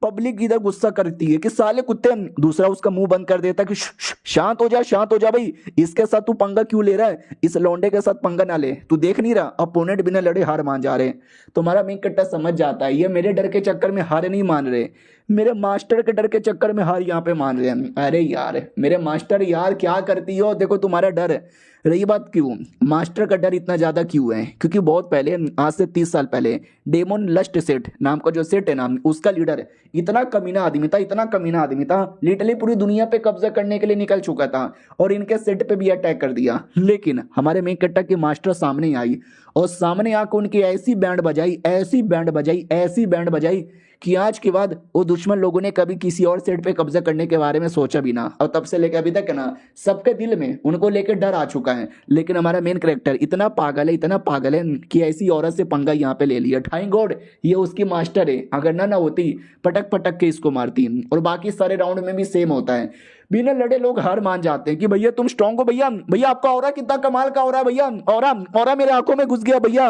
पब्लिक इधर गुस्सा करती है कि साले कुत्ते, दूसरा उसका मुंह बंद कर देता कि शांत हो जा, शांत हो जा भाई, इसके साथ तू पंगा क्यों ले रहा है, इस लौंडे के साथ पंगा ना ले, तू देख नहीं रहा अपोनेंट बिना लड़े हार मान जा रहे। तुम्हारा मेन कट्टा समझ जाता है ये मेरे डर के चक्कर में हार नहीं मान रहे, मेरे मास्टर के डर के चक्कर में हार यहाँ पे मान रहे हैं। अरे यार मेरे मास्टर यार क्या करती हो, देखो तुम्हारा डर। रही बात क्यों मास्टर का डर इतना ज्यादा क्यों है, क्योंकि बहुत पहले आज से 30 साल पहले डेमोन लस्ट सेट नाम का जो सेट है ना, उसका लीडर इतना कमीना आदमी था, इतना कमीना आदमी था, लिटरली पूरी दुनिया पे कब्जा करने के लिए निकल चुका था, और इनके सेट पे भी अटैक कर दिया। लेकिन हमारे मेन कट्टा की मास्टर सामने आई, और सामने आकर उनकी ऐसी बैंड बजाई, ऐसी बैंड बजाई, ऐसी बैंड बजाई कि आज के बाद वो दुश्मन लोगों ने कभी किसी और सेट पे कब्जा करने के बारे में सोचा भी ना, और तब से लेकर अभी तक है ना सबके दिल में उनको लेकर डर आ चुका है। लेकिन हमारा मेन कैरेक्टर इतना पागल है, इतना पागल है कि ऐसी औरत से पंगा यहाँ पे ले लिया। थैंक गॉड ये उसकी मास्टर है, अगर ना होती पटक पटक के इसको मारती। और बाकी सारे राउंड में भी सेम होता है, बिना लड़े लोग हार मान जाते हैं कि भैया तुम स्ट्रांग हो, भैया भैया आपका ऑरा कितना कमाल का हो रहा है, भैया ऑरा ऑरा मेरे आंखों में घुस गया भैया।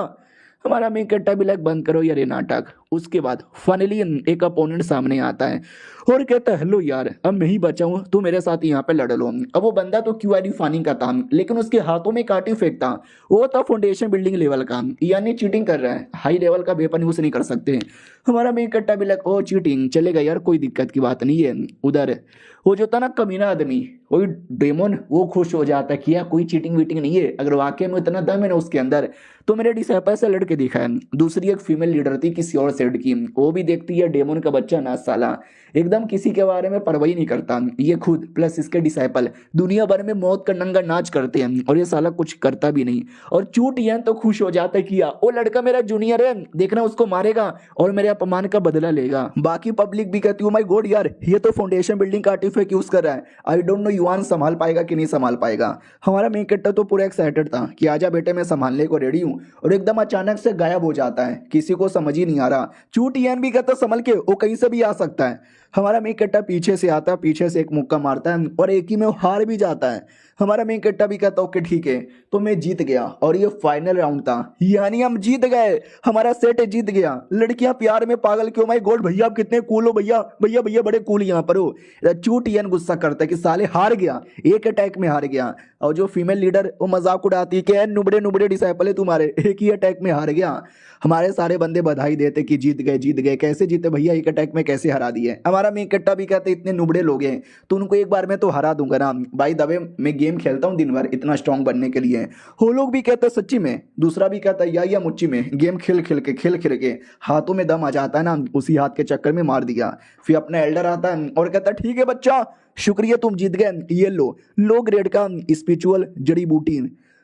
हमारा मेन कट्टा भी लाइक बंद करो यार ये नाटक। उसके बाद फाइनली एक अपोनेंट सामने आता है और कहता है हेलो यार अब मैं ही बचा हूं, तू मेरे साथ यहाँ पे लड़ लो। अब वो बंदा तो क्यू आई फानिंग का था, लेकिन उसके हाथों में काटी फेंक था, वो था फाउंडेशन बिल्डिंग लेवल का, यानी चीटिंग कर रहा है, हाई लेवल का वेपन यूज नहीं कर सकते। हमारा मेन कट्टा भी लाइक ओ चीटिंग चलेगा यार, कोई दिक्कत की बात नहीं है। उधर वो जो था ना कमीना आदमी, वही डेमोन, वो खुश हो जाता है कि यार कोई चीटिंग वीटिंग नहीं है, अगर वाकई में इतना दम है ना उसके अंदर तो मेरे डिसाइपल से लड़के दिखा है। दूसरी एक फीमेल लीडर थी किसी और सेट की, वो भी देखती है डेमोन का बच्चा ना साला एकदम किसी के बारे में परवाही नहीं करता, ये खुद प्लस इसके डिसाइपल दुनिया भर में मौत का नंगा नाच करते हैं और ये साला कुछ करता भी नहीं, और चूट यह तो खुश हो जाता है कि वो लड़का मेरा जूनियर है, देखना उसको मारेगा और मेरे अपमान का बदला लेगा। बाकी पब्लिक भी कहती है माय गॉड यार ये तो फाउंडेशन बिल्डिंग का आर्टिफैक्ट यूज कर रहा है, आई डोंट नो युआन संभाल पाएगा कि नहीं संभाल पाएगा। हमारा मेन कैरेक्टर तो पूरा एक्साइटेड था कि आजा बेटे मैं संभालने को रेडी हूँ, और एकदम अचानक से गायब हो जाता है, किसी को समझ ही नहीं आ रहा। चूट यान भी कहता संभल के, वो कहीं से भी आ सकता है। हमारा मेन कट्टा पीछे से आता है, पीछे से एक मुक्का मारता है और एक ही में हार भी जाता है। हमारा मेन कट्टा भी कहता ओके ठीक है तो मैं जीत गया, और ये फाइनल राउंड था, यानी हम जीत गए, हमारा सेट जीत गया। लड़कियां प्यार में पागल क्यों, माय गॉड भैया आप कितने कूल हो, भैया भैया भैया बड़े कूल यहाँ पर हो। चूट यान गुस्सा करता है कि साले हार गया, एक अटैक में हार गया। और जो फीमेल लीडर वो मजाक उड़ाती है कि नुबड़े नुबड़े डिसाइपल है तुम्हारे, एक ही अटैक में हार गया। हमारे सारे बंदे बधाई देते कि जीत गए जीत गए, कैसे जीते भैया, एक अटैक में कैसे हरा दिए। हमारा मेन कट्टा भी कहते इतने नुबड़े लोग हैं तो उनको एक बार में तो हरा दूंगा ना भाई, दबे मैं गेम खेलता हूँ दिन भर इतना स्ट्रांग बनने के लिए। वो लोग भी कहते सच्ची में, दूसरा भी कहता या मुच्ची में, गेम खेल खेल के हाथों में दम आ जाता है ना, उसी हाथ के चक्कर में मार दिया। फिर अपना एल्डर आता है और कहता ठीक है बच्चा शुक्रिया तुम जीत गए, ये लो ग्रेड का स्पिरिचुअल जड़ी बूटी।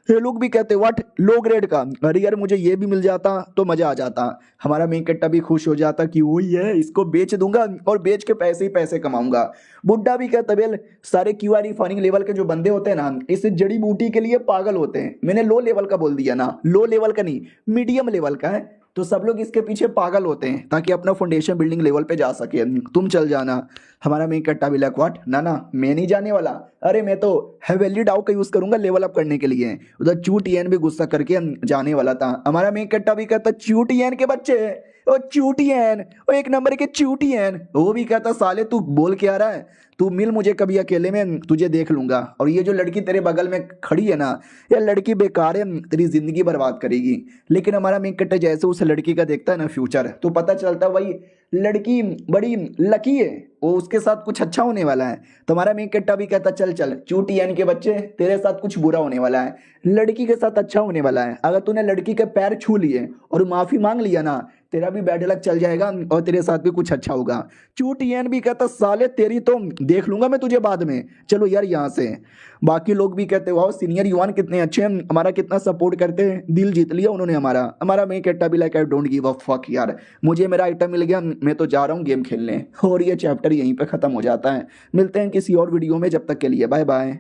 ये लोग भी कहते व्हाट लो ग्रेड का, अरे यार मुझे ये भी मिल जाता तो मजा आ जाता। हमारा मेन कट्टा भी खुश हो जाता कि वही है इसको बेच दूंगा और बेच के पैसे ही पैसे कमाऊंगा। बुड्ढा भी कहता बेल सारे क्यूआर फनिंग लेवल के जो बंदे होते हैं ना इस जड़ी बूटी के लिए पागल होते हैं, मैंने लो लेवल का बोल दिया ना, लो लेवल का नहीं मीडियम लेवल का है, तो सब लोग इसके पीछे पागल होते हैं ताकि अपना फाउंडेशन बिल्डिंग लेवल पे जा सके। तुम चल जाना। हमारा मेन कट्टा भी लाइक व्हाट, ना ना मैं नहीं जाने वाला। अरे मैं तो हेवेली डाउ का यूज करूंगा लेवल अप करने के लिए। उधर चूटियन भी गुस्सा करके जाने वाला था। हमारा मेन कट्टा भी कहता चूटियन के बच्चे, ओ चूटियन, ओ एक नंबर के चूटियन। वो भी कहता साले तू बोल के आ रहा है, तू मिल मुझे कभी अकेले में, तुझे देख लूंगा। और ये जो लड़की तेरे बगल में खड़ी है ना, ये लड़की बेकार है, तेरी जिंदगी बर्बाद करेगी। लेकिन हमारा मेन कट्टा जैसे उस लड़की का देखता है ना फ्यूचर, तो पता चलता भाई लड़की बड़ी लकी है, वो उसके साथ कुछ अच्छा होने वाला है। तो हमारा मेन कट्टा भी कहता चल चल चूटियन के बच्चे, तेरे साथ कुछ बुरा होने वाला है, लड़की के साथ अच्छा होने वाला है। अगर तूने लड़की के पैर छू लिए और माफी मांग लिया ना, तेरा भी बैड लक चल जाएगा और तेरे साथ भी कुछ अच्छा होगा। चूटियन भी कहता साले तेरी तो देख लूंगा मैं तुझे बाद में, चलो यार यहाँ से। बाकी लोग भी कहते वाह सीनियर युवान कितने अच्छे हैं, हमारा कितना सपोर्ट करते हैं, दिल जीत लिया उन्होंने हमारा। हमारा मेन कट्टा भी like I don't give a fuck यार, मुझे मेरा आइटम मिल गया, मैं तो जा रहा हूँ गेम खेलने। और ये चैप्टर यहीं पे खत्म हो जाता है। मिलते हैं किसी और वीडियो में, जब तक के लिए बाय बाय।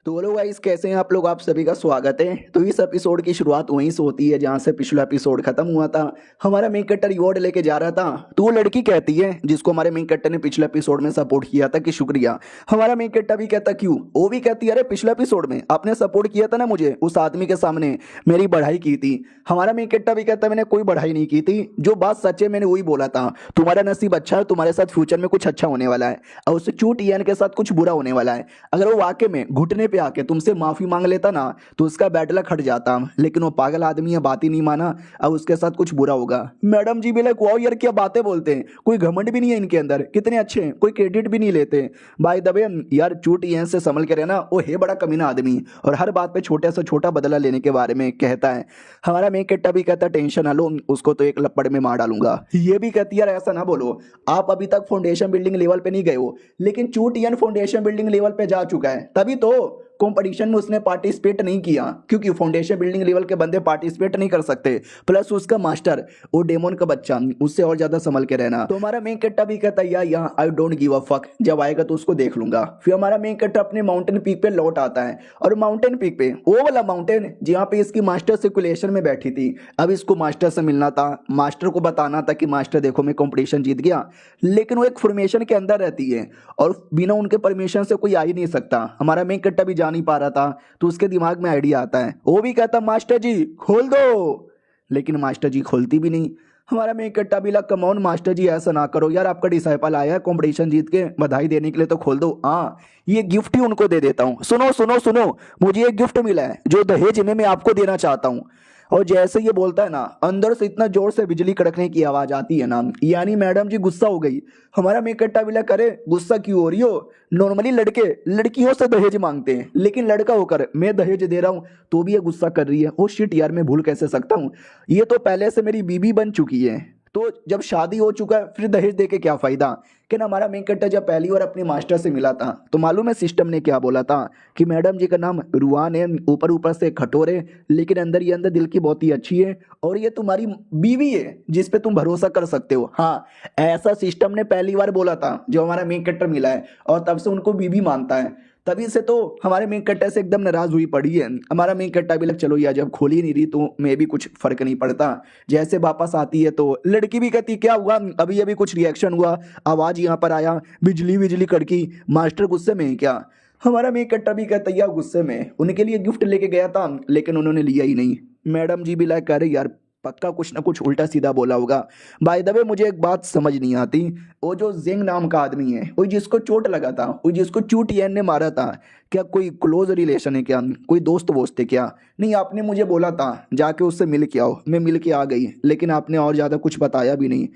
तो बोलो गाइस कैसे हैं आप लोग, आप सभी का स्वागत है। तो इस एपिसोड की शुरुआत वहीं से होती है जहां से पिछला एपिसोड खत्म हुआ था। हमारा मेन कट्टर रिवॉर्ड लेके जा रहा था, तो वो लड़की कहती है जिसको हमारे मेन कट्टर ने पिछले एपिसोड में सपोर्ट किया था कि शुक्रिया। हमारा मेन कट्टर भी कहता क्यों, वो भी कहती है अरे पिछले एपिसोड में आपने सपोर्ट किया था ना मुझे, उस आदमी के सामने मेरी बढ़ाई की थी। हमारा मेन कट्टर भी कहता मैंने कोई बढ़ाई नहीं की थी, जो बात सच है मैंने वही बोला था। तुम्हारा नसीब अच्छा है, तुम्हारे साथ फ्यूचर में कुछ अच्छा होने वाला है और उससे चूटियन के साथ कुछ बुरा होने वाला है। अगर वो वाकई में घुटने पे आके तुमसे माफी मांग लेता ना, तो उसका बैड लक हट जाता। लेकिन वो पागल आदमी है, बात ही नहीं माना, अब उसके साथ कुछ बुरा होगा। मैडम जी भी लाइक वाओ यार क्या बातें बोलते हैं, कोई घमंड भी नहीं है इनके अंदर, कितने अच्छे हैं, कोई क्रेडिट भी नहीं लेते। बाय द वे यार चूटियन से संभल के रहना, वो है बड़ा कमीना आदमी और हर बात पे छोटे से छोटा बदला लेने के बारे में कहता है। हमारा मेन कट्टा भी कहता टेंशन ना लो, उसको तो एक लपड़ में मार डालूंगा। ये भी कहती यार ऐसा ना बोलो, आप अभी तक फाउंडेशन बिल्डिंग लेवल पे नहीं गए हो, लेकिन चूटियन फाउंडेशन बिल्डिंग लेवल पे जा चुका है, तभी तो कंपटीशन में उसने पार्टिसिपेट नहीं किया, क्योंकि फाउंडेशन बिल्डिंग लेवल के बंदे पार्टिसिपेट नहीं कर सकते। प्लस उसका मास्टर वो डेमोन का बच्चा, उससे और ज्यादा संभल के रहना। तो हमारा मेन कट्टा भी कहता है यार I don't give a fuck, जब आएगा तो उसको देख लूंगा। फिर हमारा मेन कट्टा अपने माउंटेन पीक पे लौट आता है, और माउंटेन पीक पे वो वाला माउंटेन जहाँ पे इसकी मास्टर सर्कुलेशन में बैठी थी, अब इसको मास्टर से मिलना था, मास्टर को बताना था कि मास्टर देखो मैं कंपटीशन जीत गया। लेकिन वो एक फॉर्मेशन के अंदर रहती है और बिना उनके परमिशन से कोई आ ही नहीं सकता। हमारा मेन कट्टा भी जा नहीं पा रहा था, तो उसके दिमाग में आइडिया आता है, वो भी कहता मास्टर जी खोल दो, लेकिन मास्टर जी खोलती भी नहीं। हमारा मेन कट्टा भी लगा कमॉन मास्टर जी ऐसा ना करो यार, आपका डिसाइपल आया है कंपटीशन जीत के बधाई देने के लिए, तो खोल दो। हाँ ये गिफ्ट ही उनको दे देता हूँ। सुनो सुनो सुनो, मुझे एक गिफ्ट मिला है जो दहेज में मैं आपको देना चाहता हूँ। और जैसे ये बोलता है ना, अंदर से इतना जोर से बिजली कड़कने की आवाज आती है ना, यानी मैडम जी गुस्सा हो गई। हमारा मेन कट्टा भी लगा करे गुस्सा क्यों हो रही हो, नॉर्मली लड़के लड़कियों से दहेज मांगते हैं, लेकिन लड़का होकर मैं दहेज दे रहा हूँ तो भी ये गुस्सा कर रही है। ओ शिट यार मैं भूल कैसे सकता हूँ, ये तो पहले से मेरी बीबी बन चुकी है, तो जब शादी हो चुका है फिर दहेज दे के क्या फायदा। कि ना हमारा मेन कट्टा जब पहली बार अपने मास्टर से मिला था, तो मालूम है सिस्टम ने क्या बोला था कि मैडम जी का नाम रुआन है, ऊपर ऊपर से कठोर है, लेकिन अंदर ही अंदर दिल की बहुत ही अच्छी है, और ये तुम्हारी बीवी है जिस पे तुम भरोसा कर सकते हो। हाँ ऐसा सिस्टम ने पहली बार बोला था जो हमारा मेन कट्टर मिला है, और तब से उनको बीवी मानता है। तभी से तो हमारे मेन कट्टा से एकदम नाराज हुई पड़ी है। हमारा मेन कट्टा भी लग चलो यार जब खोल ही नहीं रही तो मैं भी कुछ फर्क नहीं पड़ता। जैसे वापस आती है तो लड़की भी कहती क्या हुआ, अभी अभी कुछ रिएक्शन हुआ, आवाज यहाँ पर आया, बिजली बिजली कड़की, मास्टर गुस्से में है क्या। हमारा मेन कट्टा भी कहता यार गुस्से में, उनके लिए गिफ्ट लेके गया था लेकिन उन्होंने लिया ही नहीं। मैडम जी भी लाइक कह रहे यार पक्का कुछ ना कुछ उल्टा सीधा बोला होगा। बाय द वे मुझे एक बात समझ नहीं आती, वो जो जिंग नाम का आदमी है, वो जिसको चोट लगा था, वो जिसको चूटियन ने मारा था, क्या कोई क्लोज रिलेशन है क्या, कोई दोस्त वोस्त है क्या। नहीं आपने मुझे बोला था जाके उससे मिल के आओ, मैं मिल के आ गई, लेकिन आपने और ज़्यादा कुछ बताया भी नहीं।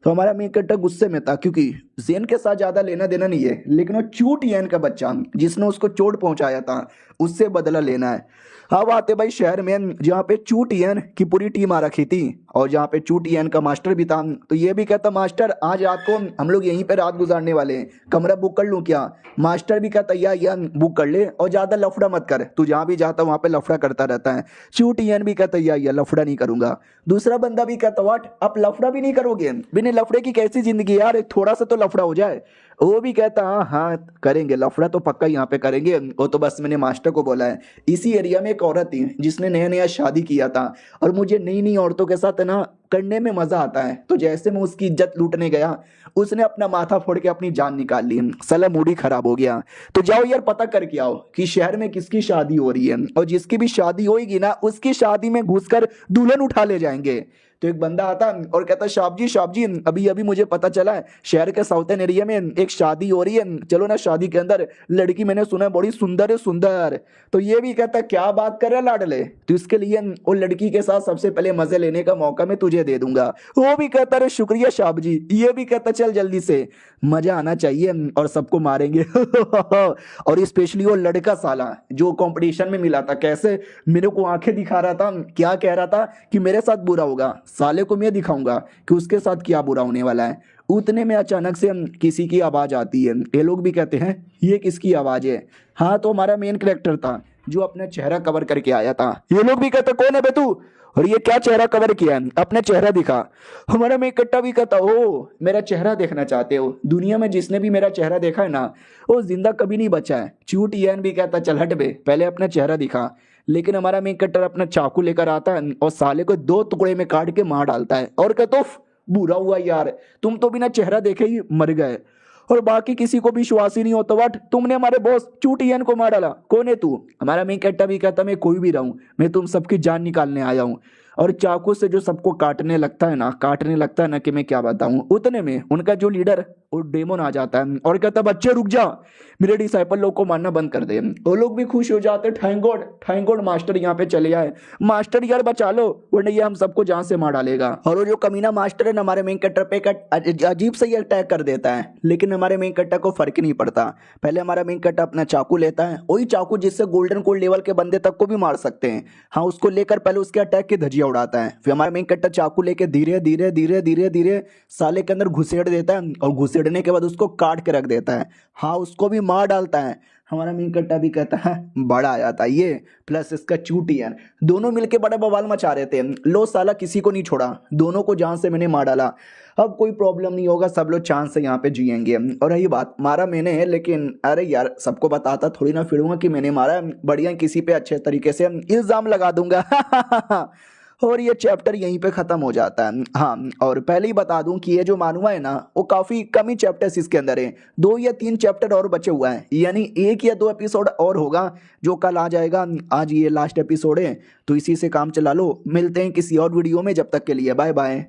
तो हमारा मेन कट्टा गुस्से में था क्योंकि जेन के साथ ज़्यादा लेना देना नहीं है, लेकिन वो चूटियन का बच्चा जिसने उसको चोट पहुंचाया था उससे बदला लेना है। अब आते भाई शहर में जहाँ पे चूटियन की पूरी टीम आ रखी थी और जहाँ पे चूटियन का मास्टर भी था। तो ये भी कहता मास्टर आज रात को हम लोग यहीं पे रात गुजारने वाले हैं, कमरा बुक कर लूँ क्या। मास्टर भी कहता यार बुक कर ले और ज़्यादा लफड़ा मत कर, तू जहाँ भी जाता वहाँ पे लफड़ा करता रहता है। चूटियन भी कहता यार लफड़ा नहीं करूंगा। दूसरा बंदा भी कहता वाट आप लफड़ा भी नहीं करोगे, बिना लफड़े की कैसी जिंदगी यार, थोड़ा सा तो लफड़ा हो जाए। वो भी कहता हाँ हाँ करेंगे लफड़ा तो पक्का यहाँ पे करेंगे, वो तो बस मैंने मास्टर को बोला है। इसी एरिया में एक औरत थी जिसने नया नया शादी किया था और मुझे नई नई औरतों के साथ है ना करने में मजा आता है। तो जैसे मैं उसकी इज्जत लूटने गया, उसने अपना माथा फोड़ के अपनी जान निकाल ली। साला मूड ही खराब हो गया। तो जाओ यार पता करके आओ कि शहर में किसकी शादी हो रही है, और जिसकी भी शादी होगी ना उसकी शादी में घुसकर दुल्हन उठा ले जाएंगे। तो एक बंदा आता और कहता साहब जी अभी अभी मुझे पता चला है शहर के साउथर्न एरिया में एक शादी हो रही है, चलो ना शादी के अंदर, लड़की मैंने सुना है बड़ी सुंदर है सुंदर। तो ये भी कहता क्या बात कर रहा है लाडले, तो इसके लिए वो लड़की के साथ सबसे पहले मजे लेने का मौका मैं तुझे दे दूंगा। वो भी कहता अरे शुक्रिया साहब जी। ये भी कहता चल जल्दी से, मजा आना चाहिए और सबको मारेंगे। और स्पेशली वो लड़का साला जो कंपटीशन में मिला था, कैसे मेरे को आंखें दिखा रहा था, क्या कह रहा था कि मेरे साथ बुरा होगा, साले को मैं दिखाऊंगा कि उसके साथ क्या बुरा होने वाला है। उतने में अचानक से किसी की आवाज आती है। ये लोग भी कहते हैं ये किसकी आवाज है। हाँ तो हमारा मेन कैरेक्टर था जो अपना चेहरा कवर करके आया था। ये लोग भी कहते कौन है बे तू, और ये क्या चेहरा कवर किया है, अपना चेहरा दिखा। हमारा में इकट्ठा भी कहता ओ मेरा चेहरा देखना चाहते हो, दुनिया में जिसने भी मेरा चेहरा देखा है ना वो जिंदा कभी नहीं बचा है। चूट यान भी कहता चल हट बे पहले अपना चेहरा दिखा। लेकिन हमारा मेन कट्टर अपना चाकू लेकर आता है और साले को 2 टुकड़े में काट के मार डालता है और कहता उफ बुरा हुआ यार, तुम तो बिना चेहरा देखे ही मर गए। और बाकी किसी को भी विश्वास ही नहीं होता, वट तुमने हमारे बॉस चूटियन को मार डाला, कौन है तू। हमारा मेन कट्टा भी कहता मैं कोई भी रहूं, मैं तुम सबकी जान निकालने आया हूं। और चाकू से जो सबको काटने लगता है ना कि मैं क्या बताऊं। उतने में उनका जो लीडर और डेमोन आ जाता है और कहता बच्चे रुक जा, मेरे डिसाइपल लोग को मारना बंद कर दे। वो लोग भी खुश हो जाते, थैंक गॉड मास्टर यहाँ पे चले आए, मास्टर यार बचा लो वरना ये हम सबको जान से मार डालेगा। और वो जो कमीना मास्टर है ना हमारे मेन कट्टर पे अजीब से ही अटैक कर देता है, लेकिन हमारे मेन कट्टा को फर्क ही नहीं पड़ता। पहले हमारा मेन कट्टा अपना चाकू लेता है, वही चाकू जिससे गोल्डन कोल्ड लेवल के बंदे तक को भी मार सकते हैं, हाँ उसको लेकर पहले उसके अटैक की धजिया उड़ाता है। फिर हमारा मेन कट्टा चाकू लेके धीरे धीरे धीरे धीरे धीरे साले के अंदर घुसेड़ देता है और घुसेड़ने के बाद उसको काट के रख देता है, हाँ उसको भी मार डालता है। हमारा मेन कट्टा भी कहता है बड़ा आया था ये प्लस इसका चूटियन, दोनों मिलके बड़ा बवाल मचा रहे थे। लो साला किसी को नहीं छोड़ा, दोनों को जान से मैंने मार डाला, अब कोई प्रॉब्लम नहीं होगा, सब लोग चांस से यहाँ पे जिएंगे। और यही बात मारा मैंने है, लेकिन अरे यार सबको बताता थोड़ी ना फिरूंगा कि मैंने मारा, बढ़िया किसी पे अच्छे तरीके से इल्जाम लगा दूंगा। और ये चैप्टर यहीं पे खत्म हो जाता है। हाँ और पहले ही बता दूं कि ये जो मानुआ है ना वो काफी कम ही चैप्टर्स इसके अंदर है, 2 या 3 चैप्टर और बचे हुआ है, यानी 1 या 2 एपिसोड और होगा जो कल आ जाएगा। आज ये लास्ट एपिसोड है तो इसी से काम चला लो, मिलते हैं किसी और वीडियो में, जब तक के लिए बाय बाय।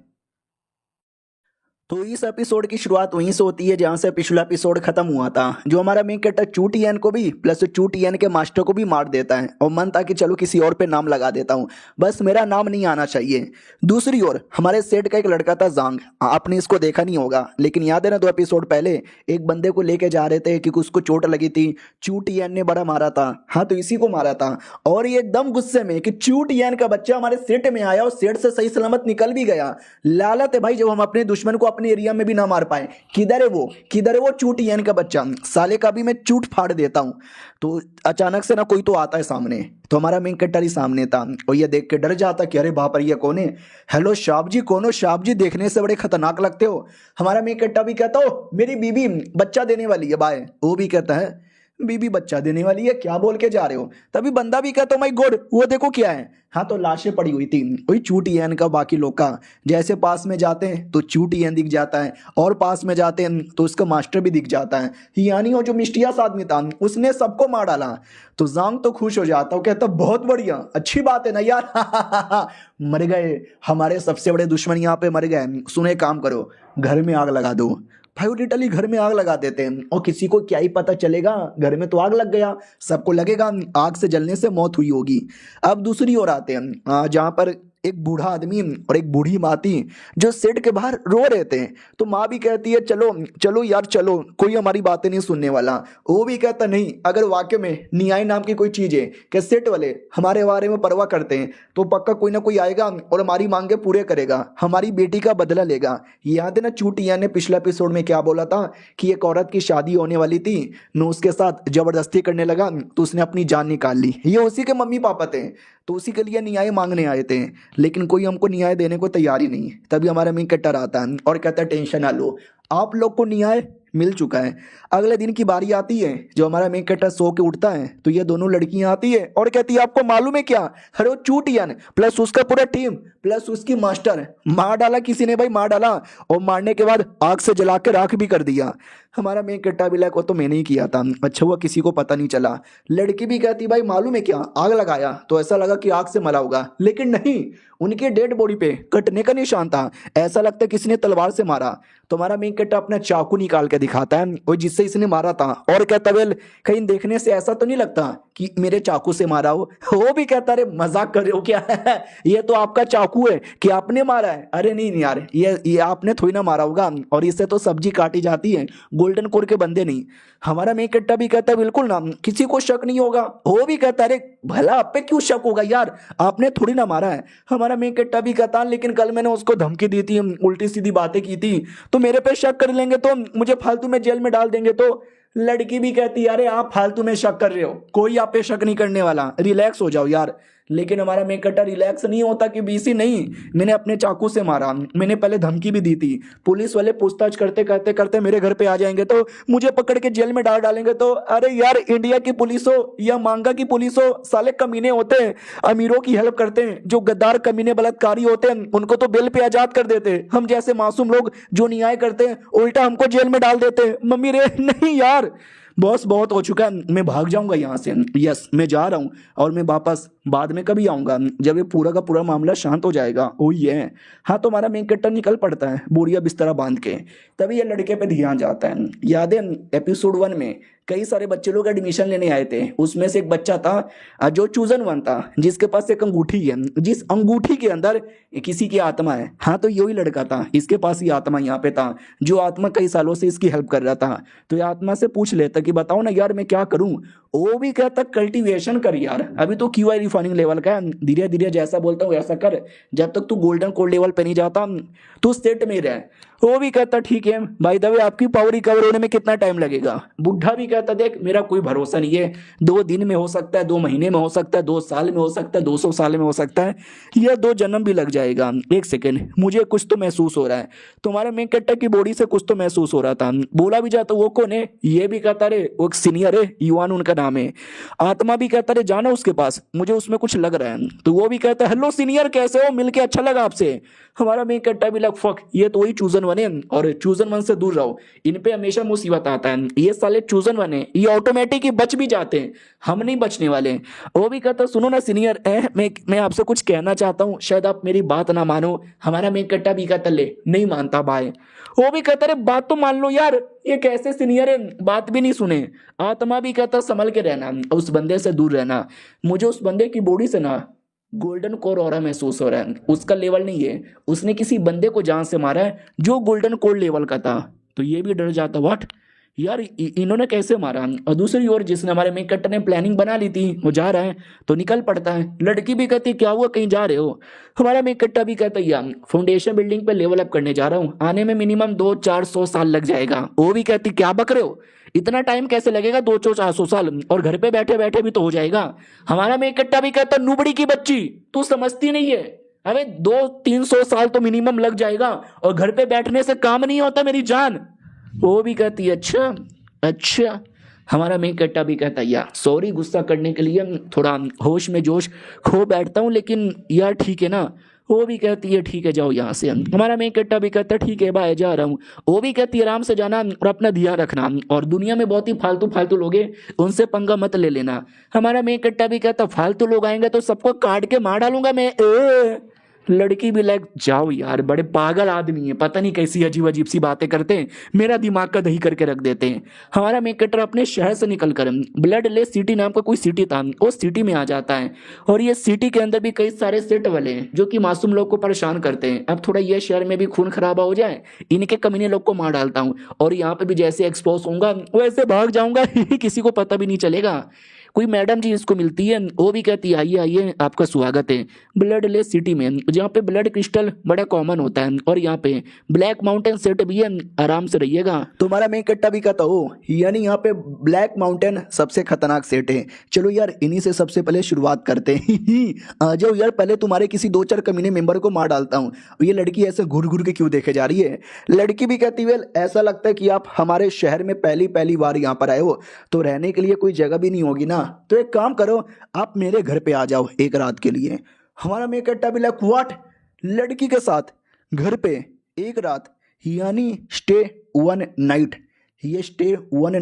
तो इस एपिसोड की शुरुआत वहीं से होती है जहां से पिछला एपिसोड खत्म हुआ था। जो हमारा मेन कैरेक्टर चूटियन को भी प्लस चूटियन के मास्टर को भी मार देता है और मन था कि चलो किसी और पे नाम लगा देता हूं, बस मेरा नाम नहीं आना चाहिए। दूसरी ओर हमारे सेट का एक लड़का था जांग, आपने इसको देखा नहीं होगा लेकिन याद है ना 2 एपिसोड पहले एक बंदे को लेके जा रहे थे क्योंकि उसको चोट लगी थी, चूटियन ने बड़ा मारा था, हाँ तो इसी को मारा था। और ये एकदम गुस्से में कि चूटियन का बच्चा हमारे सेट में आया और सेट से सही सलामत निकल भी गया। लालत है भाई जब हम अपने दुश्मन को अपने एरिया में भी ना मार पाए। किधर है वो चूटियन का बच्चा, साले का भी मैं चूट फाड़ देता हूं। तो अचानक से ना कोई तो आता है सामने, तो हमारा मेन कैरेक्टर ही सामने था और ये देख के डर जाता कि अरे बाप रे ये कौन है। हेलो शाप जी, कौन हो शाप जी, देखने से बड़े खतरनाक लगते हो। हमारा मेन कैरेक्टर भी कहता हो मेरी बीबी बच्चा देने वाली है बाय। वो भी कहता है बीबी बच्चा देने वाली है, क्या बोल के जा रहे हो। तभी बंदा भी कहता माय गॉड वो देखो क्या है, हाँ तो लाशें पड़ी हुई थी, वही चूटियन का बाकी लोग का। जैसे पास में जाते हैं तो चूटियन दिख जाता है और पास में जाते हैं तो उसका मास्टर भी दिख जाता है, यानी वो जो मिस्टियास आदमी था उसने सबको मार डाला। तो जांग तो खुश हो जाता है, कहता बहुत बढ़िया अच्छी बात है ना यार। मर गए हमारे सबसे बड़े दुश्मन यहाँ पे मर गए, सुने काम करो घर में आग लगा दो। भाई वो लिटरली घर में आग लगा देते हैं और किसी को क्या ही पता चलेगा, घर में तो आग लग गया, सबको लगेगा आग से जलने से मौत हुई होगी। अब दूसरी ओर आते हैं जहां पर एक बूढ़ा आदमी और एक बूढ़ी माँ थी जो सेट के बाहर रो रहे थे। तो माँ भी कहती है चलो चलो यार चलो, कोई हमारी बातें नहीं सुनने वाला। वो भी कहता नहीं, अगर वाकई में न्याय नाम की कोई चीज़ है कि सेट वाले हमारे बारे में परवाह करते हैं तो पक्का कोई ना कोई आएगा और हमारी मांगे पूरे करेगा, हमारी बेटी का बदला लेगा। याद है ना चूटिया ने पिछले एपिसोड में क्या बोला था कि एक औरत की शादी होने वाली थी, मैं उसके साथ जबरदस्ती करने लगा तो उसने अपनी जान निकाल ली। ये उसी के मम्मी पापा थे तो उसी के लिए न्याय मांगने आए थे, लेकिन कोई हमको न्याय देने को तैयार ही नहीं। तभी हमारा मेन कैरेक्टर आता है और कहता है टेंशन ना लो, आप लोग को न्याय मिल चुका है। अगले दिन की बारी आती है, जो हमारा मेन कैरेक्टर सो के उठता है तो ये दोनों लड़कियां आती है और कहती है आपको मालूम है क्या, अरे वो चूटियन प्लस उसका पूरा टीम प्लस उसकी मास्टर, मार डाला किसी ने भाई, मार डाला, और मारने के बाद आग से जला के राख भी कर दिया। हमारा मेन कट्टा भी लाइक वो तो मैंने ही किया था, अच्छा हुआ किसी को पता नहीं चला। लड़की भी कहती भाई मालूम है क्या, आग लगाया तो ऐसा लगा कि आग से मरा होगा, लेकिन नहीं, उनके डेड बॉडी पे कटने का निशान था, ऐसा लगता है किसी ने तलवार से मारा। तो हमारा मेन कट्टा अपना चाकू निकाल के दिखाता है और जिससे इसने मारा था, और कहता वेल कहीं देखने से ऐसा तो नहीं लगता कि मेरे चाकू से मारा हो। वो भी कहता अरे मजाक कर रहे हो क्या ये तो आपका चाकू है कि आपने मारा है। अरे नहीं नहीं यार, ये आपने थोड़ी ना मारा होगा, और इससे तो सब्जी काटी जाती है, गोल्डन कोर के बंदे नहीं। हमारा मेन कट्टा भी कहता है बिल्कुल ना, किसी को शक नहीं होगा। वो भी कहता अरे भला आप पे क्यों शक होगा यार, आपने थोड़ी ना मारा है। हमारा मेन कट्टा भी कहता लेकिन कल मैंने उसको धमकी दी थी, उल्टी सीधी बातें की थी, तो मेरे पे शक कर लेंगे तो मुझे फालतू में जेल में डाल देंगे। तो लड़की भी कहती अरे आप फालतू में शक कर रहे हो, कोई आप पे शक नहीं करने वाला, रिलैक्स हो जाओ यार। लेकिन हमारा मेन कट्टा रिलैक्स नहीं होता कि बीसी नहीं, मैंने अपने चाकू से मारा, मैंने पहले धमकी भी दी थी, पुलिस वाले पूछताछ करते करते करते मेरे घर पे आ जाएंगे तो मुझे पकड़ के जेल में डाल डालेंगे। तो अरे यार इंडिया की पुलिस हो या मांगा की पुलिस हो, साले कमीने होते हैं, अमीरों की हेल्प करते हैं, जो गद्दार कमीने बलात्कारी होते हैं उनको तो बेल पे आजाद कर देते हैं, हम जैसे मासूम लोग जो न्याय करते हैं उल्टा हमको जेल में डाल देते हैं। मम्मी रे नहीं यार, बॉस बहुत हो चुका है, मैं भाग जाऊंगा यहाँ से, यस मैं जा रहा हूँ, और मैं वापस बाद में कभी आऊंगा जब ये पूरा का पूरा मामला शांत हो जाएगा। ओ ये हाँ, तो हमारा मेन कट्टर निकल पड़ता है बोरिया बिस्तरा बांध के। तभी ये लड़के पे ध्यान जाता है। याद है एपिसोड 1 में कई सारे बच्चे लोग एडमिशन लेने आए थे, उसमें से एक बच्चा था जो चूजन वन था, जिसके पास एक अंगूठी है, जिस अंगूठी के अंदर किसी की आत्मा है। हाँ तो यही लड़का था, इसके पास ही आत्मा यहाँ पे था, जो आत्मा कई सालों से इसकी हेल्प कर रहा था। तो ये आत्मा से पूछ लेता कि बताओ ना यार मैं क्या करूं। वो भी कहता कल्टीवेशन कर यार, अभी तो क्यूआई रिफाइनिंग लेवल का है, धीरे धीरे जैसा बोलता हूँ वैसा कर, जब तक तू गोल्डन कोड लेवल पे नहीं जाता तू स्टेट में रह। वो भी कहता ठीक है भाई, दवे आपकी पावर रिकवर होने में कितना टाइम लगेगा। बुढ़ा भी कहता देख मेरा कोई भरोसा नहीं है, 2 दिन में हो सकता है, 2 महीने में हो सकता है, 2 साल में हो सकता है, 200 साल में हो सकता है, या 2 जन्म भी लग जाएगा। एक सेकेंड, मुझे कुछ तो महसूस हो रहा है। तुम्हारे मेन कट्टा की बॉडी से कुछ तो महसूस हो रहा था। बोला भी जाता वो कौन है, ये भी कहता रे वो एक सीनियर है, युवान उनका नाम है। आत्मा भी कहता रे जाना उसके पास, मुझे उसमें कुछ लग रहा है। तो वो भी कहता है हेलो सीनियर कैसे हो, मिलके अच्छा लगा आपसे। हमारा मेन कट्टा भी लग फक, ये तो वही चूजन वन है, और चूजन वन से दूर रहो, इन पे हमेशा मुसीबत आता है, ये साले चूजन वन है, ये ऑटोमेटिक ही बच भी जाते हैं, हम नहीं बचने वाले। वो भी कहता सुनो ना सीनियर, मैं आपसे कुछ कहना चाहता हूँ, शायद आप मेरी बात ना मानो। हमारा मेन कट्टा भी कहता ले नहीं मानता भाई। वो भी कहता रे बात तो मान लो यार, ये कैसे सीनियर है, बात भी नहीं सुने। आत्मा भी कहता संभल के रहना, उस बंदे से दूर रहना, मुझे उस बंदे की बॉडी से ना गोल्डन कोर ऑरा महसूस हो रहा है, उसका लेवल नहीं है, उसने किसी बंदे को जान से मारा है जो गोल्डन कोर लेवल का था। तो ये भी डर जाता व्हाट यार इन्होंने कैसे मारा। और दूसरी ओर जिसने हमारे मेन कट्टर ने प्लानिंग बना ली थी वो जा रहा है तो निकल पड़ता है। लड़की भी कहती क्या हुआ कहीं जा रहे हो। हमारा मेन कट्टा भी कहता यार फाउंडेशन बिल्डिंग पे लेवल अप करने जा रहा हूँ, आने में मिनिमम 200-400 साल लग जाएगा। वो भी कहती क्या बक रहे हो, इतना टाइम कैसे लगेगा 200-400 साल, और घर पे बैठे बैठे भी तो हो जाएगा। हमारा मेन कट्टा भी कहता नुबड़ी की बच्ची तू समझती नहीं है, हमें 200-300 साल तो मिनिमम लग जाएगा, और घर पे बैठने से काम नहीं होता मेरी जान। वो भी कहती है अच्छा अच्छा। हमारा मेन कट्टा भी कहता है यार सॉरी, गुस्सा करने के लिए थोड़ा होश में जोश खो बैठता हूँ, लेकिन यार ठीक है ना। वो भी कहती है ठीक है जाओ यहाँ से। हमारा मेन कट्टा भी कहता है ठीक है भाई जा रहा हूँ। वो भी कहती है आराम से जाना और अपना ध्यान रखना, और दुनिया में बहुत ही फालतू फालतू लोग हैं उनसे पंगा मत ले लेना। हमारा मेन कट्टा भी कहता फालतू लोग आएंगे तो सबको काट के मार डालूंगा मैं। लड़की भी लाइक जाओ यार बड़े पागल आदमी है, पता नहीं कैसी अजीब अजीब सी बातें करते हैं, मेरा दिमाग का दही करके रख देते हैं। हमारा मेन कट्टर अपने शहर से निकलकर ब्लड ले सिटी नाम का कोई सिटी था उस सिटी में आ जाता है, और ये सिटी के अंदर भी कई सारे सेट वाले हैं जो कि मासूम लोग को परेशान करते हैं। अब थोड़ा ये शहर में भी खून खराबा हो जाए, इनके कमीने लोग को मार डालता हूँ, और यहाँ पे भी जैसे एक्सपोज होऊंगा वैसे भाग जाऊंगा किसी को पता भी नहीं चलेगा। कोई मैडम जी इसको मिलती है, वो भी कहती है आइए आइए आपका स्वागत है ब्लड ले सिटी में, जहाँ पे ब्लड क्रिस्टल बड़ा कॉमन होता है, और यहाँ पे ब्लैक माउंटेन सेट भी है, आराम से रहिएगा। तुम्हारा मेन कट्टा भी कहता हो यानी यहाँ पे ब्लैक माउंटेन सबसे खतरनाक सेट है। चलो यार इन्हीं से सबसे पहले शुरुआत करते हैं आ जाओ यार, पहले तुम्हारे किसी 2-4 कमीने मेंबर को मार डालता हूँ। ये लड़की ऐसे घूर घूर के क्यों देखे जा रही है। लड़की भी कहती वेल ऐसा लगता है कि आप हमारे शहर में पहली बार यहाँ पर आए हो, तो रहने के लिए कोई जगह भी नहीं होगी ना, तो एक काम करो आप मेरे घर पे आ जाओ एक रात के लिए। हमारा मेन कट्टा भी लाइक व्हाट, लड़की के साथ घर पे एक रात, यानी स्टे वन नाइट। ये स्टे वन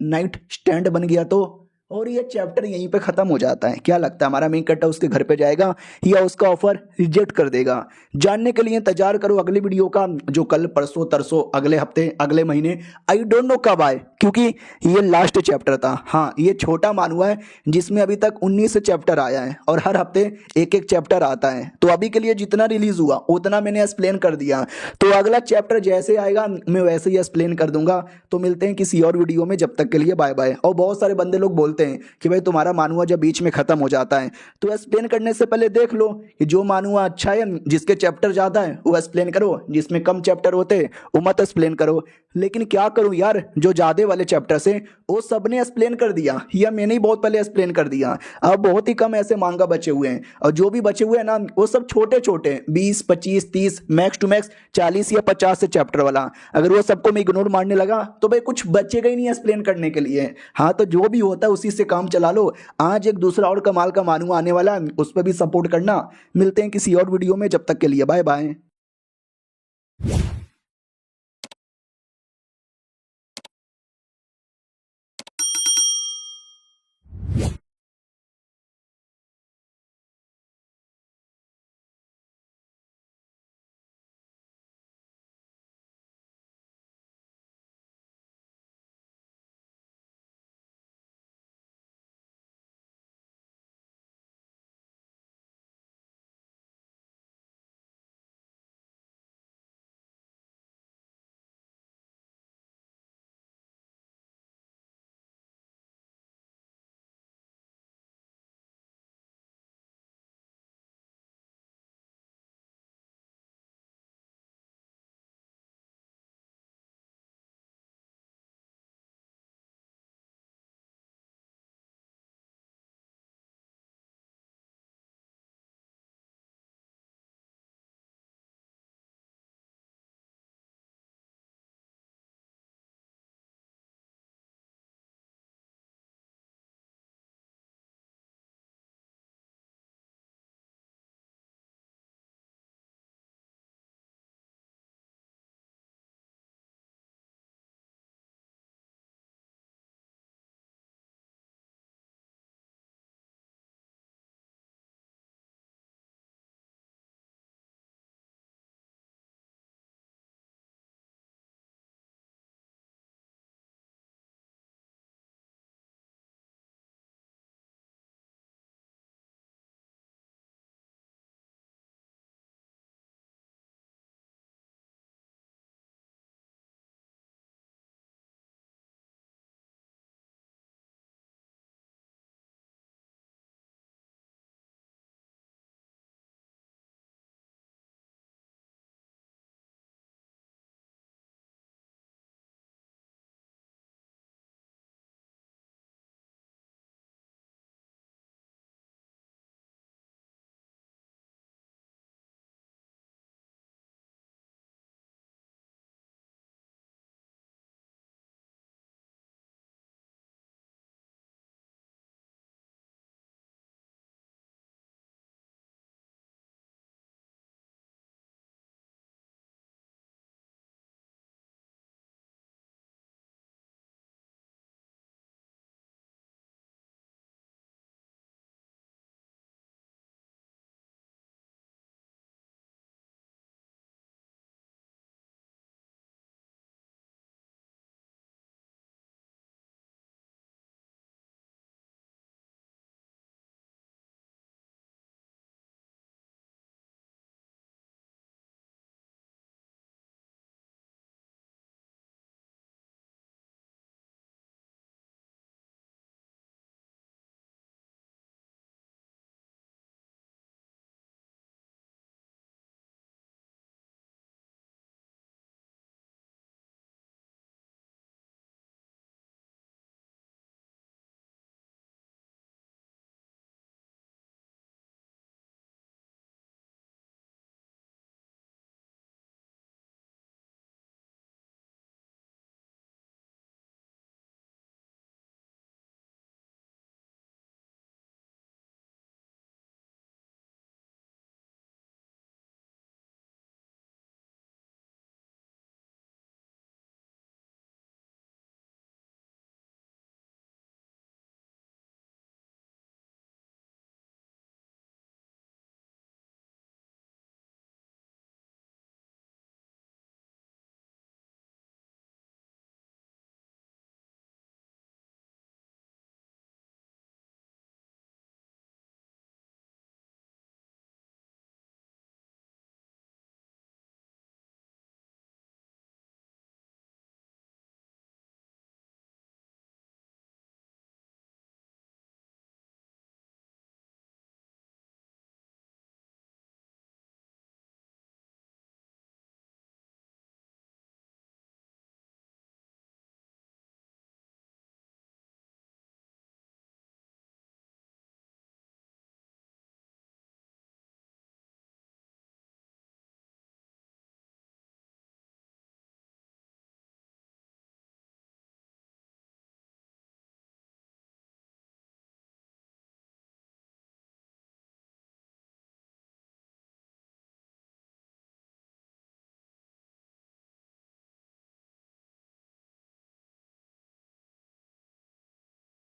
नाइट स्टैंड बन गया तो, और ये चैप्टर यहीं पे खत्म हो जाता है। क्या लगता है हमारा मेन कैरेक्टर उसके घर पे जाएगा या उसका ऑफर रिजेक्ट कर देगा? जानने के लिए इंतजार करो अगली वीडियो का, जो कल परसों तरसों अगले हफ्ते अगले महीने, आई डोंट नो कब आए, क्योंकि ये लास्ट चैप्टर था। हाँ, ये छोटा मानुआ है जिसमें अभी तक 19 चैप्टर आया है और हर हफ्ते एक एक चैप्टर आता है। तो अभी के लिए जितना रिलीज हुआ उतना मैंने एक्सप्लेन कर दिया, तो अगला चैप्टर जैसे आएगा मैं वैसे ही एक्सप्लेन कर दूंगा। तो मिलते हैं किसी और वीडियो में, जब तक के लिए बाय बाय। और बहुत सारे बंदे लोग बोलते हैं कि भाई तुम्हारा मानुआ जब बीच में खत्म हो जाता है तो एक्सप्लेन करने से पहले देख लो कि जो मानुआ अच्छा है, जिसके चैप्टर ज्यादा है वो एक्सप्लेन करो, जिसमें कम चैप्टर होते वो मत एक्सप्लेन करो। लेकिन क्या करूं यार, जो ज्यादा वाले चैप्टर से वो सबने एक्सप्लेन कर दिया या मैंने ही बहुत पहले एक्सप्लेन कर दिया। अब बहुत ही कम ऐसे मांगा बचे हुए हैं, और जो भी बचे हुए हैं ना वो सब छोटे छोटे 20 25 30 मैक्स टू मैक्स 40 या 50 से चैप्टर वाला। अगर वो सबको मैं इग्नोर मारने लगा तो भाई कुछ बचेगा ही नहीं एक्सप्लेन करने के लिए। हाँ, तो जो भी होता है उसी से काम चला लो। आज एक दूसरा और कमाल का मानुआ आने वाला है, उस पर भी सपोर्ट करना। मिलते हैं किसी और वीडियो में, जब तक के लिए बाय बाय।